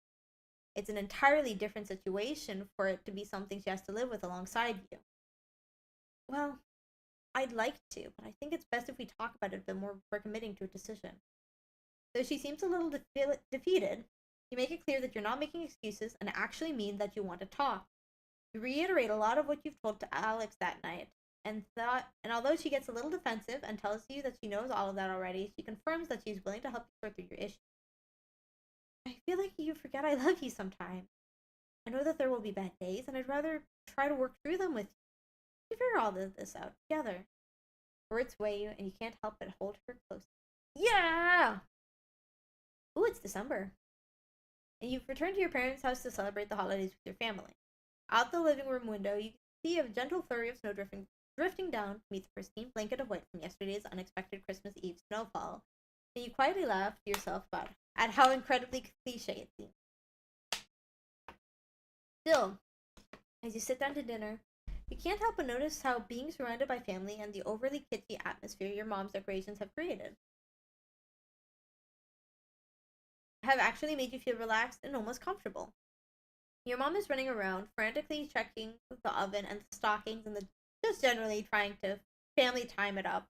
It's an entirely different situation for it to be something she has to live with alongside you. Well, I'd like to, but I think it's best if we talk about it a bit more before committing to a decision. Though she seems a little defeated, you make it clear that you're not making excuses and actually mean that you want to talk. You reiterate a lot of what you've told to Alex that night, and although she gets a little defensive and tells you that she knows all of that already, she confirms that she's willing to help you sort through your issues. I feel like you forget I love you sometimes. I know that there will be bad days, and I'd rather try to work through them with you. We figure all of this out together. Words sway you, and you can't help but hold her close. Yeah! Ooh, it's December. And you've returned to your parents' house to celebrate the holidays with your family. Out the living room window, you can see a gentle flurry of snow drifting down to meet the pristine blanket of white from yesterday's unexpected Christmas Eve snowfall, and you quietly laugh to yourself at how incredibly cliche it seems. Still, as you sit down to dinner, you can't help but notice how being surrounded by family and the overly kitschy atmosphere your mom's decorations have created have actually made you feel relaxed and almost comfortable. Your mom is running around, frantically checking the oven and the stockings and just generally trying to family time it up,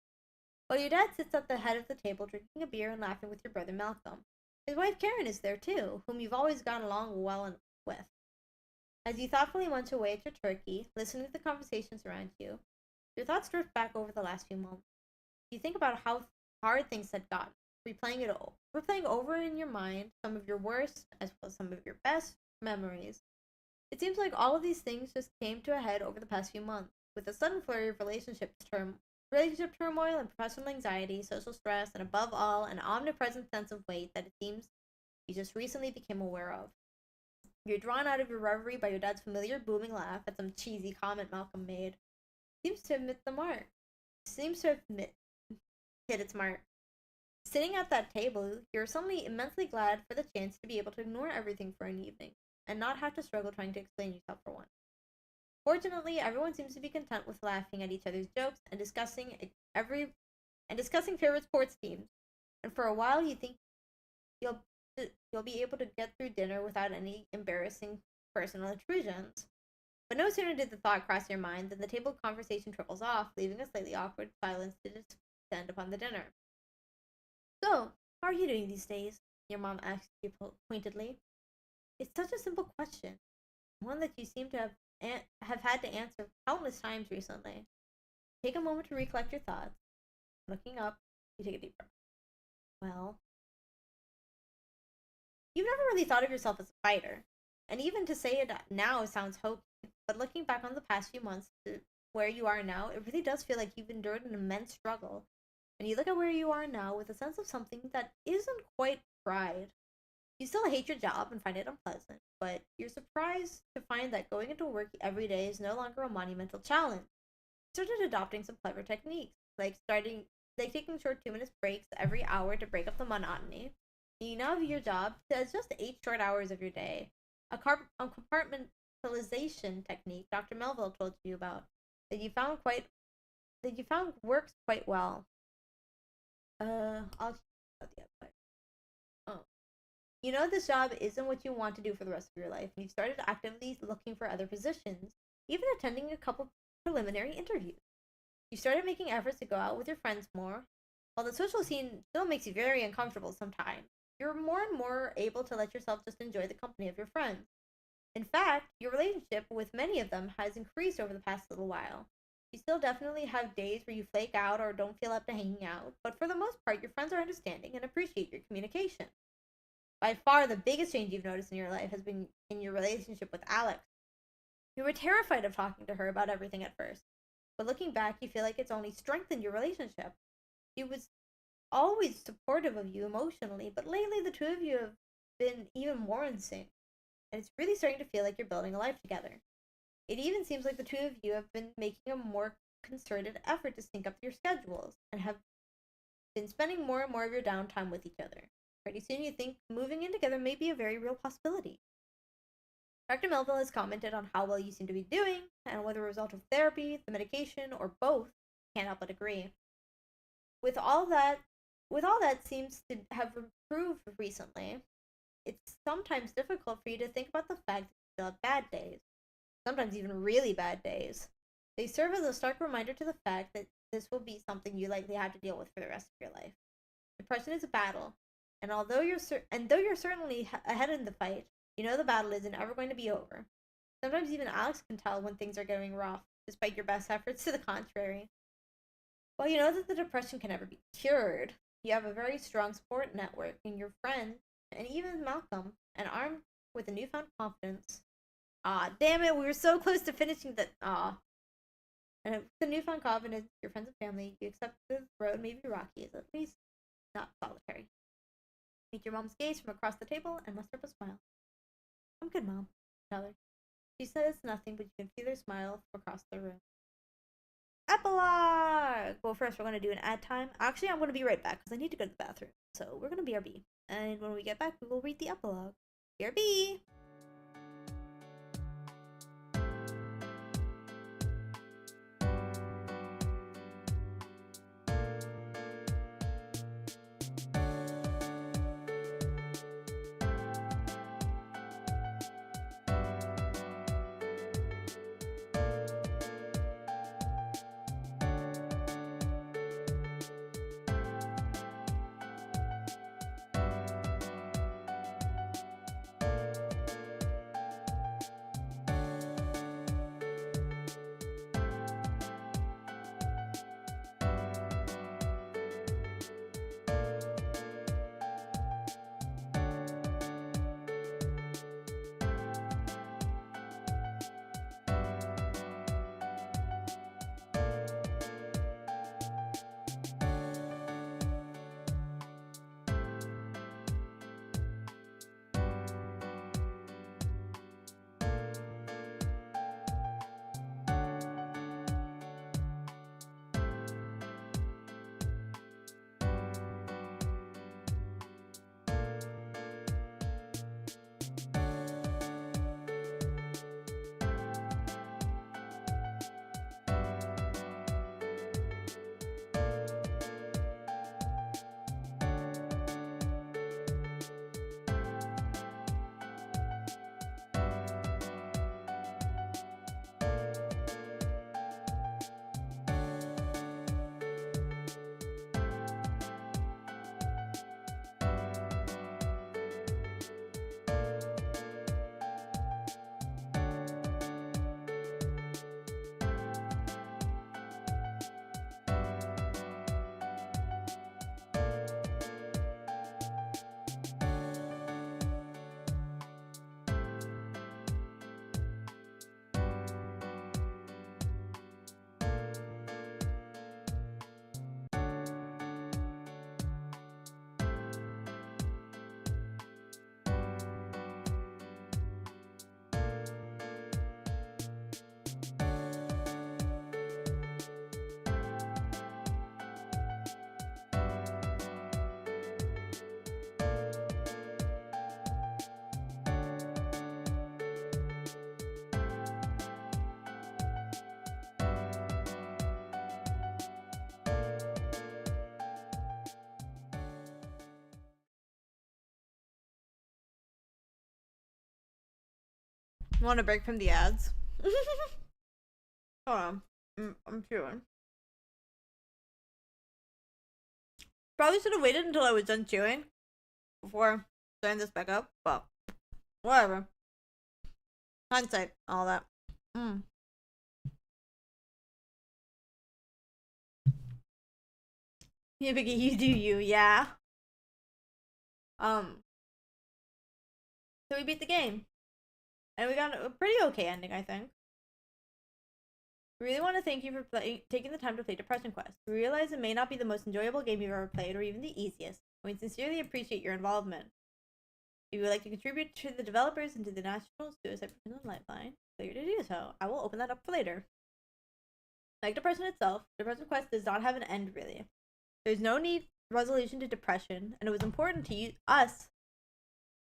while your dad sits at the head of the table drinking a beer and laughing with your brother Malcolm. His wife Karen is there too, whom you've always gotten along well with. As you thoughtfully munch away at your turkey, listening to the conversations around you, your thoughts drift back over the last few moments. You think about how hard things had gotten, replaying over in your mind some of your worst as well as some of your best memories. It seems like all of these things just came to a head over the past few months, with a sudden flurry of relationship turmoil and professional anxiety, social stress, and above all, an omnipresent sense of weight that it seems you just recently became aware of. You're drawn out of your reverie by your dad's familiar booming laugh at some cheesy comment Malcolm made. Seems to have hit the mark. Seems to have hit its mark. Sitting at that table, you're suddenly immensely glad for the chance to be able to ignore everything for an evening, and not have to struggle trying to explain yourself for once. Fortunately, everyone seems to be content with laughing at each other's jokes and discussing favorite sports teams. And for a while, you think you'll you'll be able to get through dinner without any embarrassing personal intrusions. But no sooner did the thought cross your mind than the table conversation triples off, leaving a slightly awkward silence to descend upon the dinner. So, how are you doing these days? Your mom asked you pointedly. It's such a simple question, one that you seem to have had to answer countless times recently. Take a moment to recollect your thoughts. Looking up, you take a deep breath. Well, you've never really thought of yourself as a fighter, and even to say it now sounds hokey, but looking back on the past few months to where you are now, it really does feel like you've endured an immense struggle. And you look at where you are now with a sense of something that isn't quite pride. You still hate your job and find it unpleasant, but you're surprised to find that going into work every day is no longer a monumental challenge. You started adopting some clever techniques, like taking short 2 minute breaks every hour to break up the monotony. You now view your job as just 8 short hours of your day, a compartmentalization technique Dr. Melville told you about that you found works quite well. I'll the other. Oh. You know this job isn't what you want to do for the rest of your life, and you've started actively looking for other positions, even attending a couple preliminary interviews. You started making efforts to go out with your friends more. While the social scene still makes you very uncomfortable sometimes, you're more and more able to let yourself just enjoy the company of your friends. In fact, your relationship with many of them has increased over the past little while. You still definitely have days where you flake out or don't feel up to hanging out, but for the most part, your friends are understanding and appreciate your communication. By far, the biggest change you've noticed in your life has been in your relationship with Alex. You were terrified of talking to her about everything at first, but looking back, you feel like it's only strengthened your relationship. She was always supportive of you emotionally, but lately the two of you have been even more in sync, and it's really starting to feel like you're building a life together. It even seems like the two of you have been making a more concerted effort to sync up your schedules and have been spending more and more of your downtime with each other. Pretty soon you think moving in together may be a very real possibility. Dr. Melville has commented on how well you seem to be doing, and whether a result of therapy, the medication, or both, can't help but agree. With all that seems to have improved recently, it's sometimes difficult for you to think about the fact that you still have bad days, sometimes even really bad days. They serve as a stark reminder to the fact that this will be something you likely have to deal with for the rest of your life. Depression is a battle, and though you're certainly ahead in the fight, you know the battle isn't ever going to be over. Sometimes even Alex can tell when things are going rough, despite your best efforts to the contrary. While you know that the depression can never be cured, you have a very strong support network in your friends, and even Malcolm, and armed with a newfound confidence. Ah, damn it, we were so close to finishing the. Ah. And with the newfound confidence, your friends and family, you accept the road may be rocky, is at least not solitary. Meet your mom's gaze from across the table and muster up a smile. I'm good, Mom. Tell her. She says nothing, but you can feel her smile from across the room. Epilogue! Well, first we're going to do an ad time. Actually, I'm going to be right back because I need to go to the bathroom. So we're going to BRB. And when we get back, we will read the epilogue. BRB! Want a break from the ads? Hold on. I'm chewing. Probably should have waited until I was done chewing before starting this back up, but whatever. Hindsight, all that. Yeah, Vicky, you do you, yeah. So we beat the game. And we got a pretty okay ending, I think. We really want to thank you for taking the time to play Depression Quest. We realize it may not be the most enjoyable game you've ever played, or even the easiest. We sincerely appreciate your involvement. If you would like to contribute to the developers and to the National Suicide Prevention Lifeline, feel free to do so. I will open that up for later. Like Depression itself, Depression Quest does not have an end, really. There's no need resolution to depression, and it was important to us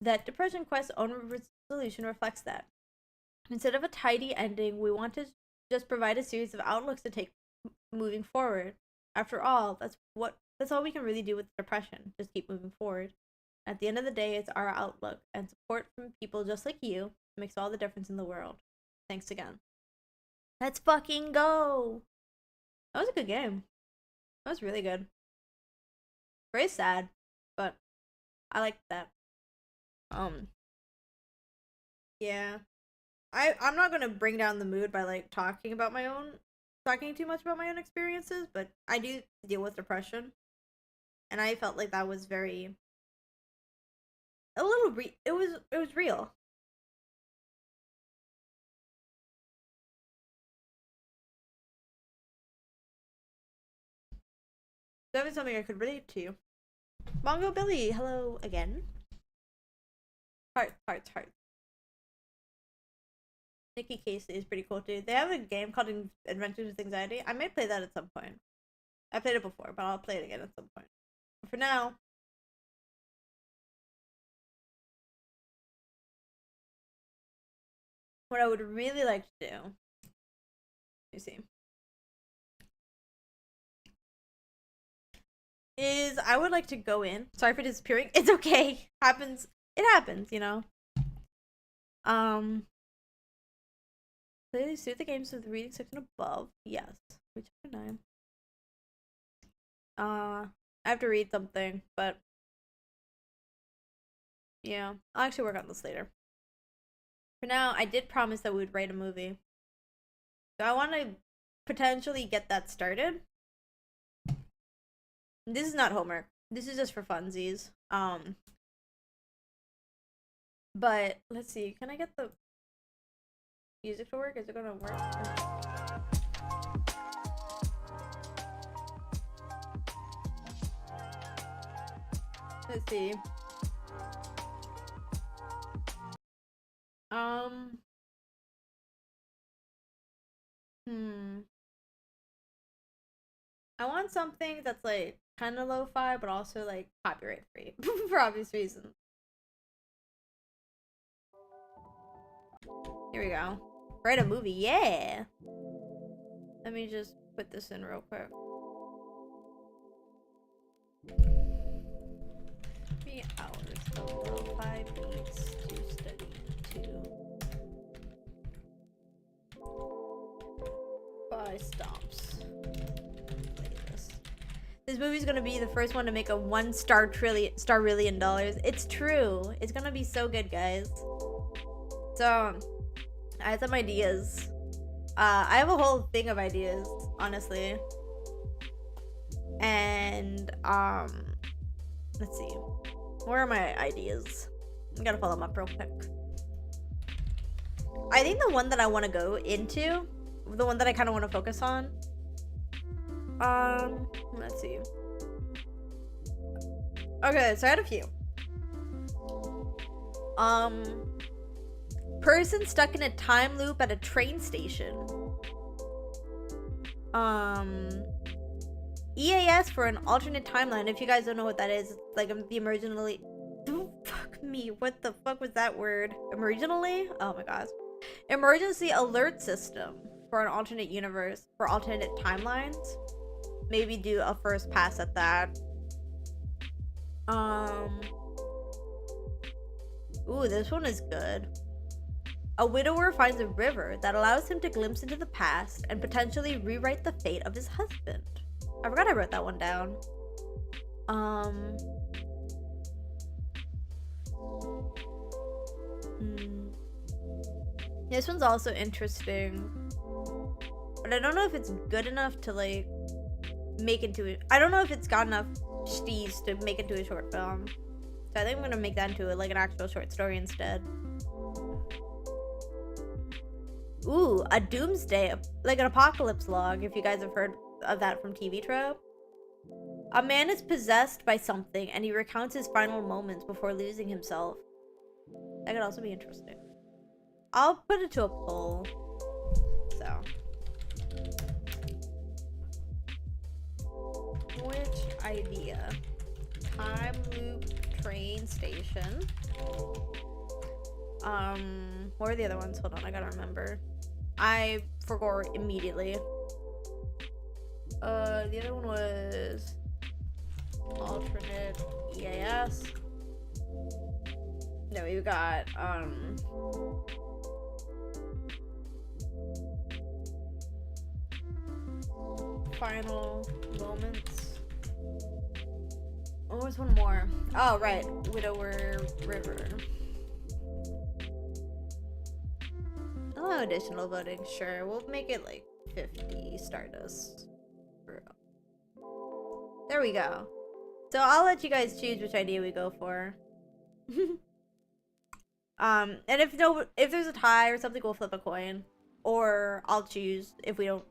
that Depression Quest's own resolution reflects that. Instead of a tidy ending, we want to just provide a series of outlooks to take moving forward. After all, that's all we can really do with depression. Just keep moving forward. At the end of the day, it's our outlook, and support from people just like you makes all the difference in the world. Thanks again. Let's fucking go! That was a good game. That was really good. Very sad, but I liked that. Yeah. I'm not gonna bring down the mood by like talking too much about my own experiences, but I do deal with depression, and I felt like that was it was real. That was something I could relate to. Mongo Billy, hello again. Hearts. Nikki Casey is pretty cool too. They have a game called Adventures with Anxiety. I may play that at some point. I played it before, but I'll play it again at some point. But for now, what I would really like to do, let me see, is I would like to go in. Sorry for disappearing. It's okay. It happens, you know. Clearly suit the games with the reading section above. Yes. Which 9. I have to read something, but yeah, I'll actually work on this later. For now, I did promise that we would write a movie. So I want to potentially get that started. This is not homework. This is just for funsies. But let's see. Can I get the music to work? Is it gonna work? Let's see. I want something that's like kind of lo-fi, but also like copyright free for obvious reasons. Here we go. Write a movie, yeah. Let me just put this in real quick. 3 hours of lo-fi beats to study to. 5 stops. This movie's gonna be the first one to make a $1 trillion. It's true. It's gonna be so good, guys. So, I have some ideas. I have a whole thing of ideas, honestly. And, let's see. Where are my ideas? I gotta pull them up real quick. I think the one that I want to go into, the one that I kind of want to focus on, let's see. Okay, so I had a few. Person stuck in a time loop at a train station. EAS for an alternate timeline. If you guys don't know what that is, like the emergency. Fuck me. What the fuck was that word? Emergency? Oh my gosh. Emergency alert system for an alternate universe, for alternate timelines. Maybe do a first pass at that. Ooh, this one is good. A widower finds a river that allows him to glimpse into the past and potentially rewrite the fate of his husband. I forgot I wrote that one down. This one's also interesting. But I don't know if it's good enough to like make into it. I don't know if it's got enough steez to make into a short film. So I think I'm gonna make that into like an actual short story instead. Ooh, a doomsday, like an apocalypse log, if you guys have heard of that from TV trope. A man is possessed by something and he recounts his final moments before losing himself. That could also be interesting. I'll put it to a poll. So. Which idea? Time loop train station. What are the other ones? Hold on, I gotta remember. I forgot immediately. The other one was alternate EAS. No, we got final moments. Oh, there's one more. Oh, right, Widower River. Oh, additional voting, sure. We'll make it like 50 Stardust. There we go. So I'll let you guys choose which idea we go for. And if there's a tie or something, we'll flip a coin. Or I'll choose if we don't.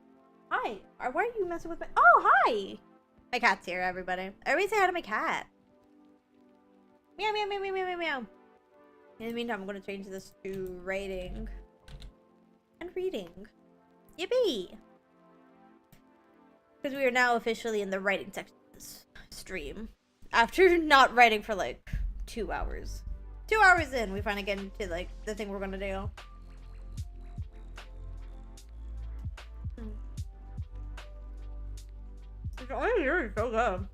Hi. Why are you messing with my? Oh, hi. My cat's here, everybody. Everybody say hi to my cat. Meow, meow, meow, meow, meow, meow. In the meantime, I'm gonna change this to writing and reading. Yippee! Because we are now officially in the writing section of this stream. After not writing for like 2 hours. 2 hours in, we finally get into like the thing we're gonna do. It's only yours, so good.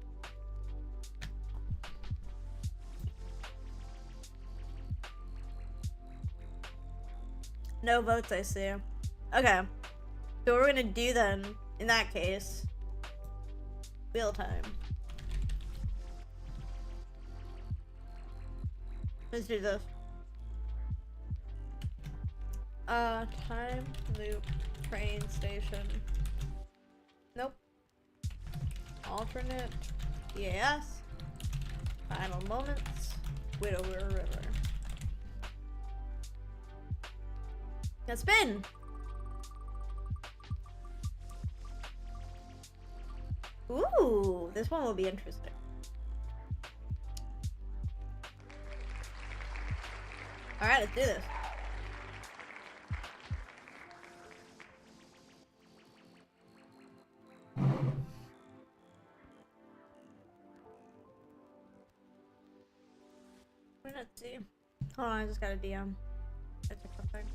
No votes, I see. Okay. So what we're gonna do then, in that case, wheel time. Let's do this. Time loop train station. Nope. Alternate. Yes. Final moments. Widower River. Now spin. Ooh, this one will be interesting. Alright, let's do this. Let's see. Hold on, I just got a DM. I checked something.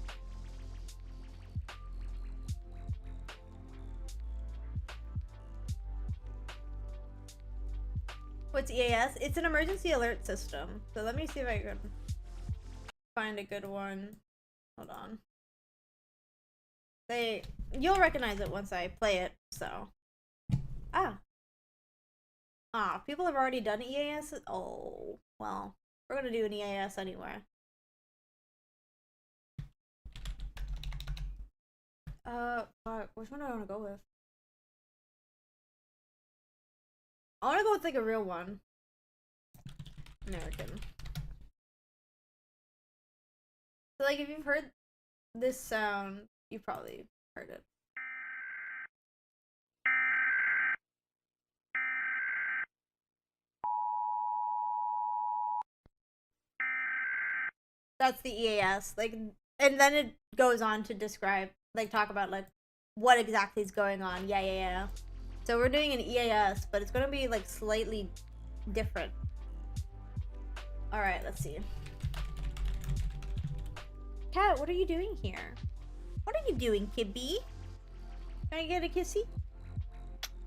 What's EAS? It's an emergency alert system. So let me see if I can find a good one. Hold on. You'll recognize it once I play it, so. People have already done EAS? Oh, well. We're gonna do an EAS anyway. Which one do I wanna go with? I wanna go with like a real one. American. So like if you've heard this sound, you probably heard it. That's the EAS. Like, and then it goes on to describe, like, talk about like what exactly is going on. Yeah. So we're doing an EAS, but it's gonna be like slightly different. All right, let's see. Cat, what are you doing here? What are you doing, Kibby? Can I get a kissy?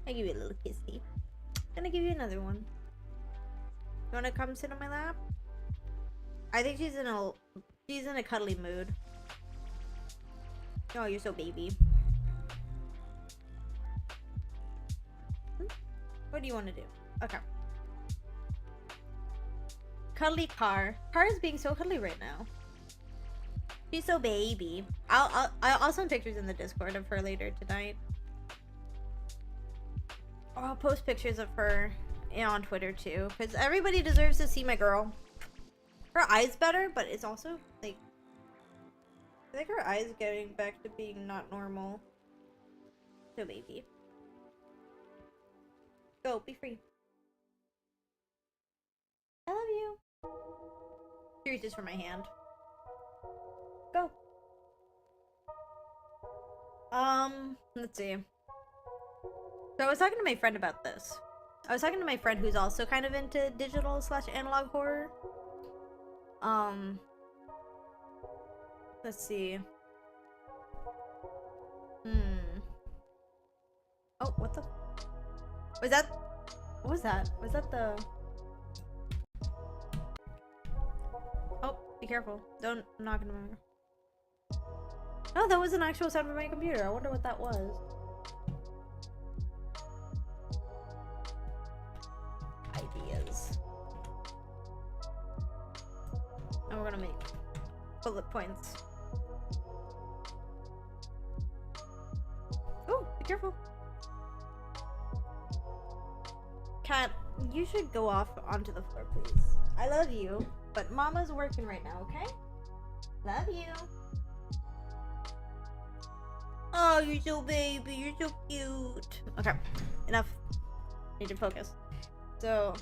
I give you a little kissy. Gonna give you another one. You wanna come sit on my lap? I think she's in a cuddly mood. Oh, you're so baby. What do you want to do? Okay. Cuddly Car. Car is being so cuddly right now. She's so baby. I'll send pictures in the Discord of her later tonight. Or I'll post pictures of her on Twitter too, because everybody deserves to see my girl. Her eye's better, but it's also like I think her eyes getting back to being not normal. So baby. Go, be free. I love you. Here, just for my hand. Go. Let's see. So I was talking to my friend about this. I was talking to my friend who's also kind of into digital / analog horror. Let's see. Oh, what the? Was that? What was that? Was that the? Oh, be careful! Don't knock into my. No, that was an actual sound from my computer. I wonder what that was. Ideas. And we're gonna make bullet points. Oh, be careful. Cat, you should go off onto the floor, please. I love you, but Mama's working right now, okay? Love you. Oh, you're so baby. You're so cute. Okay, enough. Need to focus. So,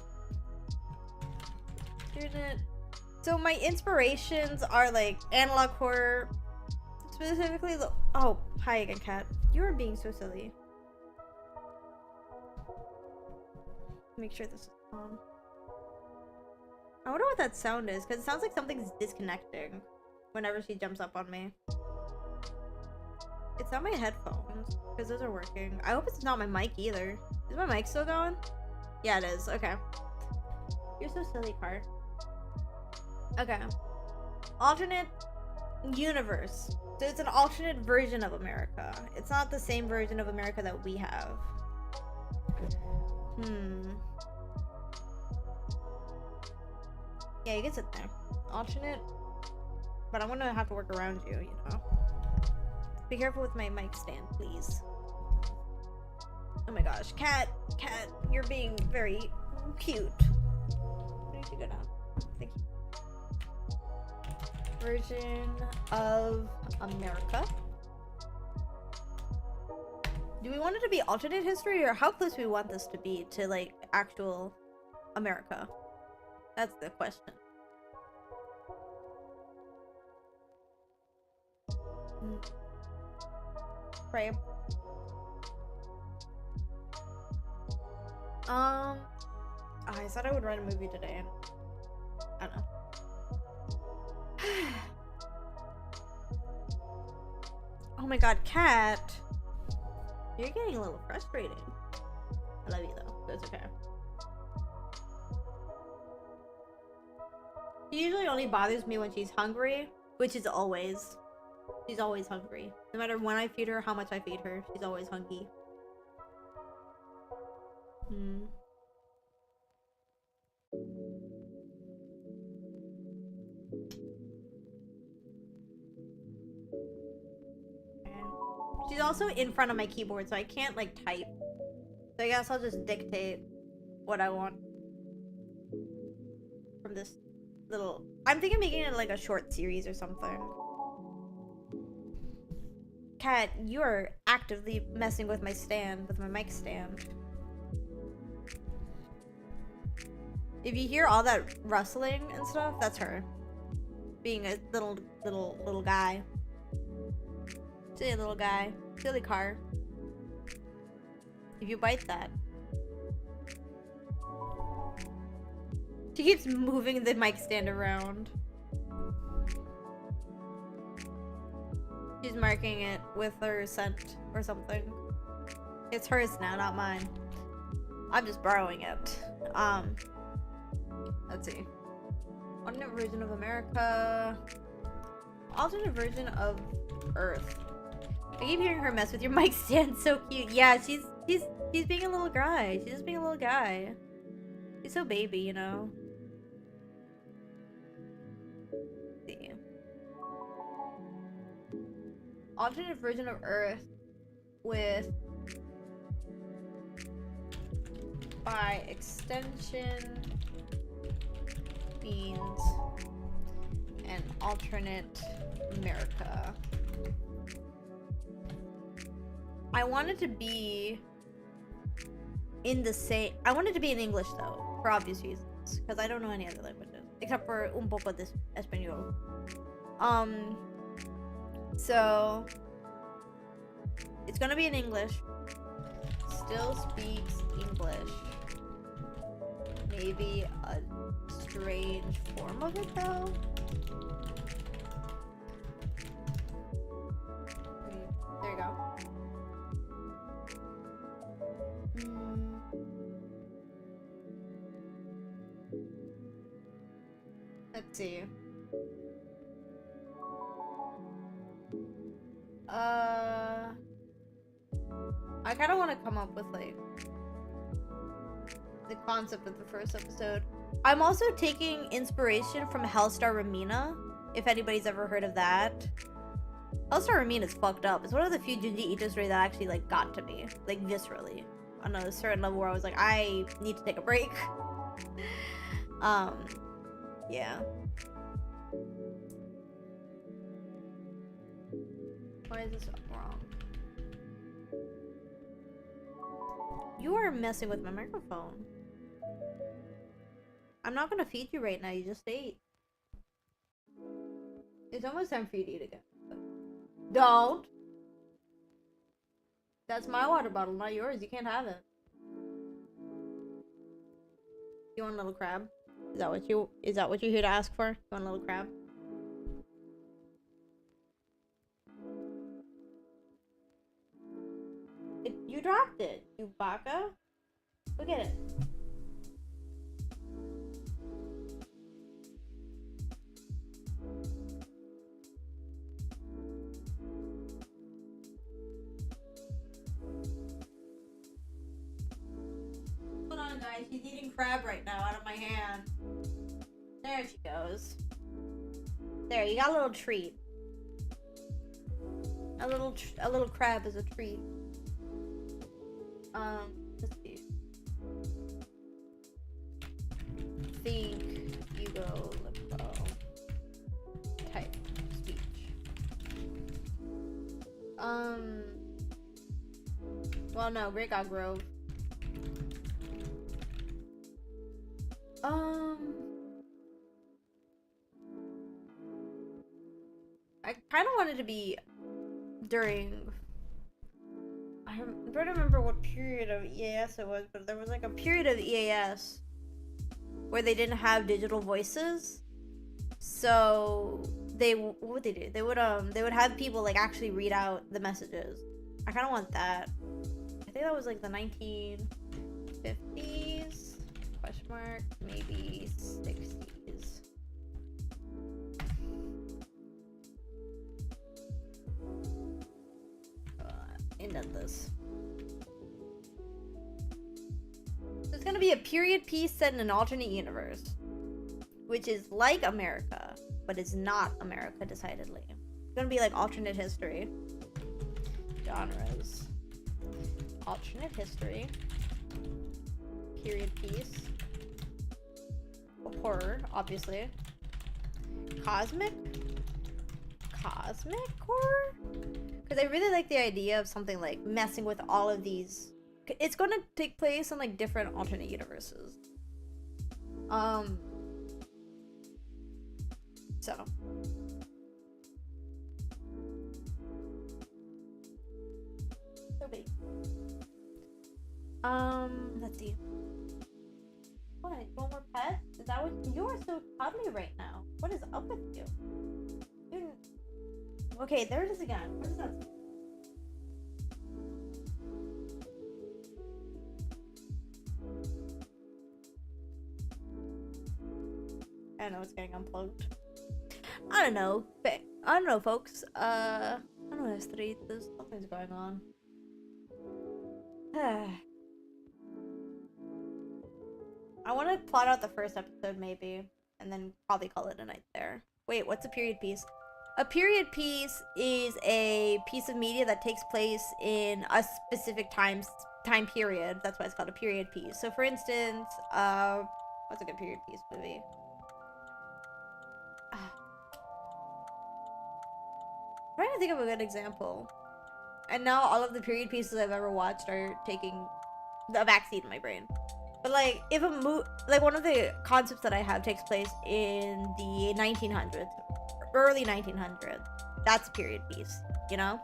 here's it. So my inspirations are like analog horror, specifically the. Oh, hi again, Cat. You are being so silly. Make sure this is on. I wonder what that sound is, because it sounds like something's disconnecting whenever she jumps up on me. It's not my headphones, because those are working. I hope it's not my mic either. Is my mic still going? Yeah, it is. Okay. You're so silly, Car. Okay. Alternate universe. So it's an alternate version of America. It's not the same version of America that we have. Yeah, you can sit there. Alternate. But I'm gonna have to work around you, you know. Be careful with my mic stand, please. Oh my gosh. Cat, you're being very cute. I need to go down. Thank you. Version of America. Do we want it to be alternate history, or how close do we want this to be to like actual America? That's the question. Right. I thought I would write a movie today. I don't know. Oh my god, Cat. You're getting a little frustrating. I love you though, but it's okay. She usually only bothers me when she's hungry, which is always. She's always hungry. No matter when I feed her, how much I feed her, she's always hungry. She's also in front of my keyboard, so I can't like type. So I guess I'll just dictate what I want from this little. I'm thinking of making it like a short series or something. Cat, you are actively messing with my stand, with my mic stand. If you hear all that rustling and stuff, that's her being a little guy. Silly little guy. Silly car. If you bite that. She keeps moving the mic stand around. She's marking it with her scent or something. It's hers now, not mine. I'm just borrowing it. Let's see. Alternate version of America. Alternate version of Earth. I keep hearing her mess with your mic stand. So cute. Yeah, she's being a little guy. She's just being a little guy. She's so baby, you know. Let's see. Alternate version of Earth with, by extension, means an alternate America. I wanted to be in the same... I wanted to be in English, though, for obvious reasons. Because I don't know any other languages. Except for un poco de español. So... It's gonna be in English. Still speaks English. Maybe a strange form of it, though? There you go. Let's see. I kind of want to come up with, like, the concept of the first episode. I'm also taking inspiration from Hellstar Ramina, if anybody's ever heard of that. Hellstar Ramina is fucked up. It's one of the few Junji Ito stories that actually, like, got to me, like, viscerally, on a certain level where I was like, I need to take a break. Yeah. Why is this wrong? You are messing with my microphone. I'm not gonna feed you right now, you just ate. It's almost time for you to eat again. Don't! That's my water bottle, not yours. You can't have it. You want a little crab? Is that what you're here to ask for? You want a little crab? You dropped it, you baka. Look at it. Hold on, guys. She's eating crab right now out of my hand. There she goes. There, you got a little treat. A little crab is a treat. Let's see. Think, Hugo, Lippo. Type, speech. Well, no, Great God Grove. I kind of wanted to be during... I'm trying to remember what period of EAS it was, but there was like a period of EAS where they didn't have digital voices. So what would they do? They would have people like actually read out the messages. I kind of want that. I think that was like the 1950s, question mark, maybe 60s. Indent this. So it's gonna be a period piece set in an alternate universe, which is like America, but it's not America, decidedly. It's gonna be like alternate history. Genres. Alternate history. Period piece. Horror, obviously. Cosmic horror? Because I really like the idea of something like messing with all of these. It's going to take place in like different alternate universes. So. So big. Let's see. What? You want more pets? Is that what you are so cuddly right now? What is up with you? You're... Okay, there it is again. What is that? I don't know, it's getting unplugged. I don't know, folks. I don't know, Estrellitas. Something's going on. I want to plot out the first episode, maybe, and then probably call it a night there. Wait, what's a period piece? A period piece is a piece of media that takes place in a specific time period. That's why it's called a period piece. So, for instance, what's a good period piece movie? trying to think of a good example. And now all of the period pieces I've ever watched are taking the backseat in my brain. But like, if like one of the concepts that I have takes place in the 1900s, early 1900s, that's a period piece, you know?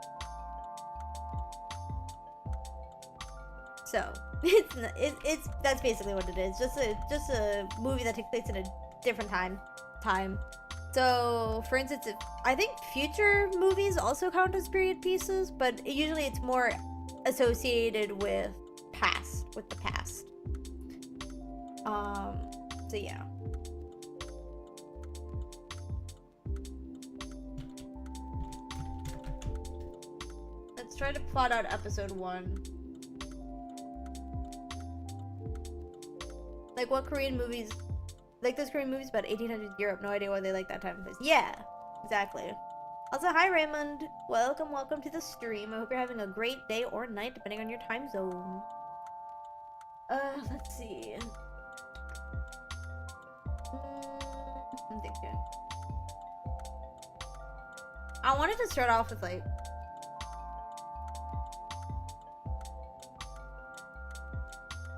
So it's that's basically what it is. Just a movie that takes place in a different time. So, for instance, I think future movies also count as period pieces, but usually it's more associated with the past. So yeah. Let's try to plot out episode 1. Like, what Korean movies... Like, those Korean movies about 1800s Europe. No idea why they like that time and place. Yeah, exactly. Also, hi Raymond. Welcome to the stream. I hope you're having a great day or night, depending on your time zone. Let's see. I'm thinking. I wanted to start off with, like...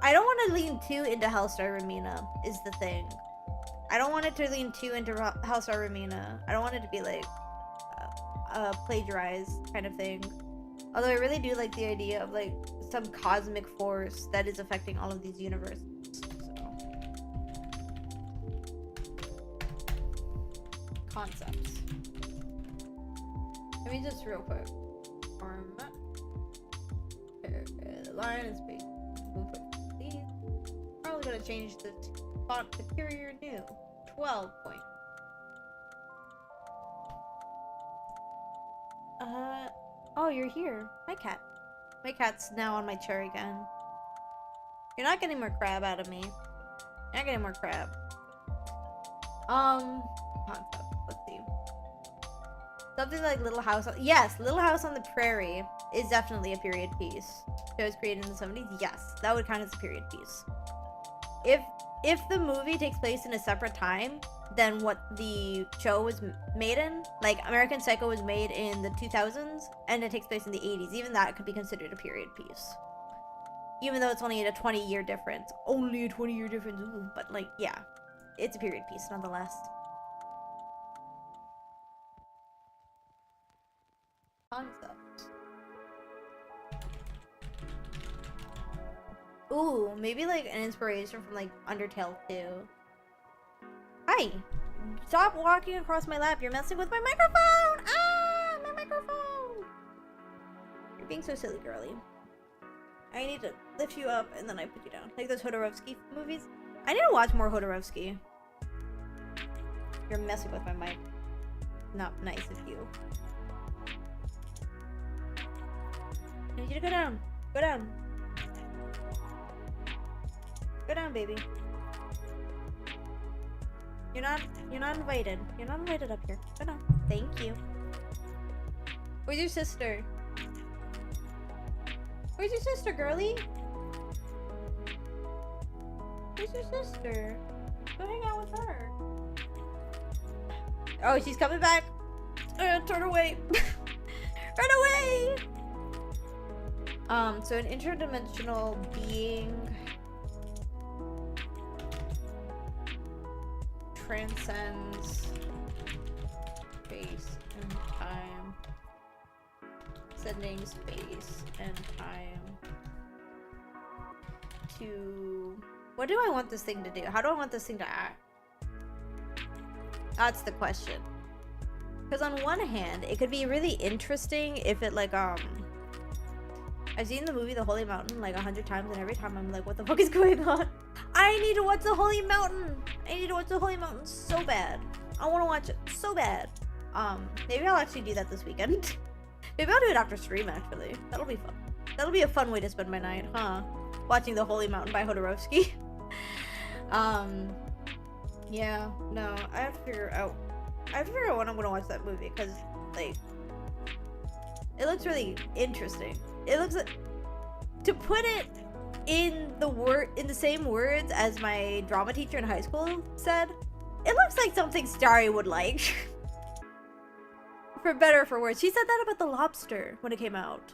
I don't want to lean too into Hellstar Ramina, is the thing. I don't want it to lean too into Hellstar Ramina. I don't want it to be like a plagiarized kind of thing. Although I really do like the idea of like some cosmic force that is affecting all of these universes. So. Concepts. Let me just real quick. Line and space. Probably gonna change the font to Superior New 12 point. Oh, you're here. Hi, cat. My cat's now on my chair again. You're not getting more crab out of me. You're not getting more crab. Concept. Let's see. Something like Little House on... Yes, Little House on the Prairie is definitely a period piece. It was created in the 70s. Yes, that would count as a period piece. If the movie takes place in a separate time than what the show was made in, like American Psycho was made in the 2000s and it takes place in the 80s, even that could be considered a period piece. Even though it's only a 20-year difference. Only a 20-year difference, ooh, but like, yeah. It's a period piece nonetheless. Concept. Ooh, maybe like an inspiration from like Undertale 2. Hi! Stop walking across my lap. You're messing with my microphone! Ah! My microphone! You're being so silly, girly. I need to lift you up and then I put you down. Like those Hodorowski movies. I need to watch more Hodorowski. You're messing with my mic. Not nice of you. I need you to go down. Go down. Go down, baby. You're not invited. You're not invited up here. Go down. Thank you. Where's your sister? Where's your sister, girly? Where's your sister? Go hang out with her. Oh, she's coming back. Turn away. Run away! So an interdimensional being transcends space and time. Sending space and time to... What do I want this thing to do? How do I want this thing to act? That's the question. Because on one hand, it could be really interesting if it like, I've seen the movie The Holy Mountain like 100 times and every time I'm like, what the fuck is going on? I need to watch The Holy Mountain! I need to watch The Holy Mountain so bad. I want to watch it so bad. Maybe I'll actually do that this weekend. Maybe I'll do it after stream actually. That'll be fun. That'll be a fun way to spend my night, huh? Watching The Holy Mountain by Hodorowski. Yeah, no, I have to figure out when I'm gonna watch that movie, because like it looks really interesting. It looks like, to put it in the same words as my drama teacher in high school said, it looks like something Starry would like. For better or for worse. She said that about the lobster when it came out.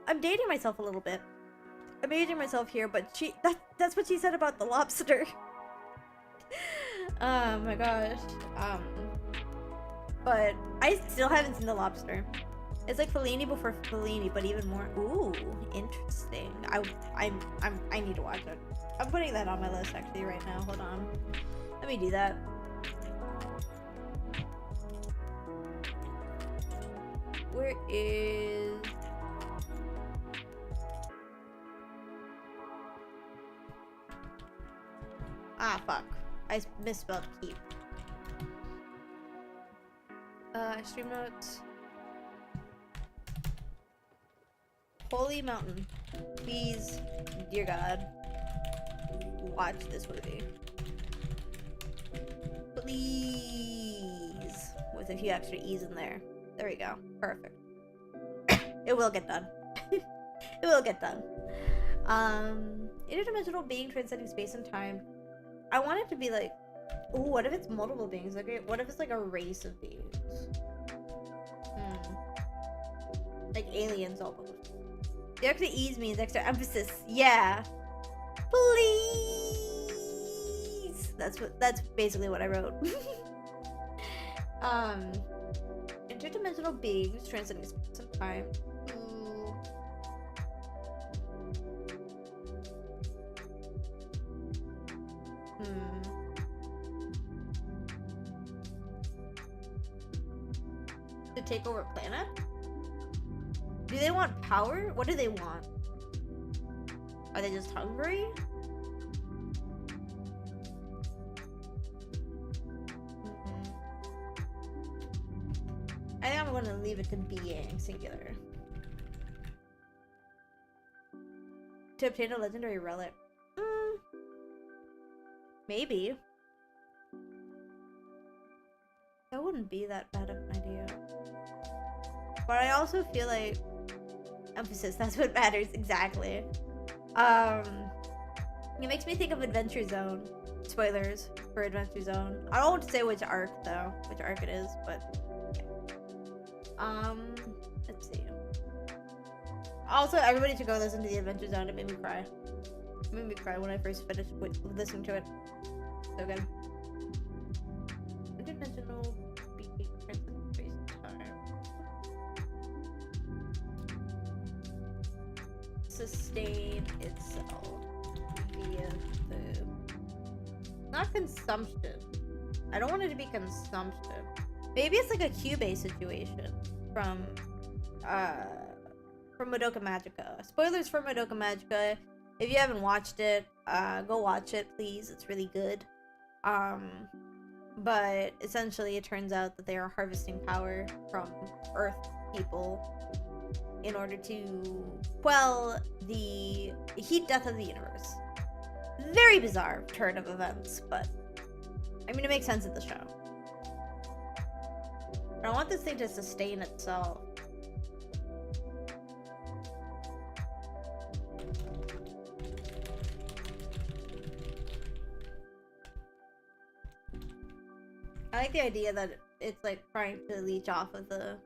I'm dating myself a little bit. I'm aging myself here, but that's what she said about the lobster. Oh my gosh. But I still haven't seen the lobster. It's like Fellini before Fellini, but even more. Ooh, interesting. I need to watch it. I'm putting that on my list actually right now. Hold on. Let me do that. Where is... Ah, fuck. I misspelled keep. Stream notes. Holy Mountain. Please, dear God, watch this movie. Please. With a few extra E's in there. There we go. Perfect. It will get done. It will get done. Interdimensional being transcending space and time. I want it to be like, ooh, what if it's multiple beings? Like, what if it's like a race of beings? Like aliens almost. The extra E's means extra emphasis. Yeah. Please. That's basically what I wrote. Interdimensional beings transcending space and time. To take over planet? Do they want power? What do they want? Are they just hungry? I think I'm going to leave it to being singular. To obtain a legendary relic. Maybe. That wouldn't be that bad of an idea. But I also feel like emphasis, that's what matters exactly. It makes me think of Adventure Zone. Spoilers for Adventure Zone. I don't want to say which arc though, which arc it is, but yeah. Let's see. Also, everybody should go listen to the Adventure Zone. It made me cry. It made me cry when I first finished listening to it. So good. Interdimensional being transcending space and time. Sustain itself via the... Not consumption. I don't want it to be consumption. Maybe it's like a Q-based situation from Madoka Magica. Spoilers for Madoka Magica. If you haven't watched it, go watch it, please. It's really good. But essentially it turns out that they are harvesting power from Earth people in order to quell the heat death of the universe. Very bizarre turn of events, but I mean, it makes sense in the show. But I want this thing to sustain itself. I like the idea that it's like trying to leech off of the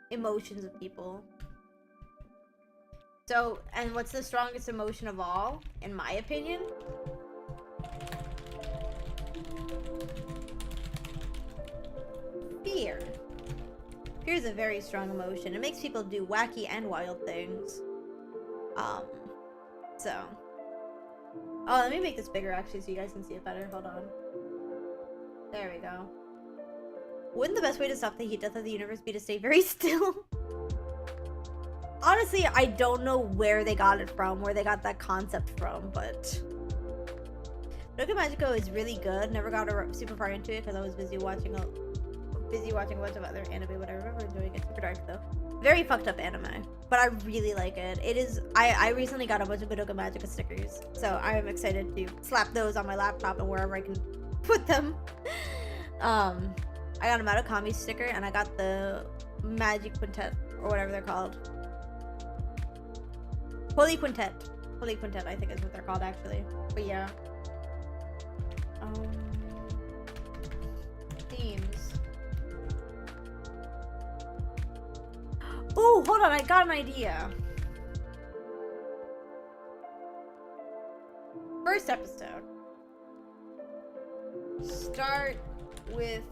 emotions of people. So, and what's the strongest emotion of all, in my opinion? Fear. Fear is a very strong emotion. It makes people do wacky and wild things. So. Oh, let me make this bigger actually so you guys can see it better. Hold on. There we go. Wouldn't the best way to stop the heat death of the universe be to stay very still? Honestly, I don't know where they got it from, where they got that concept from, but... Madoka Magico is really good. Never got super far into it because I was busy watching a bunch of other anime, but I remember enjoying it. Super dark though. Very fucked up anime, but I really like it. It is... I recently got a bunch of Madoka Magica stickers, so I am excited to slap those on my laptop and wherever I can put them. I got a Madoka sticker and I got the Magic Quintet or whatever they're called. Holy Quintet, I think is what they're called actually. But yeah. Themes. Ooh, hold on, I got an idea. First episode. Start with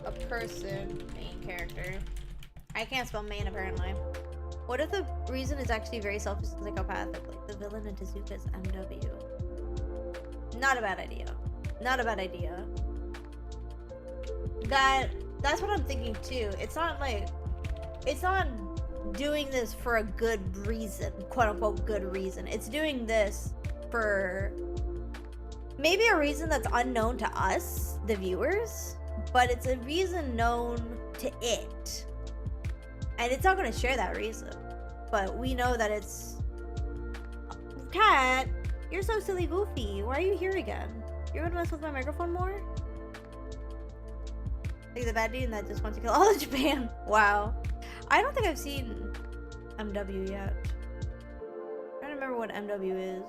a person, main character. I can't spell main apparently. What if the reason is actually very selfish and psychopathic, like the villain in Tezuka's MW? Not a bad idea. Not a bad idea. That's what I'm thinking too. It's not doing this for a good reason, quote unquote good reason. It's doing this for maybe a reason that's unknown to us, the viewers, but it's a reason known to it. And it's not going to share that reason. But we know that it's... Cat, you're so silly goofy. Why are you here again? You're gonna mess with my microphone more? Like the bad dude that just wants to kill all of Japan. Wow. I don't think I've seen MW yet. I'm trying to remember what MW is.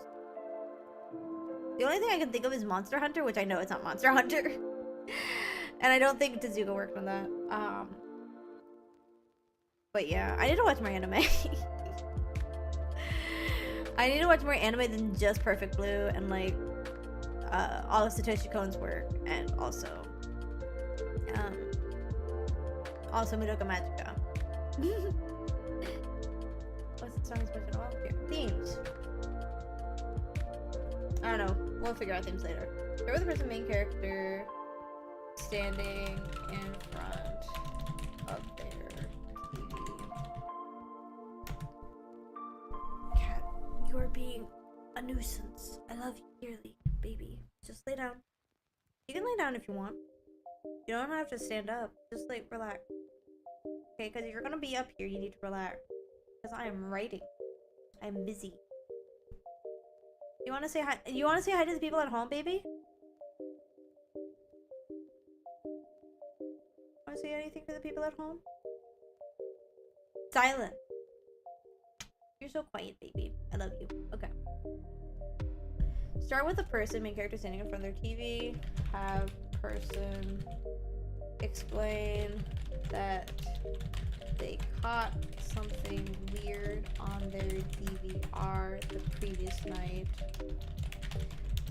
The only thing I can think of is Monster Hunter, which I know it's not Monster Hunter. And I don't think Tezuka worked on that. But yeah, I need to watch more anime. I need to watch more anime than just Perfect Blue and like all of Satoshi Kon's work, and also Madoka Magica. What's the song supposed to go up here? Themes. I don't know. We'll figure out themes later. Start with the person main character standing in front of their TV. Cat, you are being a nuisance. I love you dearly, baby. Just lay down. You can lay down if you want. You don't have to stand up. Just like relax. Okay, because if you're gonna be up here, you need to relax. Because I am writing. I'm busy. You want to say hi? You want to say hi to the people at home, baby? Want to say anything to the people at home? Silent. You're so quiet, baby. I love you. Okay. Start with a person, main character standing in front of their TV. Have person explain that they caught something weird on their DVR the previous night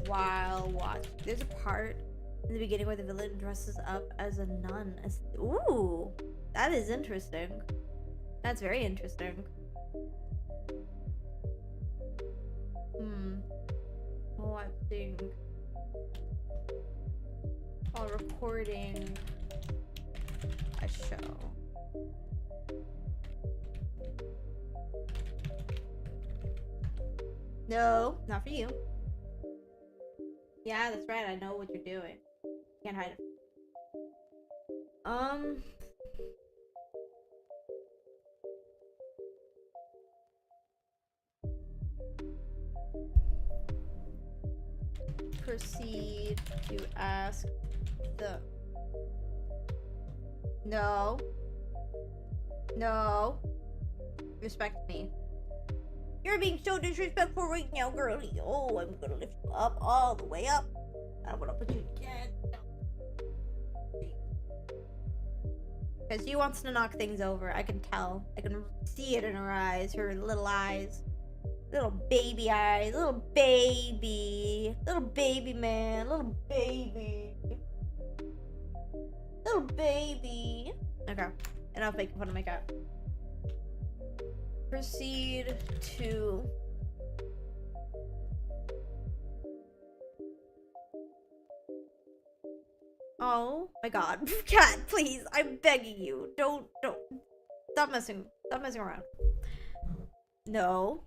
while watching. There's a part in the beginning where the villain dresses up as a nun. Ooh, that is interesting. That's very interesting. Watching while recording a show. No, not for you. Yeah, that's right. I know what you're doing. Can't hide it. Proceed to ask the... No. No. Respect me. You're being so disrespectful right now, girlie. Oh, I'm gonna lift you up all the way up. I'm gonna put you dead. Because she wants to knock things over. I can tell. I can see it in her eyes. Her little eyes. Little baby eyes. Little baby. Little baby man. Little baby. Little baby. Okay. Enough making fun of my cat. Proceed to... Oh my god. Cat, please. I'm begging you. Don't. Stop messing around. No.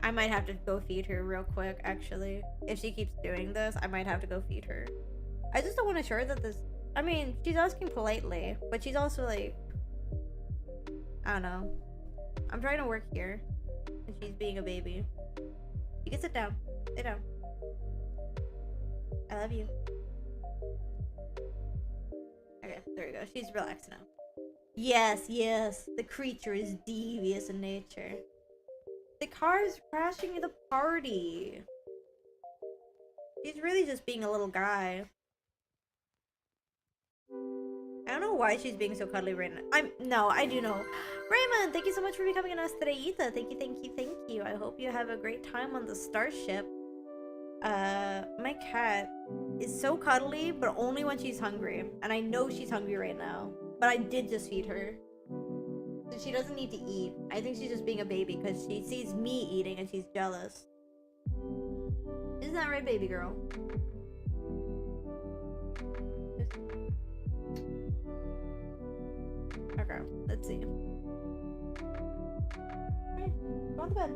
I might have to go feed her real quick, actually. If she keeps doing this, I might have to go feed her. I just don't want to show that this... I mean, she's asking politely, but she's also like... I don't know. I'm trying to work here, and she's being a baby. You can sit down. Sit down. I love you. Okay, there we go. She's relaxed now. Yes, yes. The creature is devious in nature. The car is crashing the party. He's really just being a little guy. I don't know why she's being so cuddly right now. No, I do know. Raymond, thank you so much for becoming an Estrellita. Thank you, thank you, thank you. I hope you have a great time on the starship. My cat is so cuddly, but only when she's hungry. And I know she's hungry right now. But I did just feed her. So she doesn't need to eat. I think she's just being a baby because she sees me eating and she's jealous. Isn't that right, baby girl? Okay, let's see. Okay, go on to bed.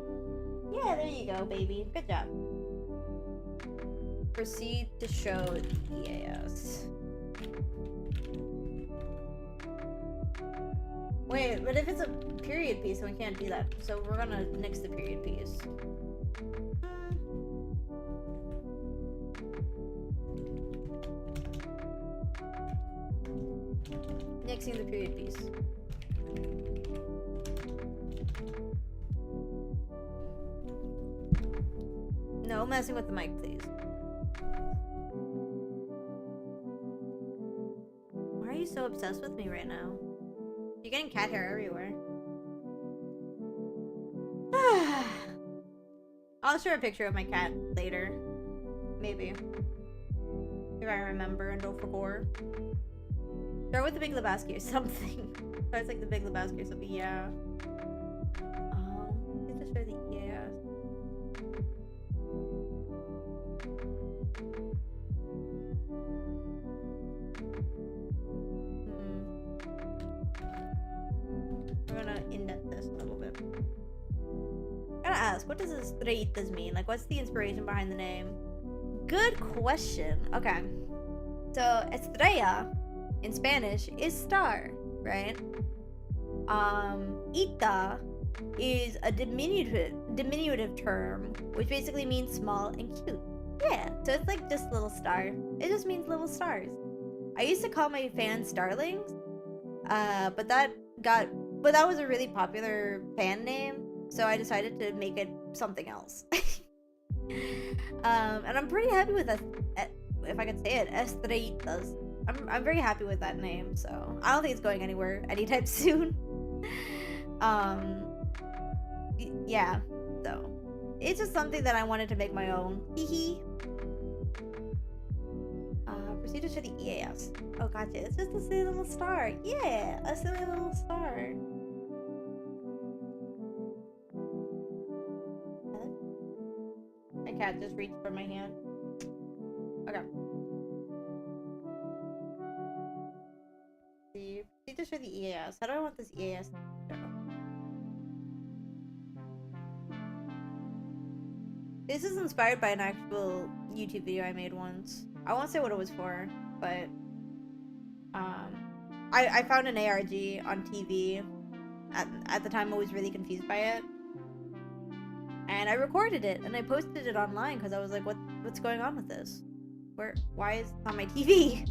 Yeah, there you go, baby. Good job. Proceed to show the EAS. Wait, but if it's a period piece, then we can't do that. So we're gonna nix the period piece. Nixing the period piece. No messing with the mic, please. Why are you so obsessed with me right now? You're getting cat hair everywhere. I'll share a picture of my cat later. Maybe. If I remember and don't forget. Start with the Big Lebowski or something. Starts like the Big Lebowski or something, yeah. Let's just show the EAS. We're gonna indent this a little bit. Gotta ask, what does Estrellitas mean? Like, what's the inspiration behind the name? Good question. Okay. So, Estrella in Spanish is star, right? Ita is a diminutive term, which basically means small and cute. Yeah, so it's like just little star. It just means little stars. I used to call my fans starlings, but that was a really popular fan name, so I decided to make it something else. And I'm pretty happy with that, if I could say it, Estrellitas. I'm very happy with that name, so I don't think it's going anywhere anytime soon. Yeah, so it's just something that I wanted to make my own. Hee. Proceed to show the EAS. Oh, gotcha. It's just a silly little star. Yeah, a silly little star. My cat just reached for my hand. Okay. Proceed to show the EAS. How do I want this EAS to go? This is inspired by an actual YouTube video I made once. I won't say what it was for, but I found an ARG on TV. At the time I was really confused by it. And I recorded it and I posted it online because I was like, what's going on with this? Why is it on my TV?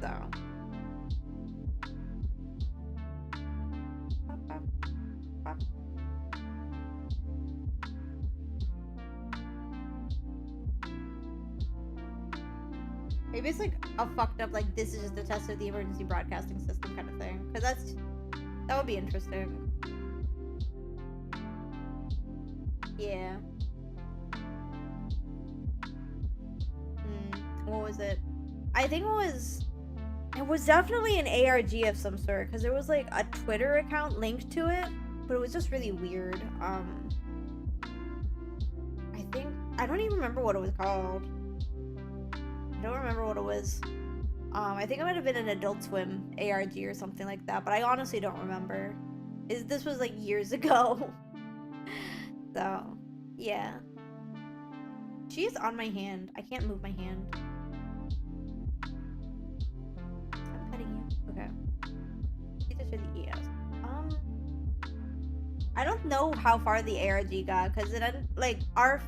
So maybe it's like a fucked up, like, this is just a test of the emergency broadcasting system kind of thing. Because that would be interesting. Yeah. What was it? I think it was definitely an ARG of some sort, because there was like a Twitter account linked to it, but it was just really weird. I don't even remember what it was called. I don't remember what it was. I think it might have been an Adult Swim ARG or something like that, but I honestly don't remember. This was like years ago. So, yeah. She is on my hand. I can't move my hand. I'm petting you. Okay. She just should the ES. I don't know how far the ARG got, because it ended, like, our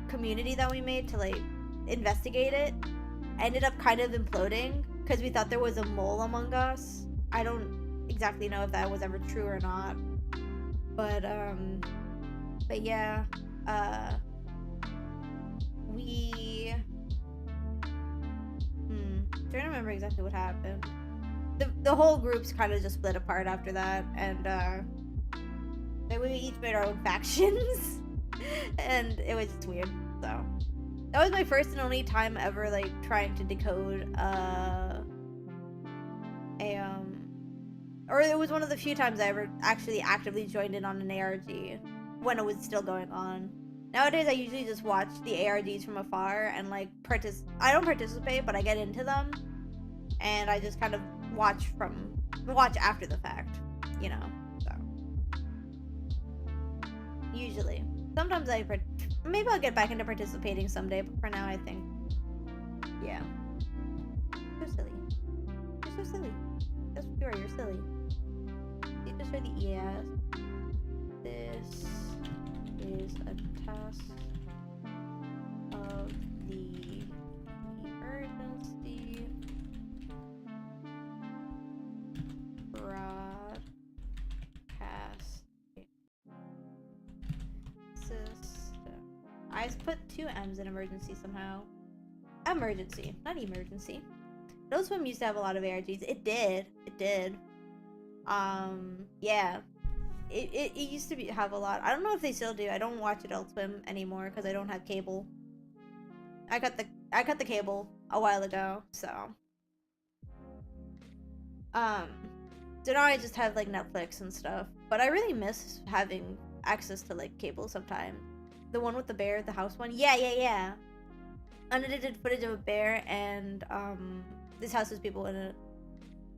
community that we made to, like, investigate it ended up kind of imploding, because we thought there was a mole among us. I don't exactly know if that was ever true or not. But yeah, trying to remember exactly what happened. The whole group's kind of just split apart after that, and we each made our own factions, and it was just weird. So that was my first and only time ever like trying to decode or it was one of the few times I ever actually actively joined in on an ARG when it was still going on. Nowadays, I usually just watch the ARGs from afar and like I don't participate, but I get into them, and I just kind of watch after the fact, you know. So usually, sometimes maybe I'll get back into participating someday, but for now, I think, yeah. So silly. You're so silly. That's what you are. You're silly. You just heard the ES. This is a test of the emergency broadcast system. I put 2 M's in emergency somehow. Emergency, not emergency. Those Swim used to have a lot of ARGs. It did. Yeah. It used to have a lot. I don't know if they still do. I don't watch Adult Swim anymore because I don't have cable. I cut the cable a while ago, so so now I just have like Netflix and stuff. But I really miss having access to like cable sometimes. The one with the bear, the house one. Yeah. Unedited footage of a bear and this house has people in it.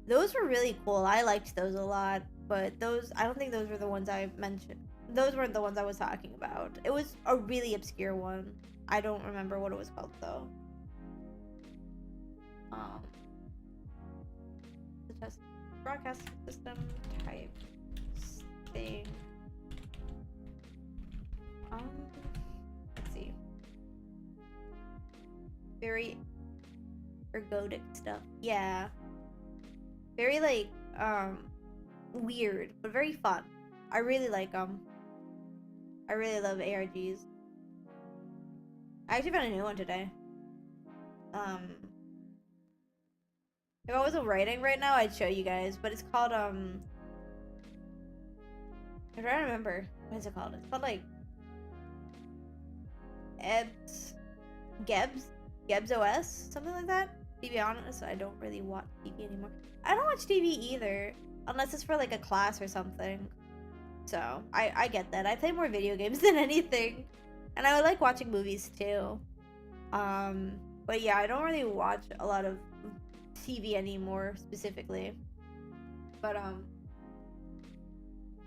Those were really cool. I liked those a lot, but I don't think those were the ones I mentioned. Those weren't the ones I was talking about. It was a really obscure one. I don't remember what it was called though. The test broadcast system type thing. Let's see. Very ergodic stuff. Yeah. Very like weird, but very fun. I really like them. I really love ARGs. I actually found a new one today. If I wasn't writing right now, I'd show you guys, but it's called I'm trying to remember. What is it called? It's called like Gebs OS, something like that. To be honest, I don't really watch TV anymore. I don't watch TV either, unless it's for like a class or something. So I get that. I play more video games than anything, and I like watching movies too. But yeah, I don't really watch a lot of TV anymore specifically. But let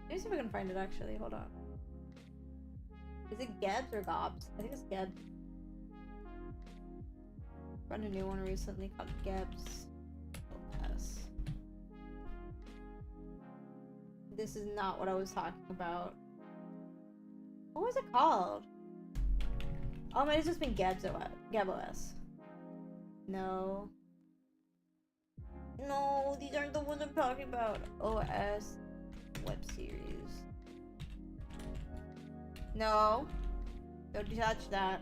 me see if I can find it actually. Hold on. Is it Gebs or Gobs? I think it's Gebs. Found a new one recently called Gebs OS. This is not what I was talking about. What was it called? Oh, it might have just been Gebs OS. No, these aren't the ones I'm talking about. OS web series. No, don't touch that.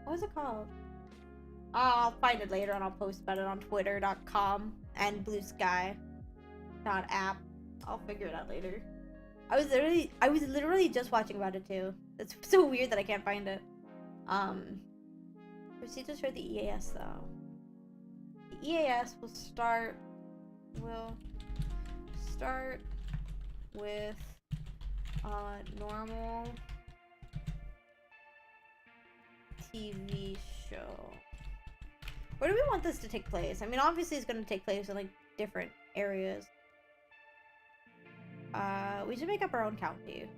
What was it called? I'll find it later and I'll post about it on twitter.com and bluesky.app. I'll figure it out later. I was literally just watching about it too. It's so weird that I can't find it. Procedures for the EAS though. The EAS will start with normal TV show. Where do we want this to take place? I mean, obviously it's going to take place in like different areas. We should make up our own county.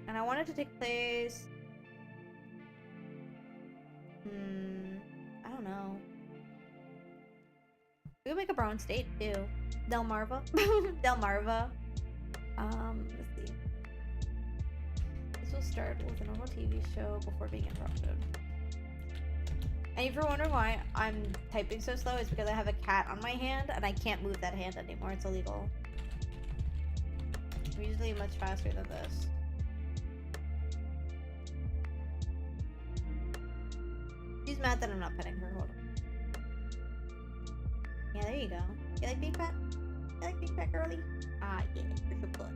And I want it to take place... I don't know. We can make up our own state too. Delmarva. Delmarva. Let's see. This will start with a normal TV show before being interrupted. And if you're wondering why I'm typing so slow, it's because I have a cat on my hand and I can't move that hand anymore. It's illegal. I'm usually much faster than this. Excuse mad that I'm not petting her. Hold on. Yeah, there you go. You like being pet? You like being pet, girly? Ah, yeah, you're so good.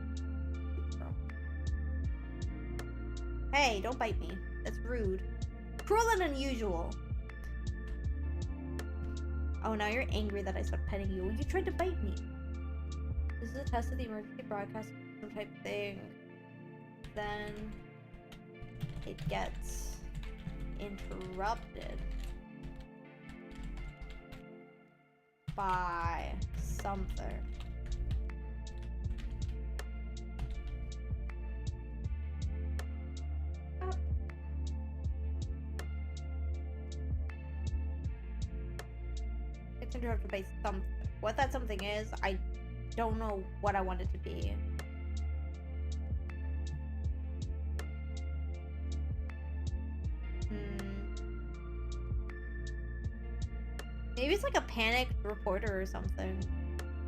Hey, don't bite me. That's rude. Cruel and unusual. Oh, now you're angry that I stopped petting you. You tried to bite me. This is a test of the emergency broadcast type thing. Then it gets interrupted by something. It's interrupted by something. What that something is, I don't know what I want it to be. Maybe it's like a panicked reporter or something.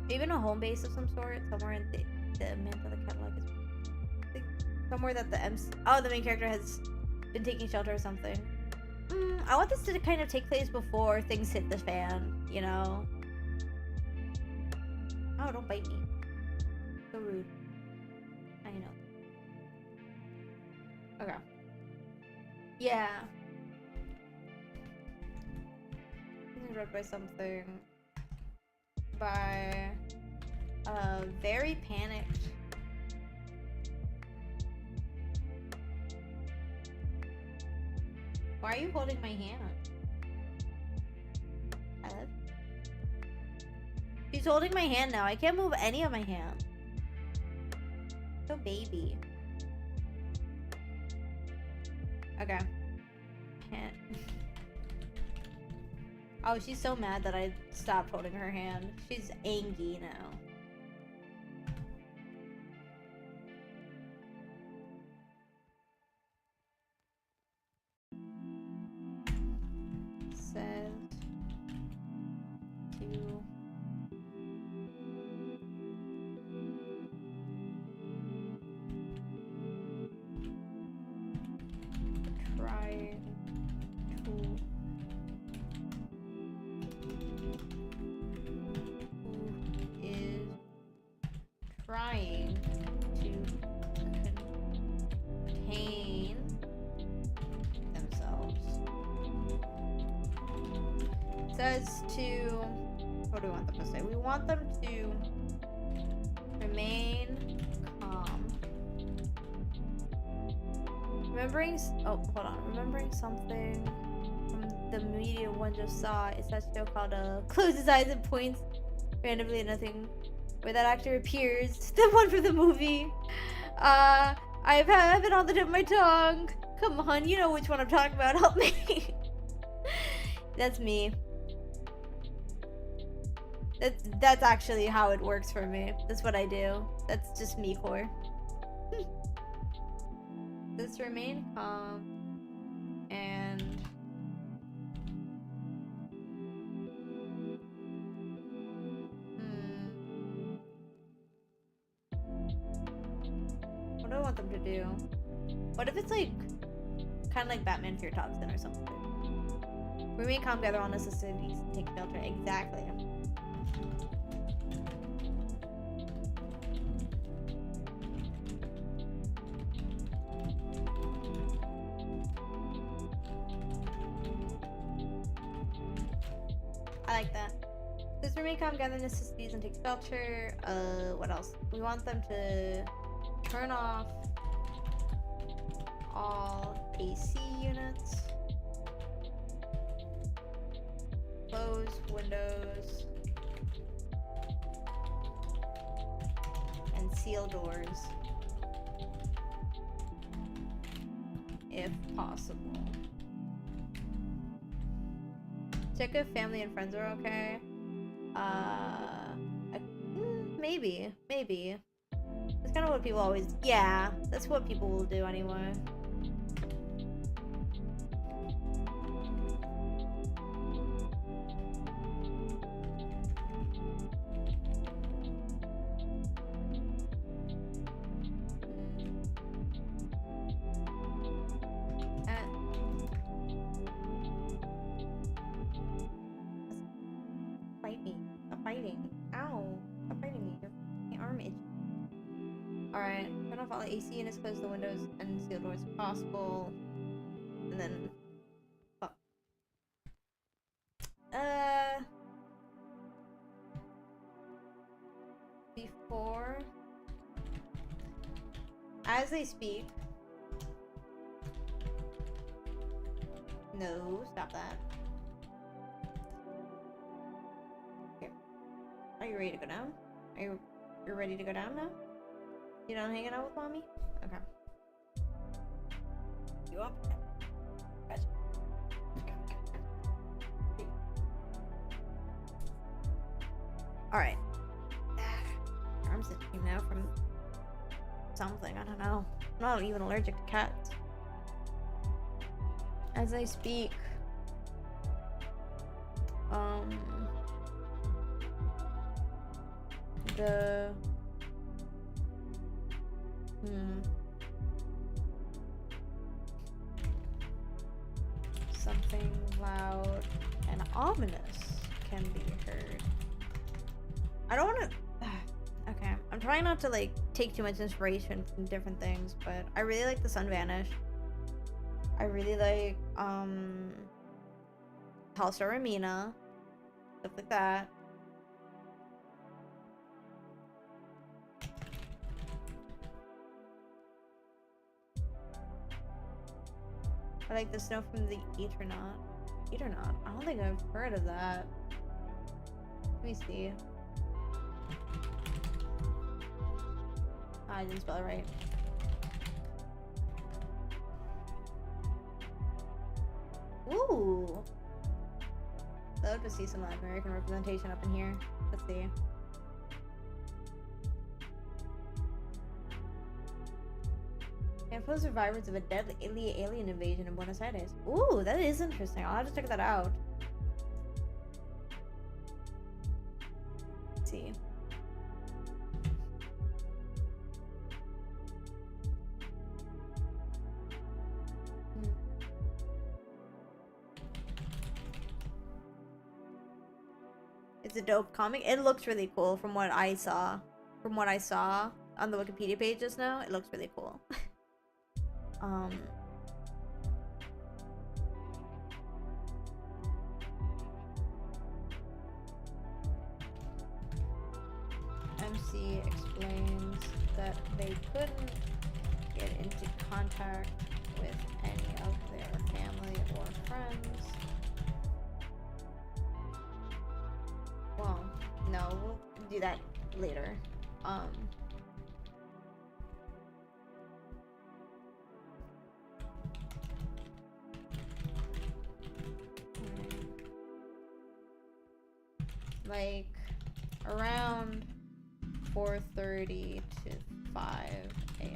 Maybe in a home base of some sort, somewhere in the Amanda the catalog is somewhere that the the main character has been taking shelter or something. I want this to kind of take place before things hit the fan, you know? Oh, don't bite me. So rude. I know. Okay. Yeah. Interrupted by something. By very panicked. Why are you holding my hand? I love you. She's holding my hand now. I can't move any of my hand. So baby. Okay. Can't. Oh, she's so mad that I stopped holding her hand. She's angry now. Said to try to trying to contain themselves. It says to, what do we want them to say? We want them to remain calm. Remembering something from the media one just saw. It's that show called Close His Eyes and Points randomly at nothing, where that actor appears, the one from the movie. I have it on the tip of my tongue. Come on, you know which one I'm talking about. Help me. That's me. That's actually how it works for me. That's what I do. That's just me core. Let's remain calm and what do I want them to do? What if it's like kind of like Batman Fear Toxin or something? Remain calm, gather all necessities, take shelter. Exactly. I like that. Just remain calm, gather necessities, and take shelter. What else? We want them to turn off all AC units. Close windows. And seal doors. If possible. Check if family and friends are okay. Maybe. That's kind of what people always. Yeah, that's what people will do anyway. bite me. Stop biting. Ow. Stop biting me. My arm itchy. Alright. Turn off all the AC units, close the windows, and seal doors if possible. And then... fuck. Before... as they speak... No, stop that. Here. Are you ready to go down? You're ready to go down now? You done hanging out with mommy? Okay. You up? Gotcha. Alright. Arms itching now from something, I don't know. I'm not even allergic to cats. As I speak, something loud and ominous can be heard. I don't want to... Okay, I'm trying not to, like, take too much inspiration from different things, but I really like the sun vanish. I really like, Halstar Ramina, stuff like that. I like the snow from the Eternaut. Eternaut? I don't think I've heard of that. Let me see. I didn't spell it right. Ooh! I'd love to see some American representation up in here. Let's see. Info survivors of a deadly alien invasion in Buenos Aires. Ooh, that is interesting. I'll have to check that out. Let's see. It's a dope comic. It looks really cool from what I saw. From what I saw on the Wikipedia page just now, it looks really cool. MC explains that they couldn't get into contact with any of their family or friends. Well, no, we'll do that later. Like around 4:30 to 5 a.m.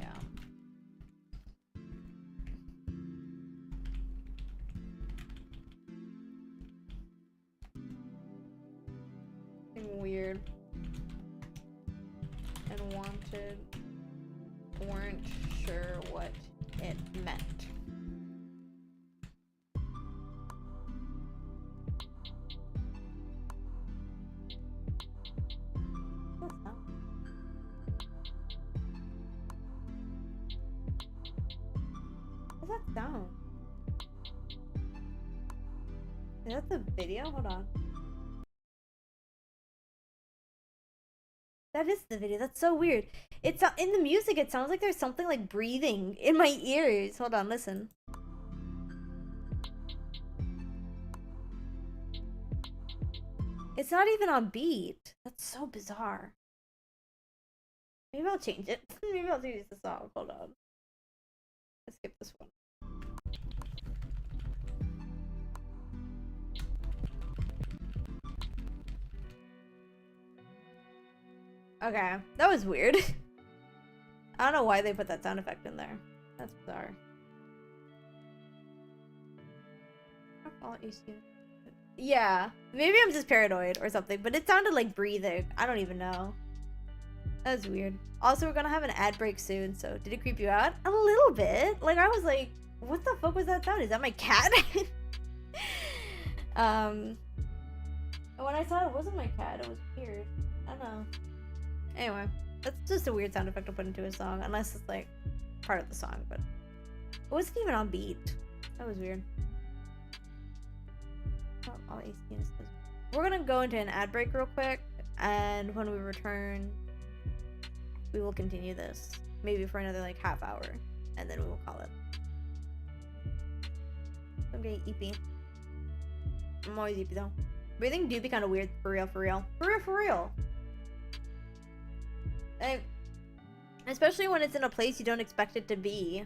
Weird and wanted, weren't sure what it meant. What's that? What's that sound? Is that the video? Hold on. That is the video. That's so weird. It's in the music. It sounds like there's something like breathing in my ears. Hold on, listen. It's not even on beat. That's so bizarre. Maybe I'll change it. Maybe I'll change the song. Hold on. Let's skip this one. Okay, that was weird. I don't know why they put that sound effect in there. That's bizarre. Yeah, maybe I'm just paranoid or something, but it sounded like breathing. I don't even know. That was weird. Also, we're gonna have an ad break soon, so did it creep you out? A little bit. Like, I was like, what the fuck was that sound? Is that my cat? And when I saw it wasn't my cat, it was weird. I don't know. Anyway, that's just a weird sound effect to put into a song, unless it's like part of the song, but it wasn't even on beat. That was weird. Oh, all AC. We're gonna go into an ad break real quick, and when we return, we will continue this. Maybe for another like half hour, and then we will call it. I'm getting eepy. I'm always eepy though. Breathing do be kind of weird, for real, for real. For real, for real. Like, especially when it's in a place you don't expect it to be.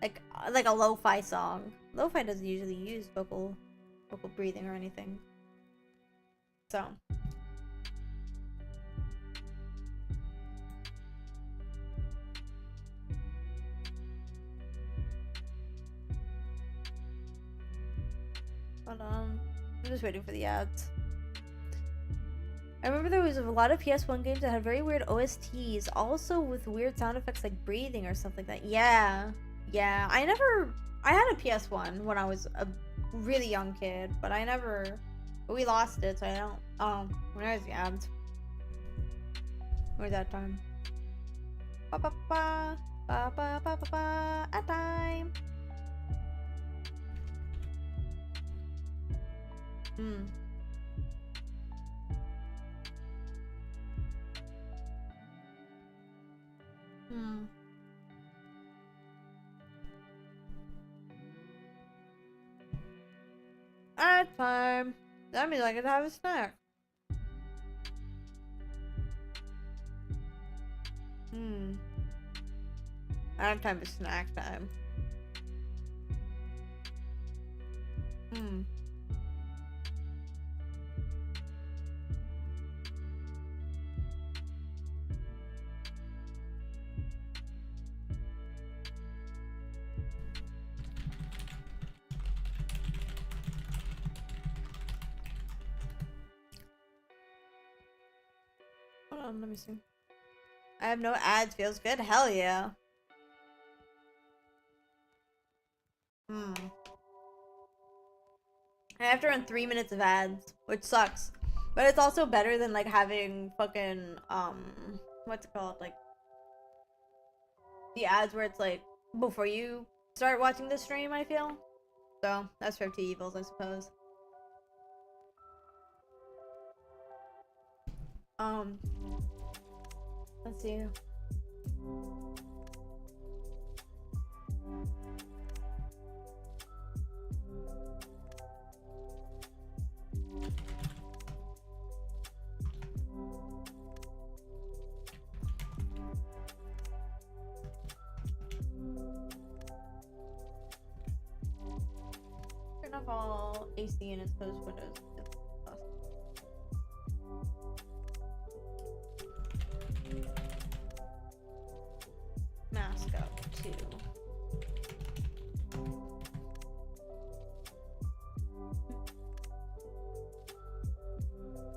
Like a lo-fi song. Lo-fi doesn't usually use vocal breathing or anything. So. Hold on. I'm just waiting for the ads. I remember there was a lot of PS1 games that had very weird OSTs, also with weird sound effects like breathing or stuff like that. Yeah. Yeah. I had a PS1 when I was a really young kid, but we lost it, so I don't, where's the ads? Where's that time? Ba ba ba, ba ba ba ba ba, at time! At time. That means I could have a snack. I have time for snack time. Hold on, let me see. I have no ads, feels good? Hell yeah. I have to run 3 minutes of ads, which sucks. But it's also better than like having fucking what's it called? Like the ads where it's like before you start watching the stream, I feel. So that's 50 evils, I suppose. Let's see. Turn off all AC units, close windows. Mask up too.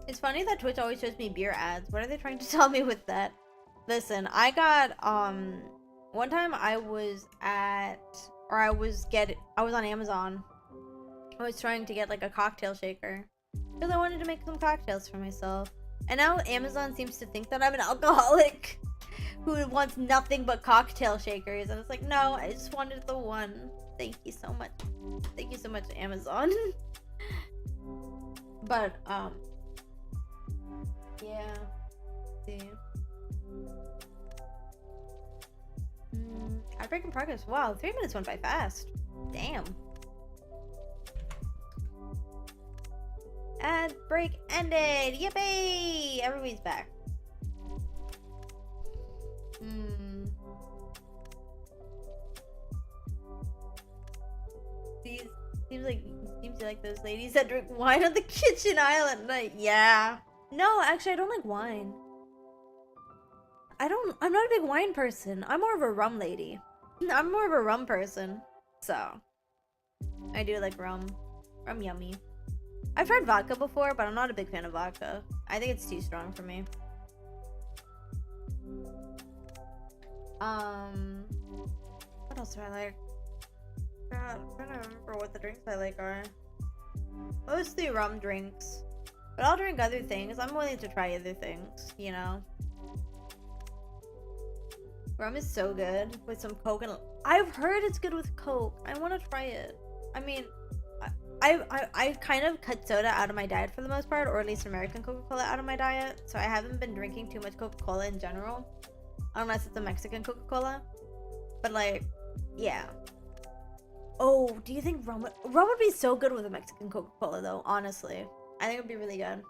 It's funny that Twitch always shows me beer ads. What are they trying to tell me with that? Listen, I got one time I was on Amazon. I was trying to get like a cocktail shaker because I wanted to make some cocktails for myself. And now Amazon seems to think that I'm an alcoholic who wants nothing but cocktail shakers. And it's like, no, I just wanted the one. Thank you so much. Thank you so much, Amazon. But, yeah. See. Ad break in progress. Wow, 3 minutes went by fast. Damn. Ad break ended. Yippee! Everybody's back. Seems like those ladies that drink wine on the kitchen aisle at night. Yeah. No, actually, I don't like wine. I'm not a big wine person. I'm more of a rum lady. I'm more of a rum person. So, I do like rum. Rum yummy. I've tried vodka before, but I'm not a big fan of vodka. I think it's too strong for me. What else do I like? God, I'm trying to remember what the drinks I like are. Mostly rum drinks. But I'll drink other things. I'm willing to try other things, you know? Rum is so good with some coconut. I've heard it's good with Coke. I want to try it. I mean, I kind of cut soda out of my diet for the most part, or at least American Coca-Cola out of my diet. So I haven't been drinking too much Coca-Cola in general. Unless it's a Mexican Coca-Cola. But like, yeah. Oh, do you think rum would be so good with a Mexican Coca-Cola though, honestly. I think it would be really good.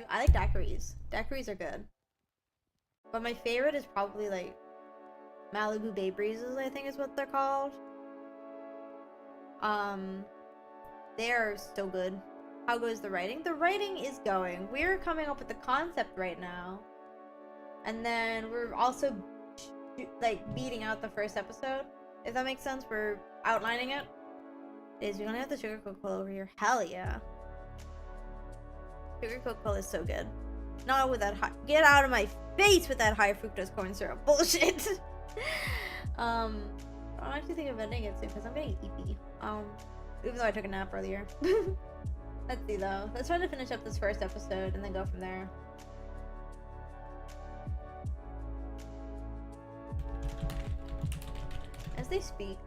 I like daiquiris. Daiquiris are good. But my favorite is probably like Malibu Bay Breezes, I think is what they're called. They're so good. How goes the writing? The writing is going. We're coming up with the concept right now. And then we're also like beating out the first episode. If that makes sense, we're outlining it. We're gonna have the sugar Coca-Cola over here. Hell yeah. Sugar Coca-Cola is so good. Not with that high. Get out of my face with that high fructose corn syrup bullshit. I don't actually think of ending it soon because I'm getting eepy. Even though I took a nap earlier. Let's see though. Let's try to finish up this first episode and then go from there. As they speak,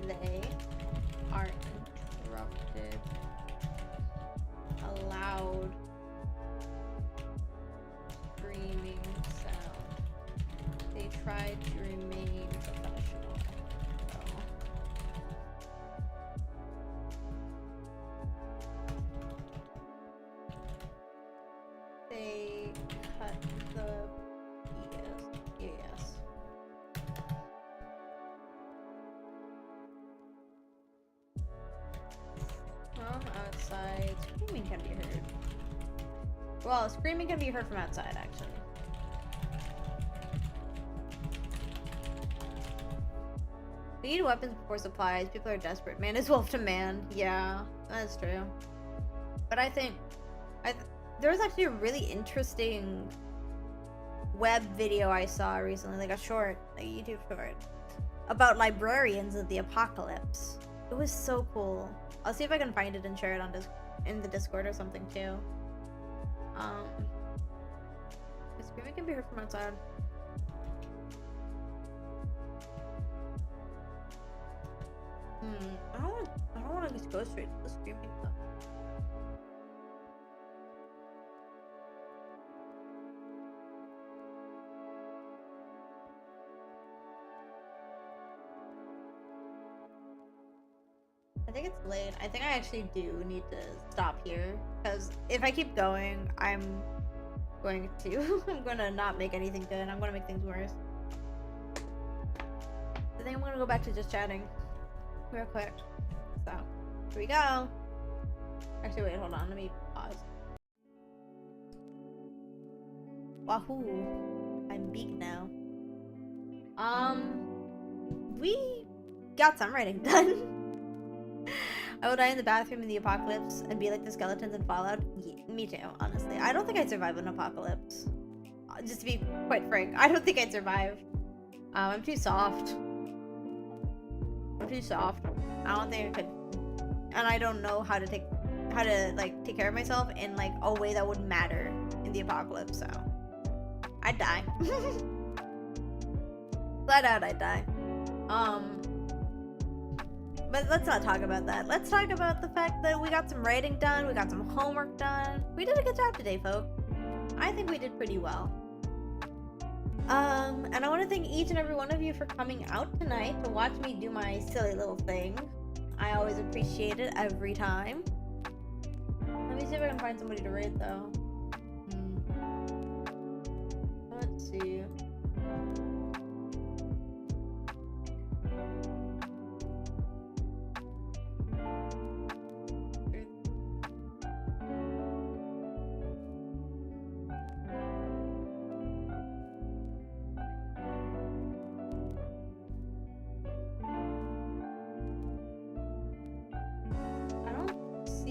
they are interrupted. A loud screaming sound. They tried to remain professional. So. They cut the yes. From outside, screaming can be heard. Well, screaming can be heard from outside, actually. We need weapons before supplies. People are desperate. Man is wolf to man. Yeah, that's true. But I think there was actually a really interesting web video I saw recently, like a short, like a YouTube short, about librarians of the apocalypse. It was so cool. I'll see if I can find it and share it on in the Discord or something too. The screaming can be heard from outside. I don't want to just go straight to the screaming though. I think it's late. I think I actually do need to stop here because if I keep going, I'm gonna not make anything good. I'm gonna make things worse. I think I'm gonna go back to just chatting real quick. So here we go. Actually, wait, hold on. Let me pause. Wahoo! I'm big now. We got some writing done. I will die in the bathroom in the apocalypse and be like the skeletons in Fallout. Yeah, me too, honestly. I don't think I'd survive an apocalypse. Just to be quite frank, I don't think I'd survive. I'm too soft. I'm too soft. I don't think I could. And I don't know how to take care of myself in like a way that would matter in the apocalypse. So I'd die. Flat out, I'd die. But let's not talk about that. Let's talk about the fact that we got some writing done, we got some homework done. We did a good job today, folks. I think we did pretty well. And I want to thank each and every one of you for coming out tonight to watch me do my silly little thing. I always appreciate it every time. Let me see if I can find somebody to raid though. Let's see.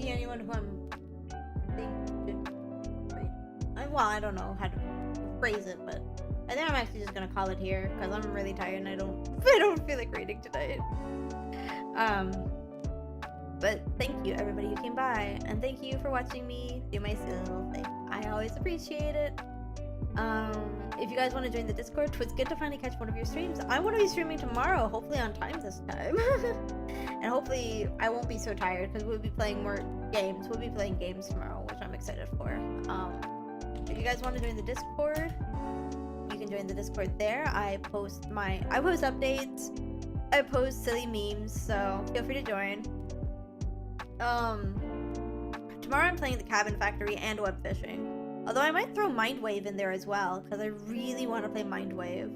Anyone who I'm thinking should raid. Well, I don't know how to phrase it, but I think I'm actually just gonna call it here because I'm really tired and I don't feel like reading tonight. But thank you everybody who came by, and thank you for watching me do my silly little thing. I always appreciate it. If you guys want to join the Discord, it's good to finally catch one of your streams. I want to be streaming tomorrow, hopefully on time this time. And hopefully I won't be so tired because we'll be playing more games. We'll be playing games tomorrow, which I'm excited for. If you guys want to join the Discord, you can join the Discord there. I post updates, I post silly memes, so feel free to join. Tomorrow I'm playing the Cabin Factory and Web Fishing. Although I might throw Mindwave in there as well, because I really want to play Mindwave.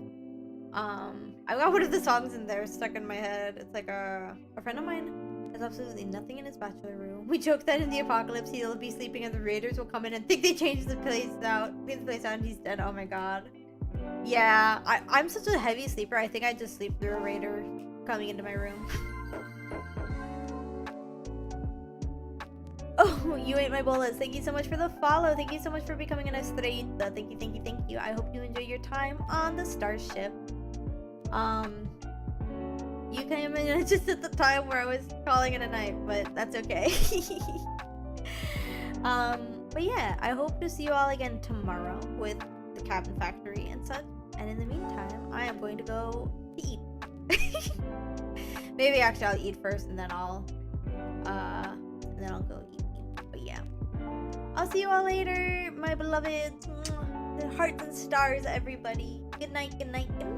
I got one of the songs in there stuck in my head. It's like a friend of mine has absolutely nothing in his bachelor room. We joke that in the apocalypse he'll be sleeping and the raiders will come in and think they changed the place out, and he's dead. Oh my god. Yeah, I'm such a heavy sleeper. I think I just sleep through a raider coming into my room. Oh, you ate my bolas. Thank you so much for the follow. Thank you so much for becoming an Estrellita. Thank you, thank you, thank you. I hope you enjoy your time on the starship. You came in just at the time where I was calling it a night, but that's okay. But yeah, I hope to see you all again tomorrow with the Cabin Factory and such. And in the meantime, I am going to go eat. Maybe actually I'll eat first and then I'll go eat. But yeah, I'll see you all later, my beloveds. The hearts and stars, everybody. Good night, good night, good night.